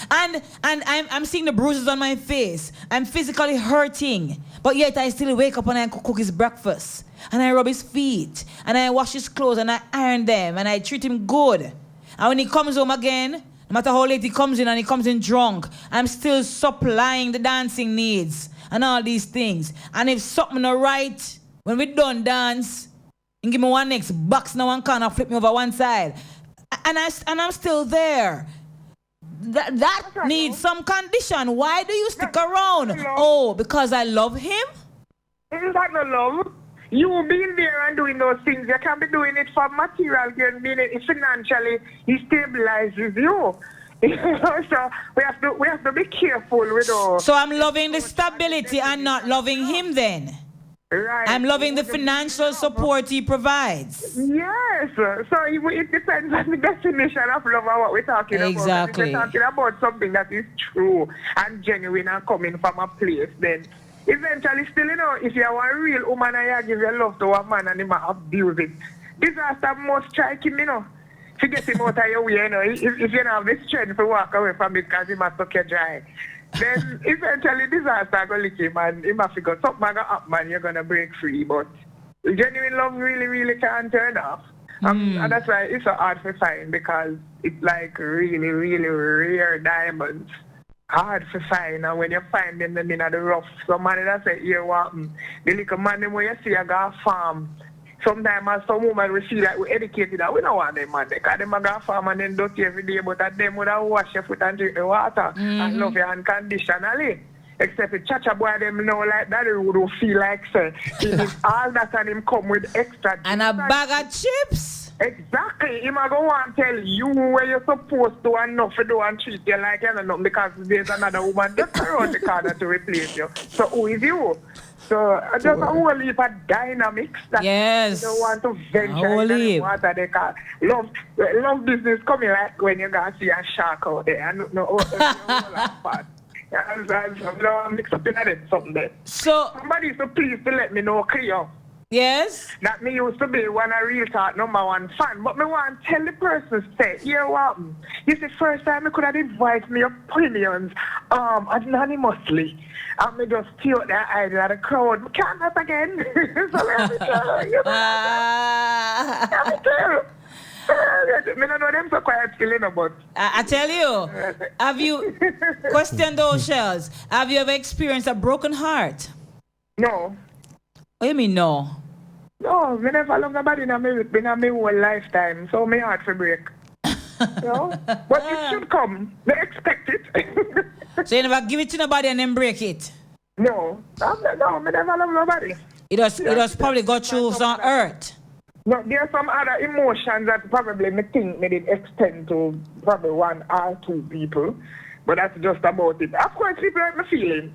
and I'm seeing the bruises on my face. I'm physically hurting. But yet I still wake up and I cook his breakfast. And I rub his feet. And I wash his clothes and I iron them. And I treat him good. And when he comes home again, no matter how late he comes in and he comes in drunk, I'm still supplying the dancing needs and all these things. And if something not right, when we done dance, and give me one next box now one corner, flip me over one side. And I'm still there. That needs some condition. Why do you stick around? Oh, because I love him? Isn't that no love? You being there and doing those things, you can be doing it for material gain, meaning it financially, he stabilizes you. So we have to be careful with all. So I'm loving the stability and not loving him then? Right. I'm loving the financial support he provides. Yes. So it depends on the definition of love and what we're talking about. Exactly. If we're talking about something that is true and genuine and coming from a place, then eventually still, you know, if you are a real woman and you give your love to a man and he might abuse it, disaster must strike him, you know. To get him out of your way, you know. If you don't have the strength to walk away from it because he must suck you dry, then eventually disaster going to lick him and he must figure something going to happen and you're going to break free. But genuine love really, really can't turn off. And that's why it's so hard to find, because it's like really, really rare diamonds. Hard to find, and when you find them in the rough, somebody that say, here what the little man them where you see a go farm. Sometimes as some women we feel like we're educated that we don't want them man, because them a go farm and then dirty every day, but at them would have wash your foot and drink the water and love you unconditionally. Except the chacha boy them know like that, they would feel like say all that and him come with extra and a bag of chips. Exactly. Him a go want tell you where you're supposed to and not to do and treat you like you know, because there's another woman just around the corner to replace you. So who is you? So just a whole heap of dynamics that you don't want to venture in the water. They call love business coming like when you go see a shark out there and no part. I'm mixed up in that something there. So somebody so please to let me know clear. Yes? That me used to be one of real talk #1 fan. But me want to tell the person, say, here what? This is the first time I could have advised me opinions anonymously. And me just steal that idea of the crowd. I can't that again. So let me tell you. Let me tell. I don't know them so quiet feeling, but I tell you, have you, question those shells, have you ever experienced a broken heart? No. What do you mean no? No, I never love nobody in my whole lifetime, so my heart for break. You know? But it should come. They expect it. So you never give it to nobody and then break it? No, I never love nobody. It does probably go through some hurt. No, there are some other emotions that probably me think me did extend to probably 1 or 2 people, but that's just about it. Of course, people hurt my feelings.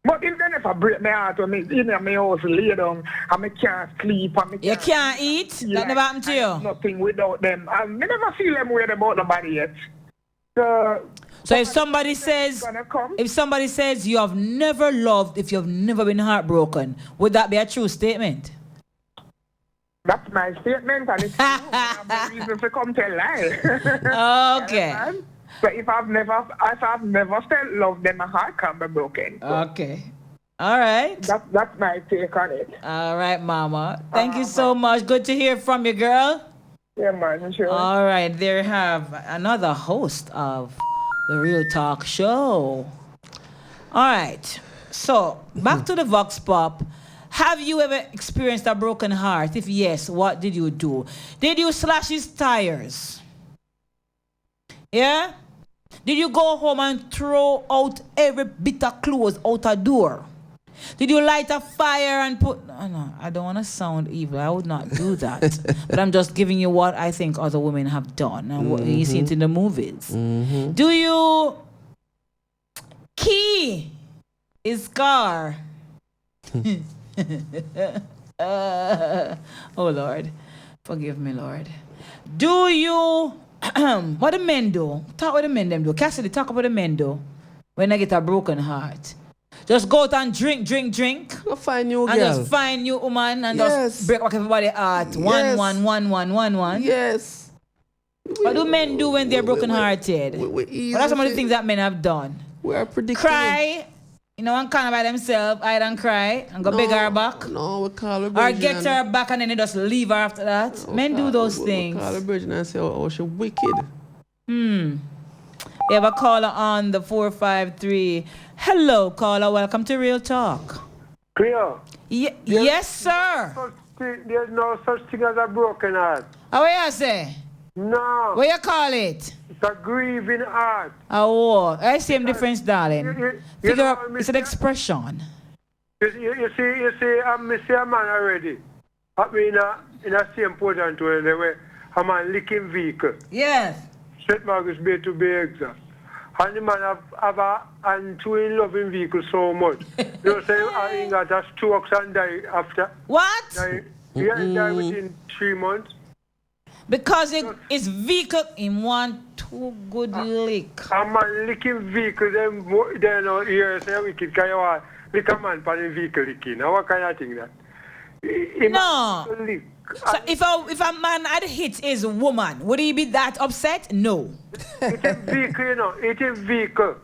But if they never break my heart when me in my house lay down and I can't sleep and you can't eat? That never happened to you? Nothing without them. And I never feel them weird about nobody yet. So if somebody says you have never loved if you've never been heartbroken, would that be a true statement? That's my statement, and it's true. I have no reason to come tell lie. Okay. So if I've never felt love, then my heart can't be broken. So. Okay. All right. That's my take on it. All right, Mama. Thank you so much. Good to hear from you, girl. Yeah, man. Sure. All right. There you have another host of the Real Talk Show. All right. So, back to the Vox Pop. Have you ever experienced a broken heart? If yes, what did you do? Did you slash his tires? Yeah? Did you go home and throw out every bit of clothes out a door? Did you light a fire and put... No, I don't want to sound evil. I would not do that. But I'm just giving you what I think other women have done and what you see it in the movies. Do you key his car? Oh, Lord. Forgive me, Lord. Do you... what do men do? Talk what the men them do. Cassidy, talk about the men do when they get a broken heart. Just go out and drink. Go find you girl. And just find new woman and just break back everybody's heart. One. Yes. What do men do when they're broken hearted? What are some of the things that men have done? We are predictable. Cry. You know, one kind of by themselves, hide and cry, and go beg her back. No, we call her or get her back and then they just leave her after that. Men do those things. We call her virgin and say, oh, she's wicked. You have a caller on the 453. Hello, caller. Welcome to Real Talk. Clear? Yes, sir. There's no such thing as a broken heart. What you say? No. What you call it? It's a grieving heart. Oh, I same difference, darling. Figure out, it's an expression. You see, I'm a man already. I mean, in a same position to where I'm a licking vehicle. Yes. St. Margaret's Bay to be exact. And the man have and two in loving vehicle so much. You know, say I got a stroke and die after. What? He die within 3 months. Because it's vehicle in one too good lick. I'm a licking vehicle, then no here say wicked can you want lick a man for the vehicle licking. Now what kind of thing that? No. So if a man had hit his woman, would he be that upset? No. It's a vehicle, you know. It's a vehicle.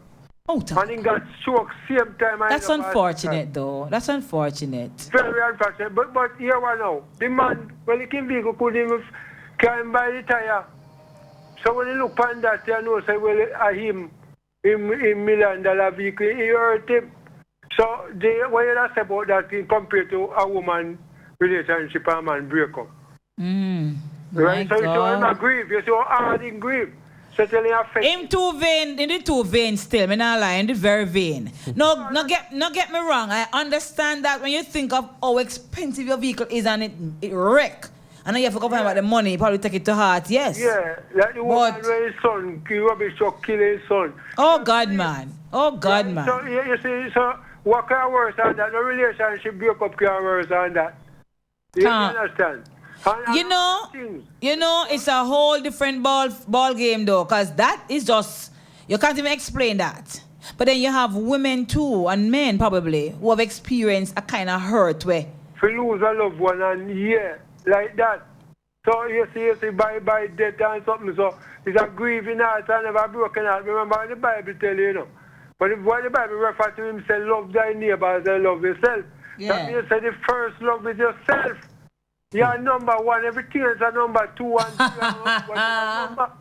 Oh, and he got stroke same time. That's unfortunate, though. That's unfortunate. Very unfortunate. But here one now. The man, well, he can vehicle couldn't even climb by the tire. So when you look on that, you know, say, well, him $1 million vehicle, he hurt him. So what you say about that compared to a woman relationship and man break up? Right? So I'm not grieve. You see how hard in grieve. So tell you him too vain, in the too vain still, me not lie, in the very vain. No, get me wrong. I understand that when you think of how expensive your vehicle is and it wreck. And then you have to go about the money, you probably take it to heart, yes. Yeah, like the woman where his son, he rubbish truck kill his son. Oh God, man. Oh God, man. So you see, so what can worse than that? No relationship break up can worse than that. You understand? You know, it's a whole different ball game though, because that is just, you can't even explain that. But then you have women too, and men probably, who have experienced a kind of hurt where if you lose a loved one and like that. So you see by death and something, so it's a grieving heart and never broken heart. Remember the Bible tell you, know. But what the Bible refers to him say, love thy neighbor as thy love yourself. Yeah. That means the first love is yourself. You are number one, everything is a number two and three number.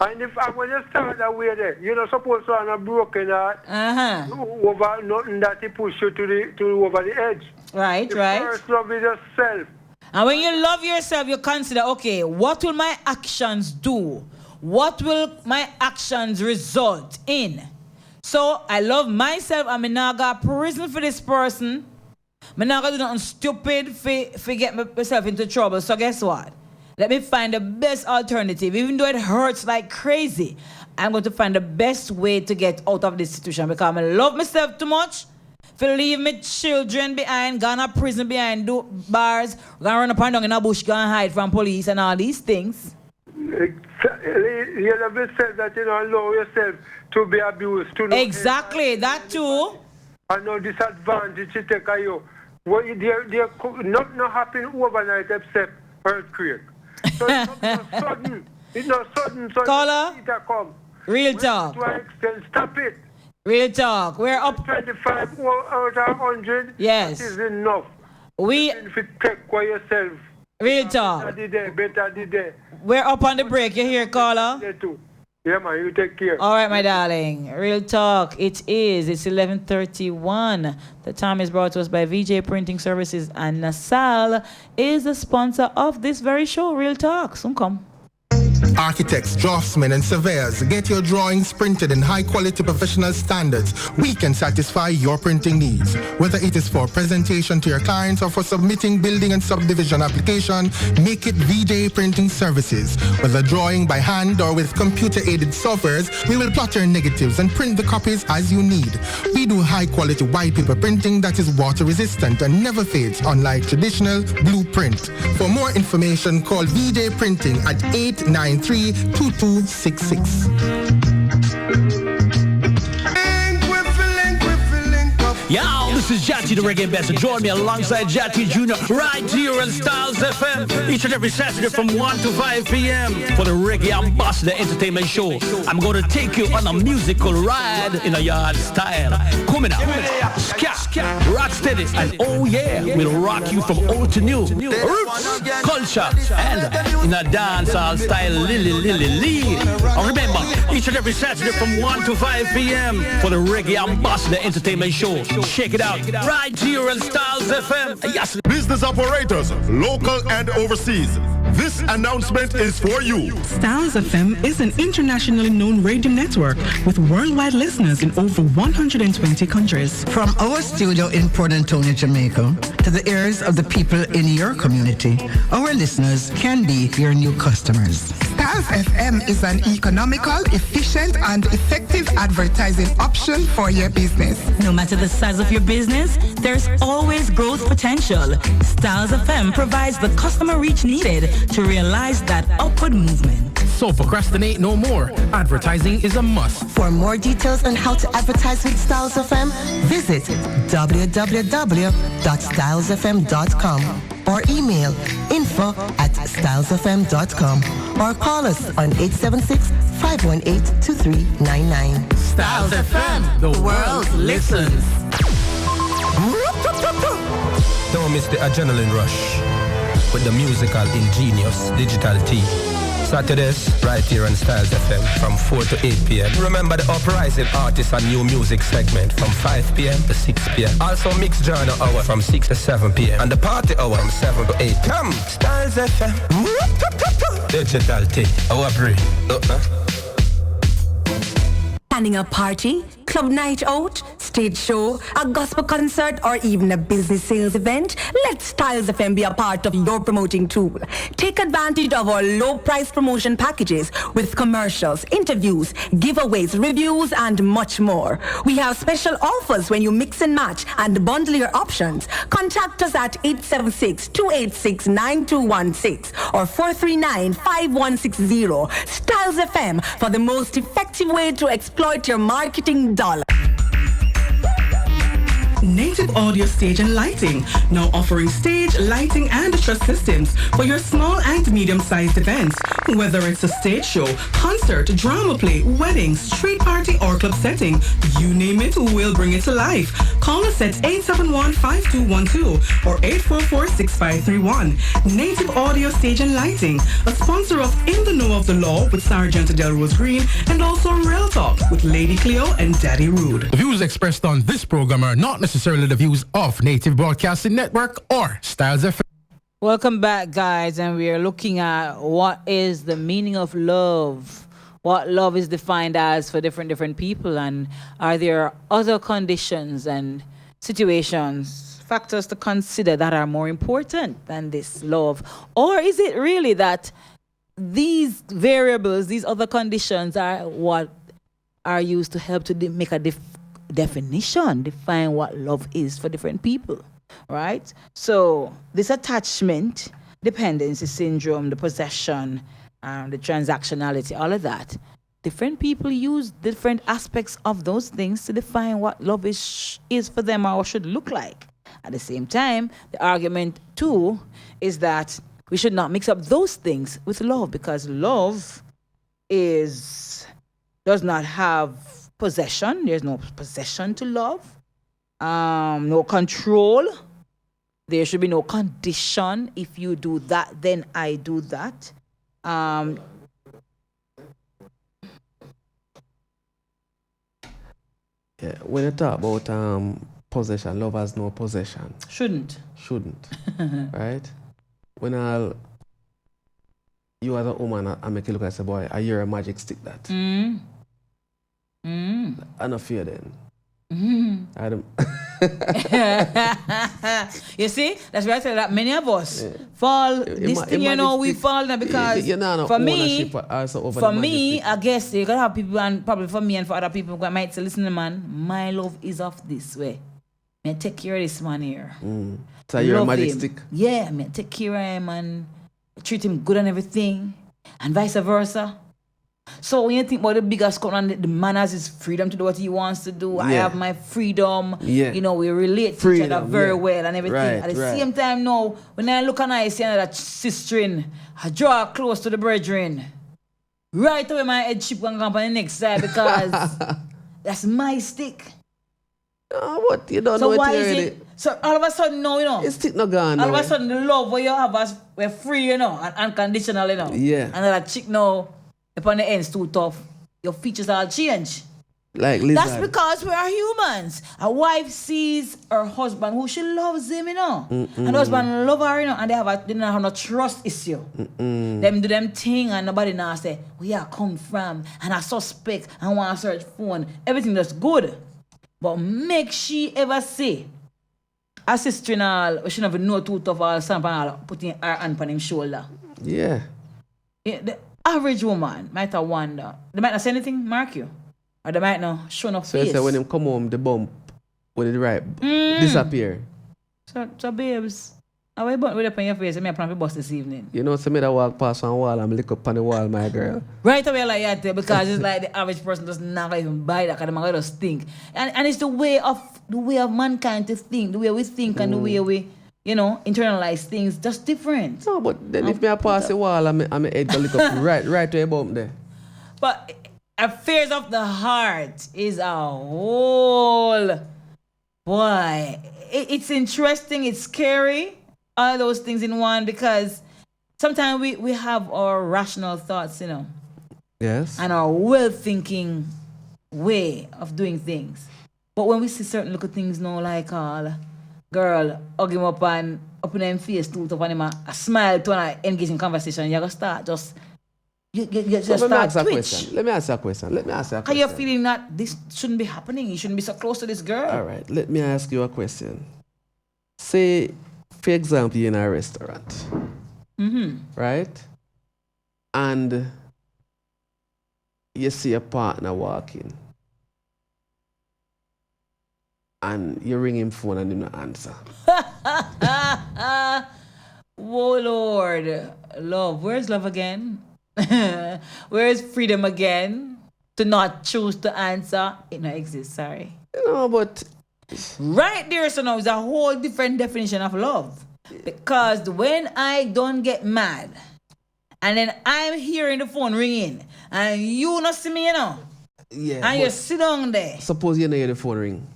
And when you start that way there, you're not supposed to have a broken heart over nothing that he push you to over the edge. Right. First love is yourself. And when you love yourself, you consider, okay, what will my actions do? What will my actions result in? So I love myself. I'm not going to prison for this person. I'm not going to do nothing stupid for get myself into trouble. So guess what? Let me find the best alternative. Even though it hurts like crazy, I'm going to find the best way to get out of this situation because I love myself too much. If you leave my children behind, go to prison behind, do bars, go run up and down in a bush, go and hide from police and all these things. You love yourself that you don't allow yourself to be abused. Exactly, that too. And no disadvantage you take of you. Well, nothing happen overnight except earthquake. So it's not sudden. It's not sudden. So Caller, come. Real Talk. To an extent, stop it. Real talk. We're up. 25 out of 100. Yes. That is enough. If you take for yourself. Real talk. Better the day. We're up on the break. You hear, caller? Yeah, man, you take care. All right, my darling. Real talk. It's 11:31. The time is brought to us by VJ Printing Services, and Nasal is the sponsor of this very show, Real Talk. Soon come. Architects, draftsmen, and surveyors, get your drawings printed in high-quality professional standards. We can satisfy your printing needs. Whether it is for presentation to your clients or for submitting building and subdivision application, make it VJ Printing Services. Whether drawing by hand or with computer-aided softwares, we will plot your negatives and print the copies as you need. We do high-quality white paper printing that is water-resistant and never fades, unlike traditional blueprint. For more information, call VJ Printing at 893-2266. Yo, this is Jati the Reggae Ambassador. Join me alongside Jati Jr. right here on Stylz FM each and every Saturday from 1 to 5 p.m. for the Reggae Ambassador Entertainment Show. I'm going to take you on a musical ride in a yard style. Coming out, ska, rock steady, and oh yeah, we'll rock you from old to new. Roots, culture, and in a dancehall style, Lily. Remember, each and every Saturday from 1 to 5 p.m. for the Reggae Ambassador Entertainment Show. Check it out right here on Stylz FM. Yes. Business operators, local and overseas. This announcement is for you. Stylz FM is an internationally known radio network with worldwide listeners in over 120 countries. From our studio in Port Antonio, Jamaica, to the ears of the people in your community, our listeners can be your new customers. Stylz FM is an economical, efficient, and effective advertising option for your business. No matter the size of your business, there's always growth potential. Stylz FM provides the customer reach needed to realize that upward movement. So procrastinate no more. Advertising is a must. For more details on how to advertise with Stylz FM, visit www.stylzfm.com or email info@stylzfm.com or call us on 876-518-2399. Stylz FM, the world listens. Don't miss the adrenaline rush with the musical ingenious digital tea. Saturdays, right here on Stylz FM from 4 to 8 p.m. Remember the uprising artists and new music segment from 5 p.m. to 6 p.m. Also mixed journal hour from 6 to 7 p.m. and the party hour from 7 to 8. Come, Stylz FM. Digital tea. Our brain. Planning a party, club night out, stage show, a gospel concert, or even a business sales event? Let Stylz FM be a part of your promoting tool. Take advantage of our low price promotion packages with commercials, interviews, giveaways, reviews, and much more. We have special offers when you mix and match and bundle your options. Contact us at 876-286-9216 or 439-5160. Stylz FM for the most effective way to exploit your marketing dollar. Native Audio Stage and Lighting, now offering stage, lighting, and truss systems for your small and medium-sized events. Whether it's a stage show, concert, drama play, wedding, street party, or club setting, you name it, we'll bring it to life. Call us at 871-5212 or 844-6531. Native Audio Stage and Lighting, a sponsor of In the Know of the Law with Sergeant Delrose Green, and also Real Talk with Lady Cleo and Daddy Rude. The views expressed on this program are not necessarily the views of Native Broadcasting Network or Stylz FM. Welcome back, guys, and we are looking at what is the meaning of love, what love is defined as for different people, and are there other conditions and situations, factors to consider that are more important than this love? Or is it really that these variables, these other conditions are what are used to help to make a define what love is for different people, right? So this attachment, dependency syndrome, the possession, the transactionality, all of that, different people use different aspects of those things to define what love is for them or should look like. At the same time, the argument too is that we should not mix up those things with love, because love does not have possession. There's no possession to love. No control. There should be no condition. If you do that, then I do that. Yeah, when you talk about possession, love has no possession. Shouldn't. Right? When you as a woman, I make you look and say, boy, you're a magic stick that. I don't fear then. I don't. You see, that's why I said that many of us fall. This thing, we fall now because for me, I guess you gotta have people, and probably for me and for other people who might say, listen, man, my love is of this way. I take care of this man here. So you're a magic stick? Yeah, I take care of him and treat him good and everything, and vice versa. So when you think about the biggest the man has his freedom to do what he wants to do. I have my freedom. Yeah. We relate to each other very well and everything. Right, at the same time now, when I look and I see another sister, I draw close to the brethren. Right away my head chip and go on the next side because that's my stick. What? You don't know why it is already. it? So all of a sudden now, it's stick no gone. All of a sudden the love where you have us, we're free, and unconditional, Yeah. And that chick now, upon the ends too tough, your features all change. Like lizard. That's because we are humans. A wife sees her husband who she loves him, and the husband love her, and they don't have no trust issue. Them do them thing and nobody now say, where you come from, and I suspect and want to search phone. Everything that's good. But make she ever say, a sister and all, she never know too tough all something putting her hand on his shoulder. Yeah. The average woman might have wonder. They might not say anything, mark you. Or they might not show no face. So you say when them come home, the bump with the disappear. So babes, how are you with up on your face? I plan to bust this evening. So me that walk past one wall and lick up on the wall, my girl. Right away like that, because it's like the average person does not even buy that, because the man just think. And it's the way of mankind to think, the way we think and the way we internalize things, just different. No, but then if me pass the wall, I'm head go lick up right to a bump there. But affairs of the heart is a whole boy. It's interesting, it's scary, all those things in one, because sometimes we have our rational thoughts, Yes. and our well-thinking way of doing things. But when we see certain little things now, like girl, hug him up and up in them face, too tough, and him a smile to an engaging conversation, you're going to start just... You just start twitch. Let me ask you a question. Are you feeling that this shouldn't be happening? You shouldn't be so close to this girl? All right, let me ask you a question. Say, for example, you're in a restaurant, right? And you see a partner walking, and you ring him phone and he don't answer. Whoa, Lord. Love. Where's love again? Where's freedom again? To not choose to answer? It don't exist, sorry. But... Right there, so now, is a whole different definition of love. Because when I don't get mad, and then I'm hearing the phone ringing, and you not see me, Yeah. And you sit down there. Suppose you know hear the phone ring.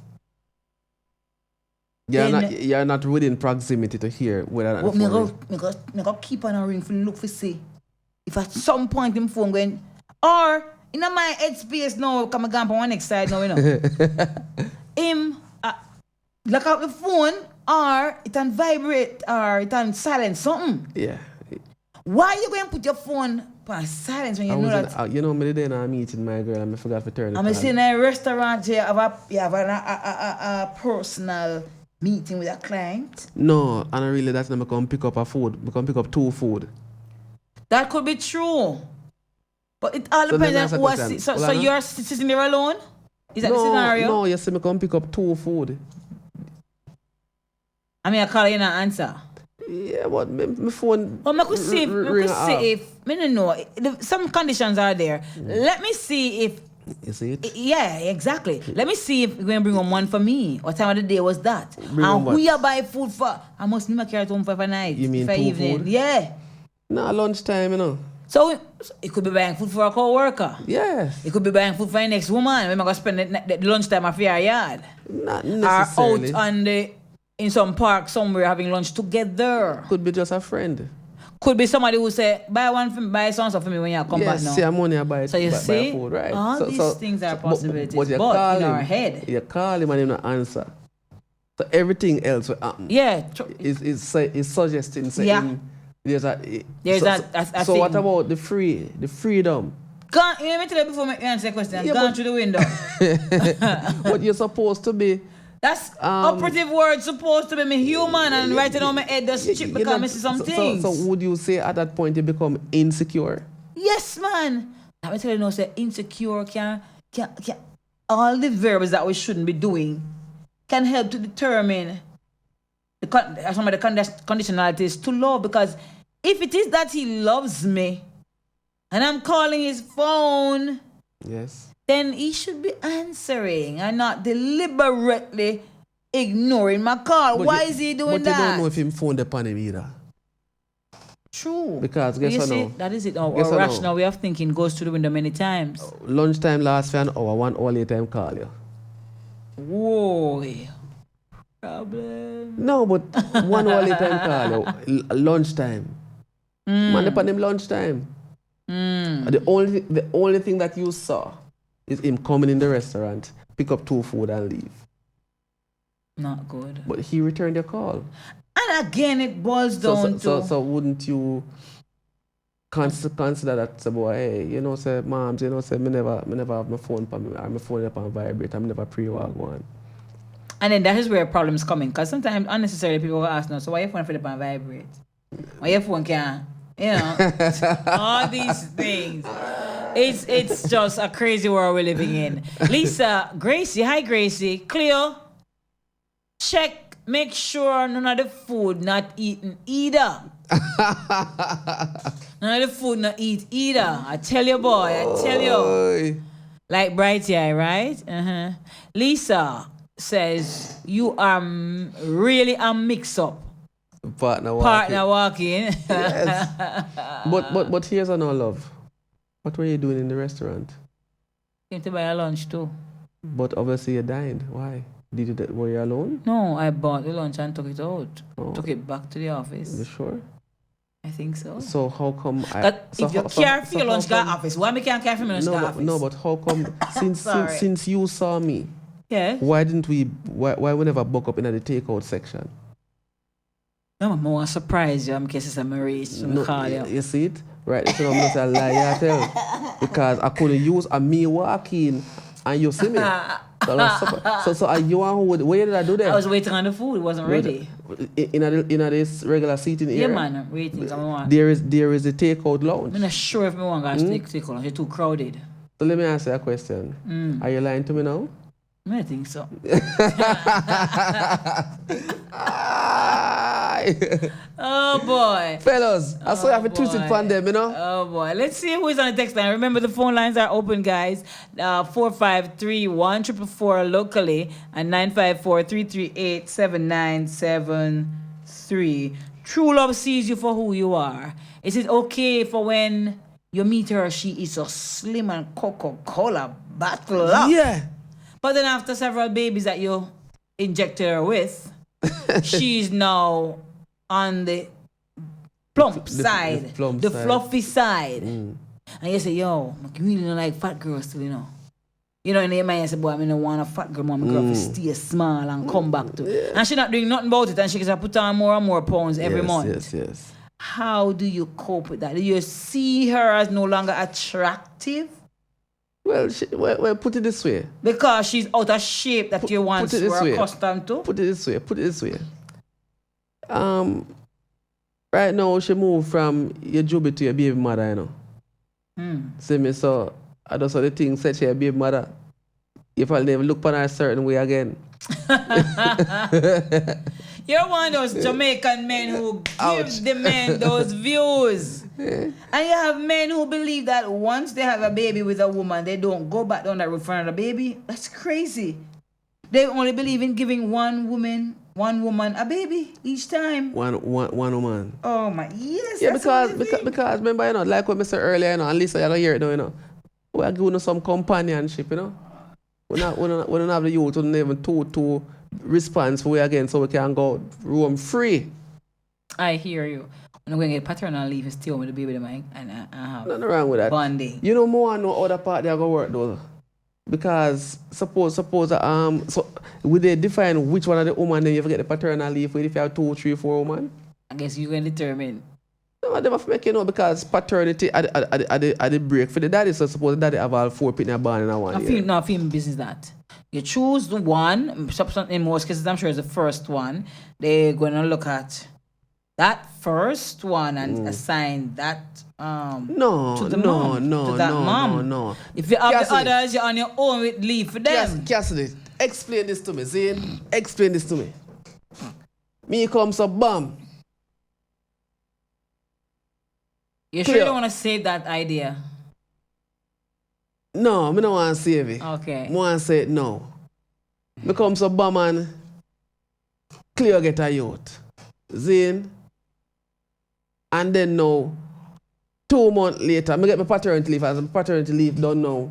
You're not within proximity to hear whether the phone ring. Me go keep on a ring for look for see. If at some point him phone going, or in my headspace now, come again on one next side now, him look out the phone, or it can vibrate, or it can silence something. Yeah. Why you going to put your phone on silence when you know that? Me the day in a meeting, my girl, and I forgot to turn it on. I'm saying in a restaurant, you have a personal meeting with a client. No, and really that's not come pick up a food. I come pick up 2 food. That could be true. But it all depends on who I see. So you're sitting there alone? Is that the scenario? No, you see me come pick up 2 food. I call you and answer. Yeah, but my phone. Well, I could see if I don't know. Some conditions are there. Let me see if. You see it? Yeah, exactly. Let me see if we're going to bring one for me. What time of the day was that? Bring and who you buy food for? I must not carry it home for a night. You mean for 2 evening. food? Yeah. No, lunchtime, So it could be buying food for a co-worker. Yes. It could be buying food for the next woman. We're going to spend the lunchtime at your yard. Not necessarily. Or out in some park somewhere having lunch together. Could be just a friend. Could be somebody who say, buy something for me when you come back now. Yes, see money I buy, so you buy see, food, right? all these things are possibilities, but you in our head. You call him and he don't answer. So everything else will happen. Yeah. Is suggesting saying there's a so thing. What about the freedom? Let me tell you before I answer the question. Gone through the window. What you're supposed to be. That's operative word, supposed to be me human, and right on my head does chip because I see some things. So would you say at that point you become insecure? Yes, man. Let me tell you now, say insecure can all the verbs that we shouldn't be doing can help to determine some of the conditionalities to love. Because if it is that he loves me and I'm calling his phone, yes, then he should be answering and not deliberately ignoring my call. Why is he doing that? But you don't know if him phoned upon him either. True. Because guess what now? That is it. Our rational way of thinking goes to the window many times. Lunchtime lasts for an hour, 1 hour later him call you. Whoa. Problem. No, but 1 hour later him call you. Lunchtime. Man upon him lunchtime. The only thing that you saw is him coming in the restaurant, pick up 2 food and leave. Not good. But he returned your call. And again, it boils down to... So wouldn't you consider that, say, boy, hey, you know, say, moms, you know, say, me never have my phone on me, or my phone up on vibrate, I'm never pre-walk one. And then that is where problems come in, because sometimes unnecessarily people will ask, no, so why your phone up on vibrate? Why your phone can't? You know, all these things. It's just a crazy world we're living in. Lisa, Gracie, hi Gracie. Cleo, check, make sure none of the food not eaten either. None of the food not eat either. I tell you, boy, I tell you. Like Brighty Eye, right? Lisa says, you are really a mix-up. Partner walking. Yes. But here's another love. What were you doing in the restaurant? Came to buy a lunch too. But obviously you dined. Why? Were you alone? No, I bought the lunch and took it out. Took it back to the office. You sure? I think so. So how come if you care for your lunch to office, why me can't care for my lunch to office? No, but how come since you saw me? Yeah. Why we never book up in the takeout section? No, I'm more surprised you in case it's a marriage. You see it? Right, so I'm not a lie, I tell. Because I couldn't use a me walking and you see me. So are you one who where did I do that? I was waiting on the food, it wasn't ready. In this regular seating area? Yeah, man, I'm waiting. There is a takeout lounge. I'm not sure if I want to take out. It's too crowded. So let me ask you a question. Are you lying to me now? I think so. Oh boy. Fellas, I saw you have a twisted fan them, you know? Oh boy. Let's see who is on the text line. Remember the phone lines are open, guys. 4531-444 locally and 954-338-7973. True love sees you for who you are. Is it okay for when you meet her, she is so slim and Coca-Cola battle up? Yeah. But then after several babies that you injected her with, she's now on the plump side, the fluffy side. And you say, yo, I really don't like fat girls still, you know. You know, in your mind, you say, boy, I don't want a fat girl, mom, girl to stay small and come back to. Yeah. And she's not doing nothing about it, and she can put on more and more pounds every month. Yes. How do you cope with that? Do you see her as no longer attractive? Well, put it this way. Because she's out of shape that you once were accustomed to? Put it this way. Right now, she moved from your jubi to your baby mother, you know. See me, so I just saw the thing said she a baby mother. If I'll never look upon her a certain way again. You're one of those Jamaican men who give the men those views. And you have men who believe that once they have a baby with a woman, they don't go back down that road for another baby. That's crazy. They only believe in giving one woman One woman, a baby each time. One woman. Oh my, yes. Yeah, because remember, you know, like what I said earlier, you know, and Lisa, you don't hear it now, you know. We are giving some companionship, you know. We don't have the youth, we don't even two response we again, so we can go roam free. I hear you. I'm going to get paternal leave and stay home with the baby and have nothing wrong with that. Bonding. You know, more no other part they are going to work though. Because suppose so would they define which one of the women then you get the paternal leave with if you have 2, 3, 4 women? I guess you can determine. No, they must make you know because paternity at the break for the daddy, so suppose the daddy have all 4 people born in one year. No, film business that. You choose the one, in most cases I'm sure it's the first one. They're gonna look at that first one and assign that to the mom. No. If you have Cassidy, the others, you're on your own with leave for them. Cassidy, explain this to me, Zane. Explain this to me. Me comes a bum. You sure you don't want to save that idea? No, I don't want to save it. Okay. I want to say it now. Me comes a bum and clear get a youth. Zane. And then now, 2 months later, I get my paternity leave. As my paternity leave done now,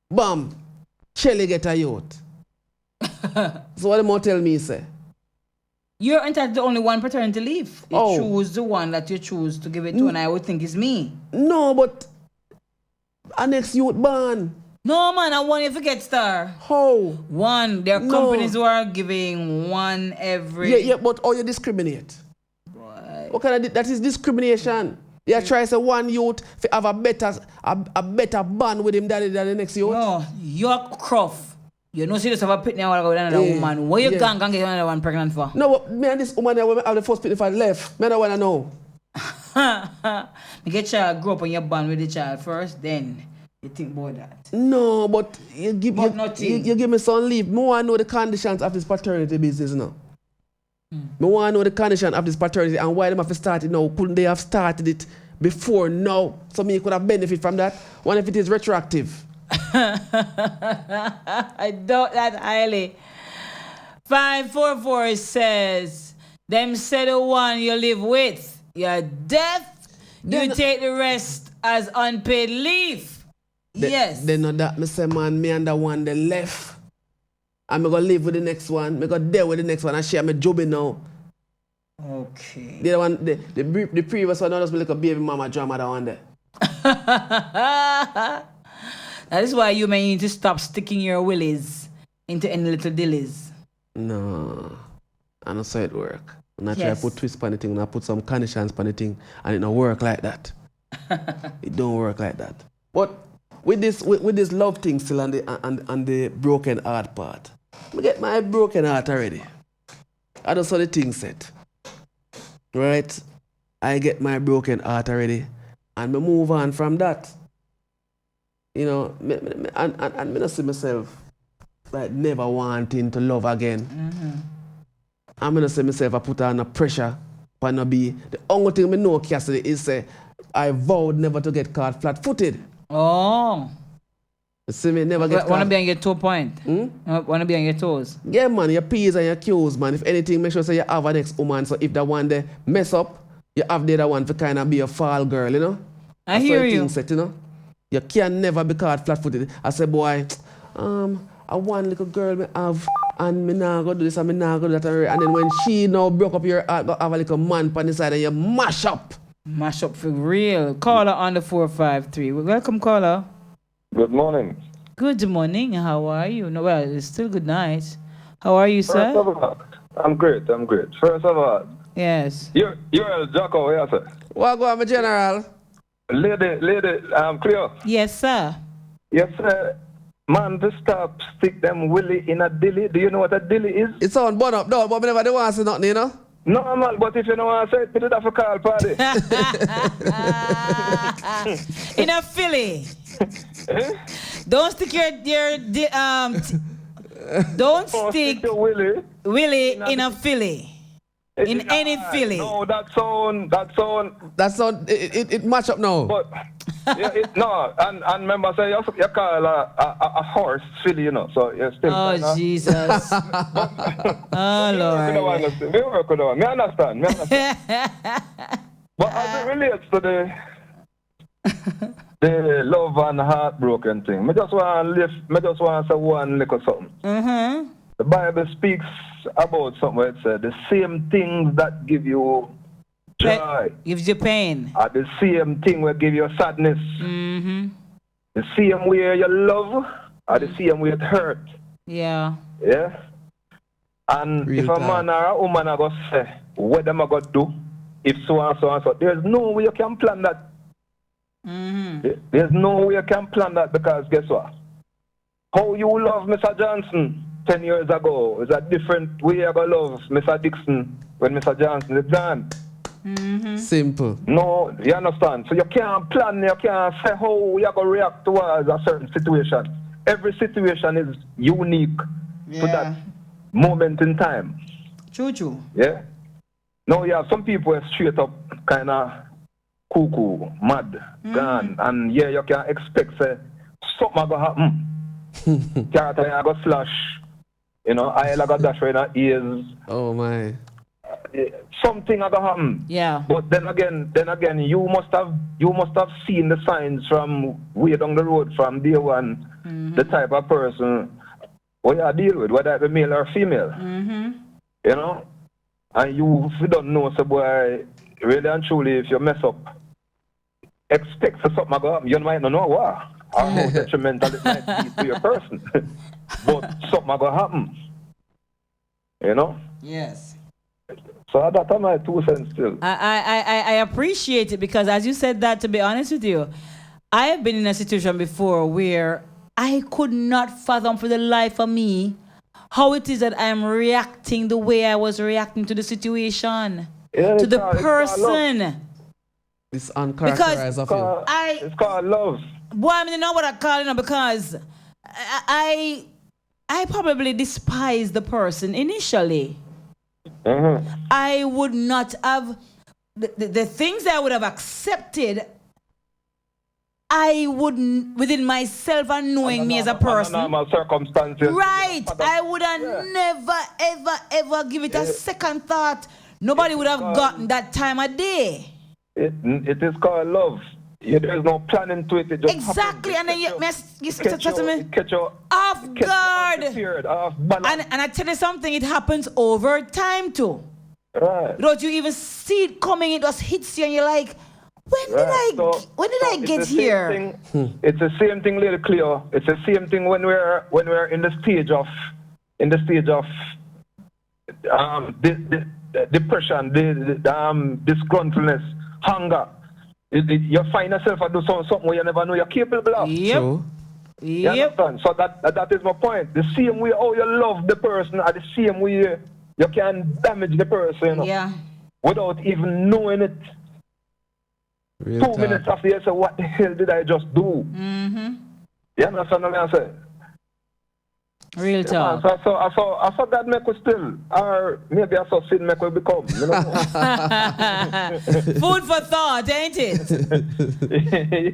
bam, Shelly get a youth. So what the more tell me, say? You're entitled to only one paternity leave. You choose the one that you choose to give it to, and I would think it's me. No, but our next youth born. No, man, I want you to get star. How? One. There are companies who are giving one every... Yeah, but how you discriminate? What kind of that is discrimination? You try to say one youth to have a better bond with him than the next youth? No, you're Croft. You know, see this have a pitney with another woman. What you can't get another one pregnant for? No, but me and this woman have the first pitney for left. Me don't want to know. You get child grow up and you bond with the child first, then you think about that. No, but you give me some leave. Me want to know the conditions of this paternity business now. Me want to know the condition of this paternity and why them have to start it now. Couldn't they have started it before now? So me could have benefit from that. What if it is retroactive? I doubt that highly. 544 says, them say the one you live with, you're deaf, you take the rest as unpaid leave. Yes. They know that me say, man, me and the one they left. I'm going to live with the next one. I'm going to deal with the next one and share my job now. Okay. The previous one, just be like a baby mama drama that one there. That is why you may need to stop sticking your willies into any little dillies. No. I don't say it work. I'm not trying to put twist on the thing. I put some conditions on the thing and it don't work like that. It don't work like that. But with this love thing still on the broken heart part, I get my broken heart already. I just saw the thing set. Right? I get my broken heart already. And me move on from that. You know, and I don't see myself like never wanting to love again. Mm-hmm. I'm going to say myself, I put on a pressure for not be. The only thing I know, Cassidy, is I vowed never to get caught flat-footed. Oh. You see me, never get caught. Want to be on your toe point? Want to be on your toes? Yeah, man, your P's and your Q's, man. If anything, make sure say you have an ex-woman. So if that one they mess up, you have the other one to kind of be a fall girl, you know? I hear you. Set, you know? You can never be caught flat-footed. I say, boy, I one little girl me have, and me nah go do this and me nah go do that. And then when she now broke up your heart, go have a little man on the side and you mash up. Mash up for real. Caller on the 453. Welcome, caller. Good morning. Good morning. How are you? No, well, it's still good night. How are you, sir? First of all, I'm great. First of all. Yes. You're Jocko, yes, sir. What go on, my general? Lady, Cleo. Yes, sir. Yes, sir. Man, to stop stick them willy in a dilly. Do you know what a dilly is? It's on burn up, no, but me never do want to say nothing, you know? No, man, but if you don't want to say it, put it off a call party. In a Philly. Don't stick don't stick willy in a Philly. In any Philly. No, that sound. It match up now. But No, and remember, say you call a horse silly, you know, so you're still. Oh, Jesus. Oh, Lord. Me work with that. Me understand. But as it relates to the love and heartbroken thing, me just want to say one little something. Mm-hmm. The Bible speaks about something where it says the same things that give you joy gives you pain are the same thing will give you sadness. Mm-hmm. The same way you love are the same way it hurt. Yeah. Yeah. And Real if a talk. man or a woman are gonna say what am I gonna do, if so and so and so, there's no way you can plan that. Mm-hmm. There's no way you can plan that, because guess what? How you love Mr. Johnson 10 years ago is a different way you gonna love Mr. Dixon when Mr. Johnson is gone. Mm-hmm. Simple. No, you understand? So you can't plan, you can't say how you're going to react towards a certain situation. Every situation is unique to that moment in time. True. Yeah? Now you have some people who are straight up kind of cuckoo, mad, gone, and yeah, you can expect say, something going to happen. Character going to slash, you know, I'll go dash right in her ears. Oh my. Something going to happen. Yeah. But then again, you must have seen the signs from way down the road from day one, the type of person what you deal with, whether it's male or female. Mm-hmm. You know? And you don't know, so boy, really and truly, if you mess up, expect for something to go happen. You might not know what, or how detrimental it might be to your person. But something going to happen. You know? Yes. So that's my 2 cents still. I appreciate it, because as you said that, to be honest with you, I have been in a situation before where I could not fathom for the life of me how it is that I am reacting the way I was reacting to the situation, to the person. It's uncharacterized of you. It's called love. Boy, I mean, you know what I call it now, because I probably despise the person initially. Mm-hmm. I would not have the things I would have accepted. I wouldn't, within myself and knowing me as a person, normal circumstances. right? I would have ever give it a second thought. Nobody would have gotten that time of day. It is called love. There's no planning to it. It just exactly, happens. And then you to me catch you off guard. Off balance. And I tell you something, it happens over time too. Right. Don't you even see it coming? It just hits you, and you're like, when did I get here? It's the same thing, Lady Cleo. It's the same thing when we're in the stage of depression, disgruntledness, hunger. You find yourself do something where you never know you're capable of. Yep. You understand? So that is my point. The same way how you love the person, are the same way you can damage the person. You know, yeah. Without even knowing it. Real 2 talk. minutes after you say, what the hell did I just do? Mm-hmm. You understand what I'm saying? Real talk. I saw that make we still, or maybe I saw sin make we become. You know? Food for thought, ain't it?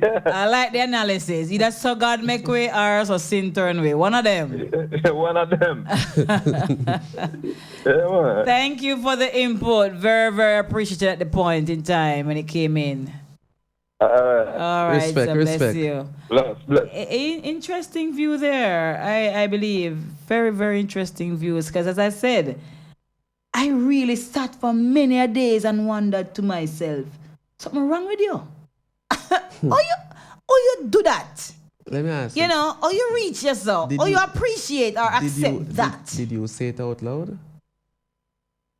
Yeah. I like the analysis. Either so God make way or so sin turn way. One of them. One of them. Yeah, thank you for the input. Very, very appreciated at the point in time when it came in. All right, respect, so respect. bless you. Bless. Interesting view there, I believe. Very, very interesting views. Because as I said, I really sat for many a days and wondered to myself, something wrong with you? you do that? Let me ask you. know, or you reach yourself, or you appreciate or accept that. Did you say it out loud?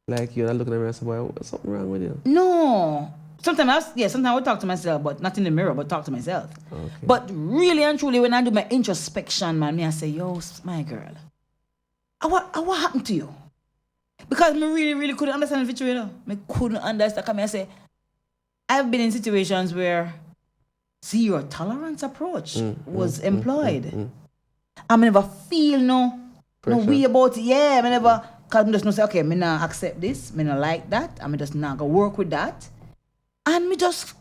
Like you're not looking at me and say, well, something wrong with you? No. Sometimes I would talk to myself, but not in the mirror, but talk to myself. Okay. But really and truly, when I do my introspection, man, I say, yo, my girl, what happened to you? Because me really, really couldn't understand the situation. I couldn't understand. I say, I've been in situations where zero tolerance approach was employed. I never feel no way about it. Yeah, I never, because I just not say, okay, me not accept this, me not like that, I'm just not gonna work with that. And me just,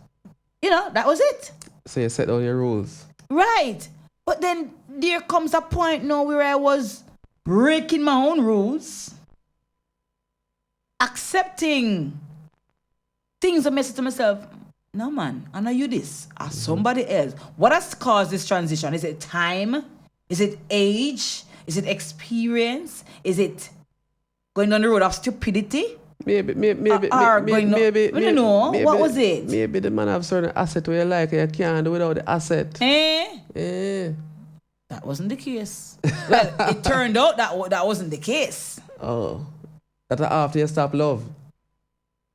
that was it. So you set down your rules. Right. But then there comes a point now where I was breaking my own rules, accepting things I message to myself. No, man, I know you this. As somebody else. What has caused this transition? Is it time? Is it age? Is it experience? Is it going down the road of stupidity? Maybe. What was it? Maybe the man have certain asset where you like you can't do without the asset. That wasn't the case. Well, it turned out that wasn't the case. Oh. That after you stop love.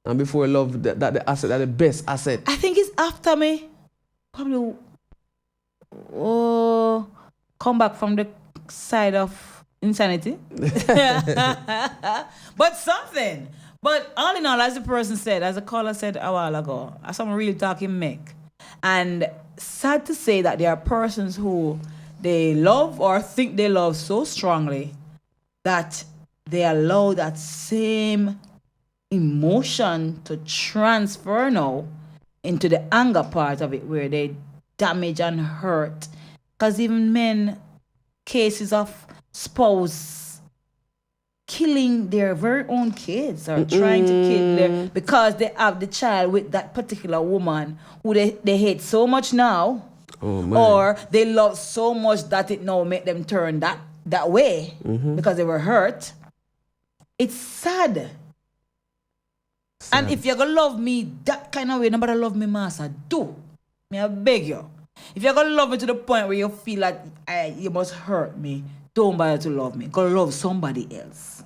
And before love, that the asset, that the best asset. I think it's after me. Probably come back from the side of insanity. But something. But all in all, as the person said, as the caller said a while ago, some real talking make. And sad to say that there are persons who they love or think they love so strongly that they allow that same emotion to transfer now into the anger part of it, where they damage and hurt. Because even men, cases of spouse killing their very own kids or trying to kill their, because they have the child with that particular woman who they hate so much now, or they love so much that it now make them turn that way because they were hurt. It's sad. And if you're gonna love me that kind of way, nobody love me, master, do. May I beg you. If you're gonna love me to the point where you feel like you must hurt me, don't bother to love me. Go love somebody else.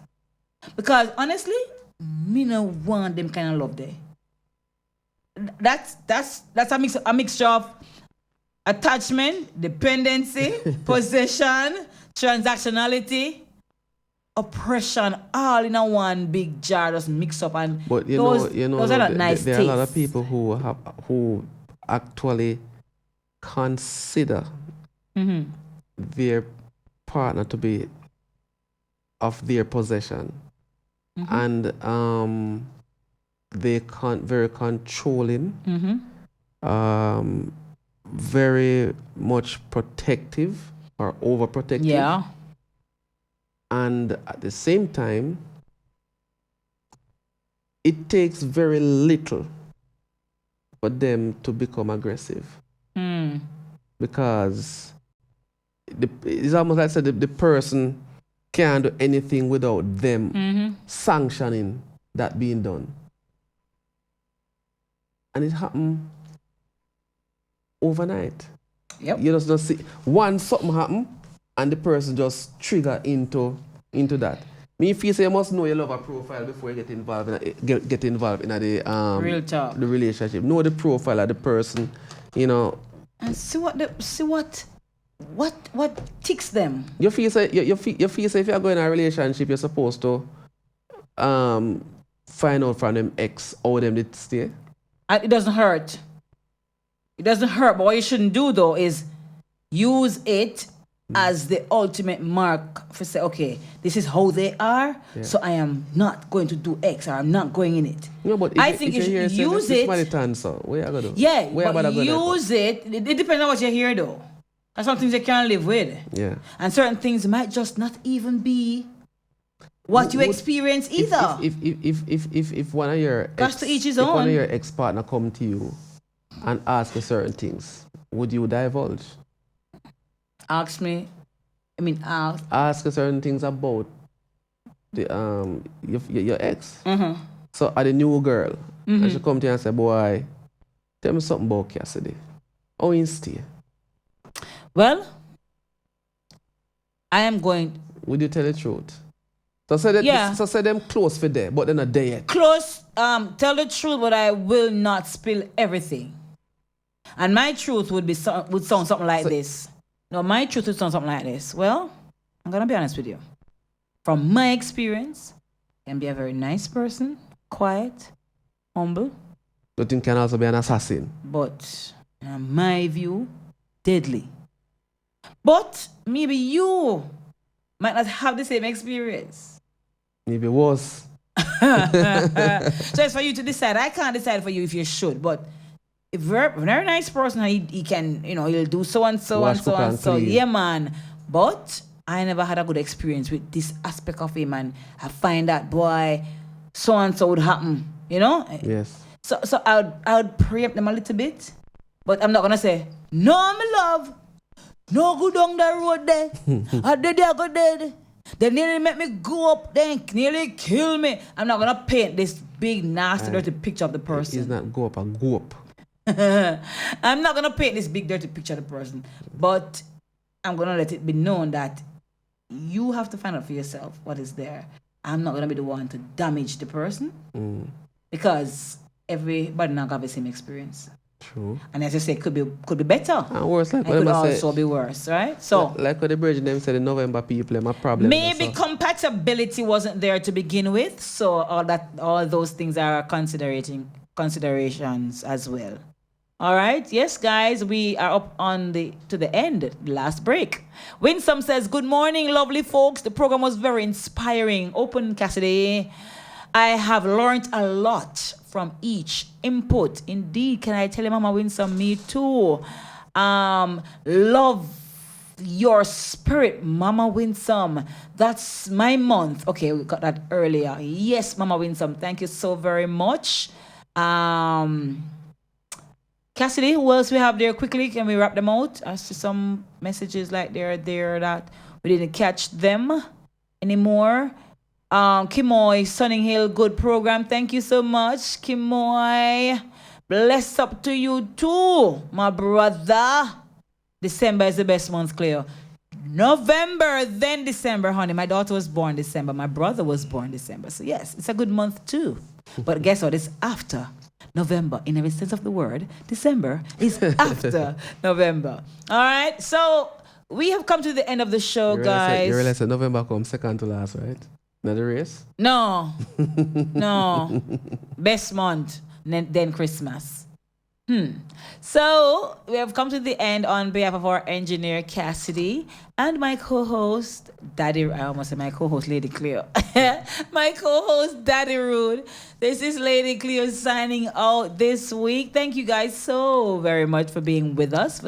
Because honestly, me no want them kind of love there. That's a mixture of attachment, dependency, possession, transactionality, oppression, all in a one big jar, just mix up. And but those are not nice there are a lot of people who actually consider their partner to be of their possession, and they very controlling, very much protective or overprotective. Yeah. And at the same time, it takes very little for them to become aggressive. Because it's almost like I said, the person can't do anything without them sanctioning that being done. And it happened overnight. Yep. You just don't see something happen and the person just trigger into that. Me feel say you must know your lover profile before you get involved in the real talk, the relationship. Know the profile of the person, and see what ticks them. You feel say if you're going in a relationship, you're supposed to find out from them ex how them did stay. And it doesn't hurt. It doesn't hurt, but what you shouldn't do though is use it as the ultimate mark for say, okay, this is how they are, so I am not going to do X or I'm not going in it. No, but I think you should use it. What you gonna do? Yeah, but use it. It depends on what you hear though. There's some things you can't live with. Yeah. And certain things might just not even be what you experience either. If one of your one of your ex partner come to you and ask you certain things, would you divulge? Ask you certain things about the your ex. So are the new girl, and she come to you and say, boy, tell me something about Cassidy. How you stay? Well, I am going. Would you tell the truth? So say them close for there, but they're not there yet. Close. Tell the truth, but I will not spill everything. And my truth would sound something like this. No, my truth would sound something like this. Well, I'm gonna be honest with you. From my experience, I can be a very nice person, quiet, humble. But you can also be an assassin. But in my view, deadly. But maybe you might not have the same experience. Maybe worse. So it's for you to decide. I can't decide for you if you should, but very nice person. He can, he'll do so and so and so and so. Yeah, man. But I never had a good experience with this aspect of him, and I find that boy, so and so would happen. Yes. So I would preempt them a little bit, but I'm not gonna say no, my love. No go down the road there. I go dead. They nearly make me go up, then nearly kill me. I'm not gonna paint this big nasty dirty picture of the person. It's not go up and go up. I'm not gonna paint this big dirty picture of the person, but I'm gonna let it be known that you have to find out for yourself what is there. I'm not gonna be the one to damage the person because everybody not have the same experience. True. And as you say, could be better. And worse, like it could also be worse, right? So like what the bridge them said, the November people have a problem. Maybe compatibility wasn't there to begin with, so all those things are considerations as well. All right, yes, guys, we are up to the end, the last break. Winsome says, "Good morning, lovely folks. The program was very inspiring. Open Cassidy. I have learned a lot from each input. Indeed, can I tell you, Mama Winsome, me too. Love your spirit, Mama Winsome. That's my month." Okay, we got that earlier. Yes, Mama Winsome, thank you so very much. Cassidy, who else we have there? Quickly, can we wrap them out? I see some messages like they're there that we didn't catch them anymore. Kimoy, Sunning Hill, good program. Thank you so much, Kimoy. Bless up to you too, my brother. December is the best month, Cleo. November, then December, honey. My daughter was born December. My brother was born December. So yes, it's a good month too. But guess what? It's after November. In every sense of the word, December is after November. All right. So we have come to the end of the show, guys. You realize that November comes second to last, right? Not the race? No. No. Best month, then Christmas. So we have come to the end on behalf of our engineer Cassidy and my co-host Daddy. I almost said my co-host Lady Cleo. My co-host Daddy Rude. This is Lady Cleo signing out this week. Thank you guys so very much for being with us.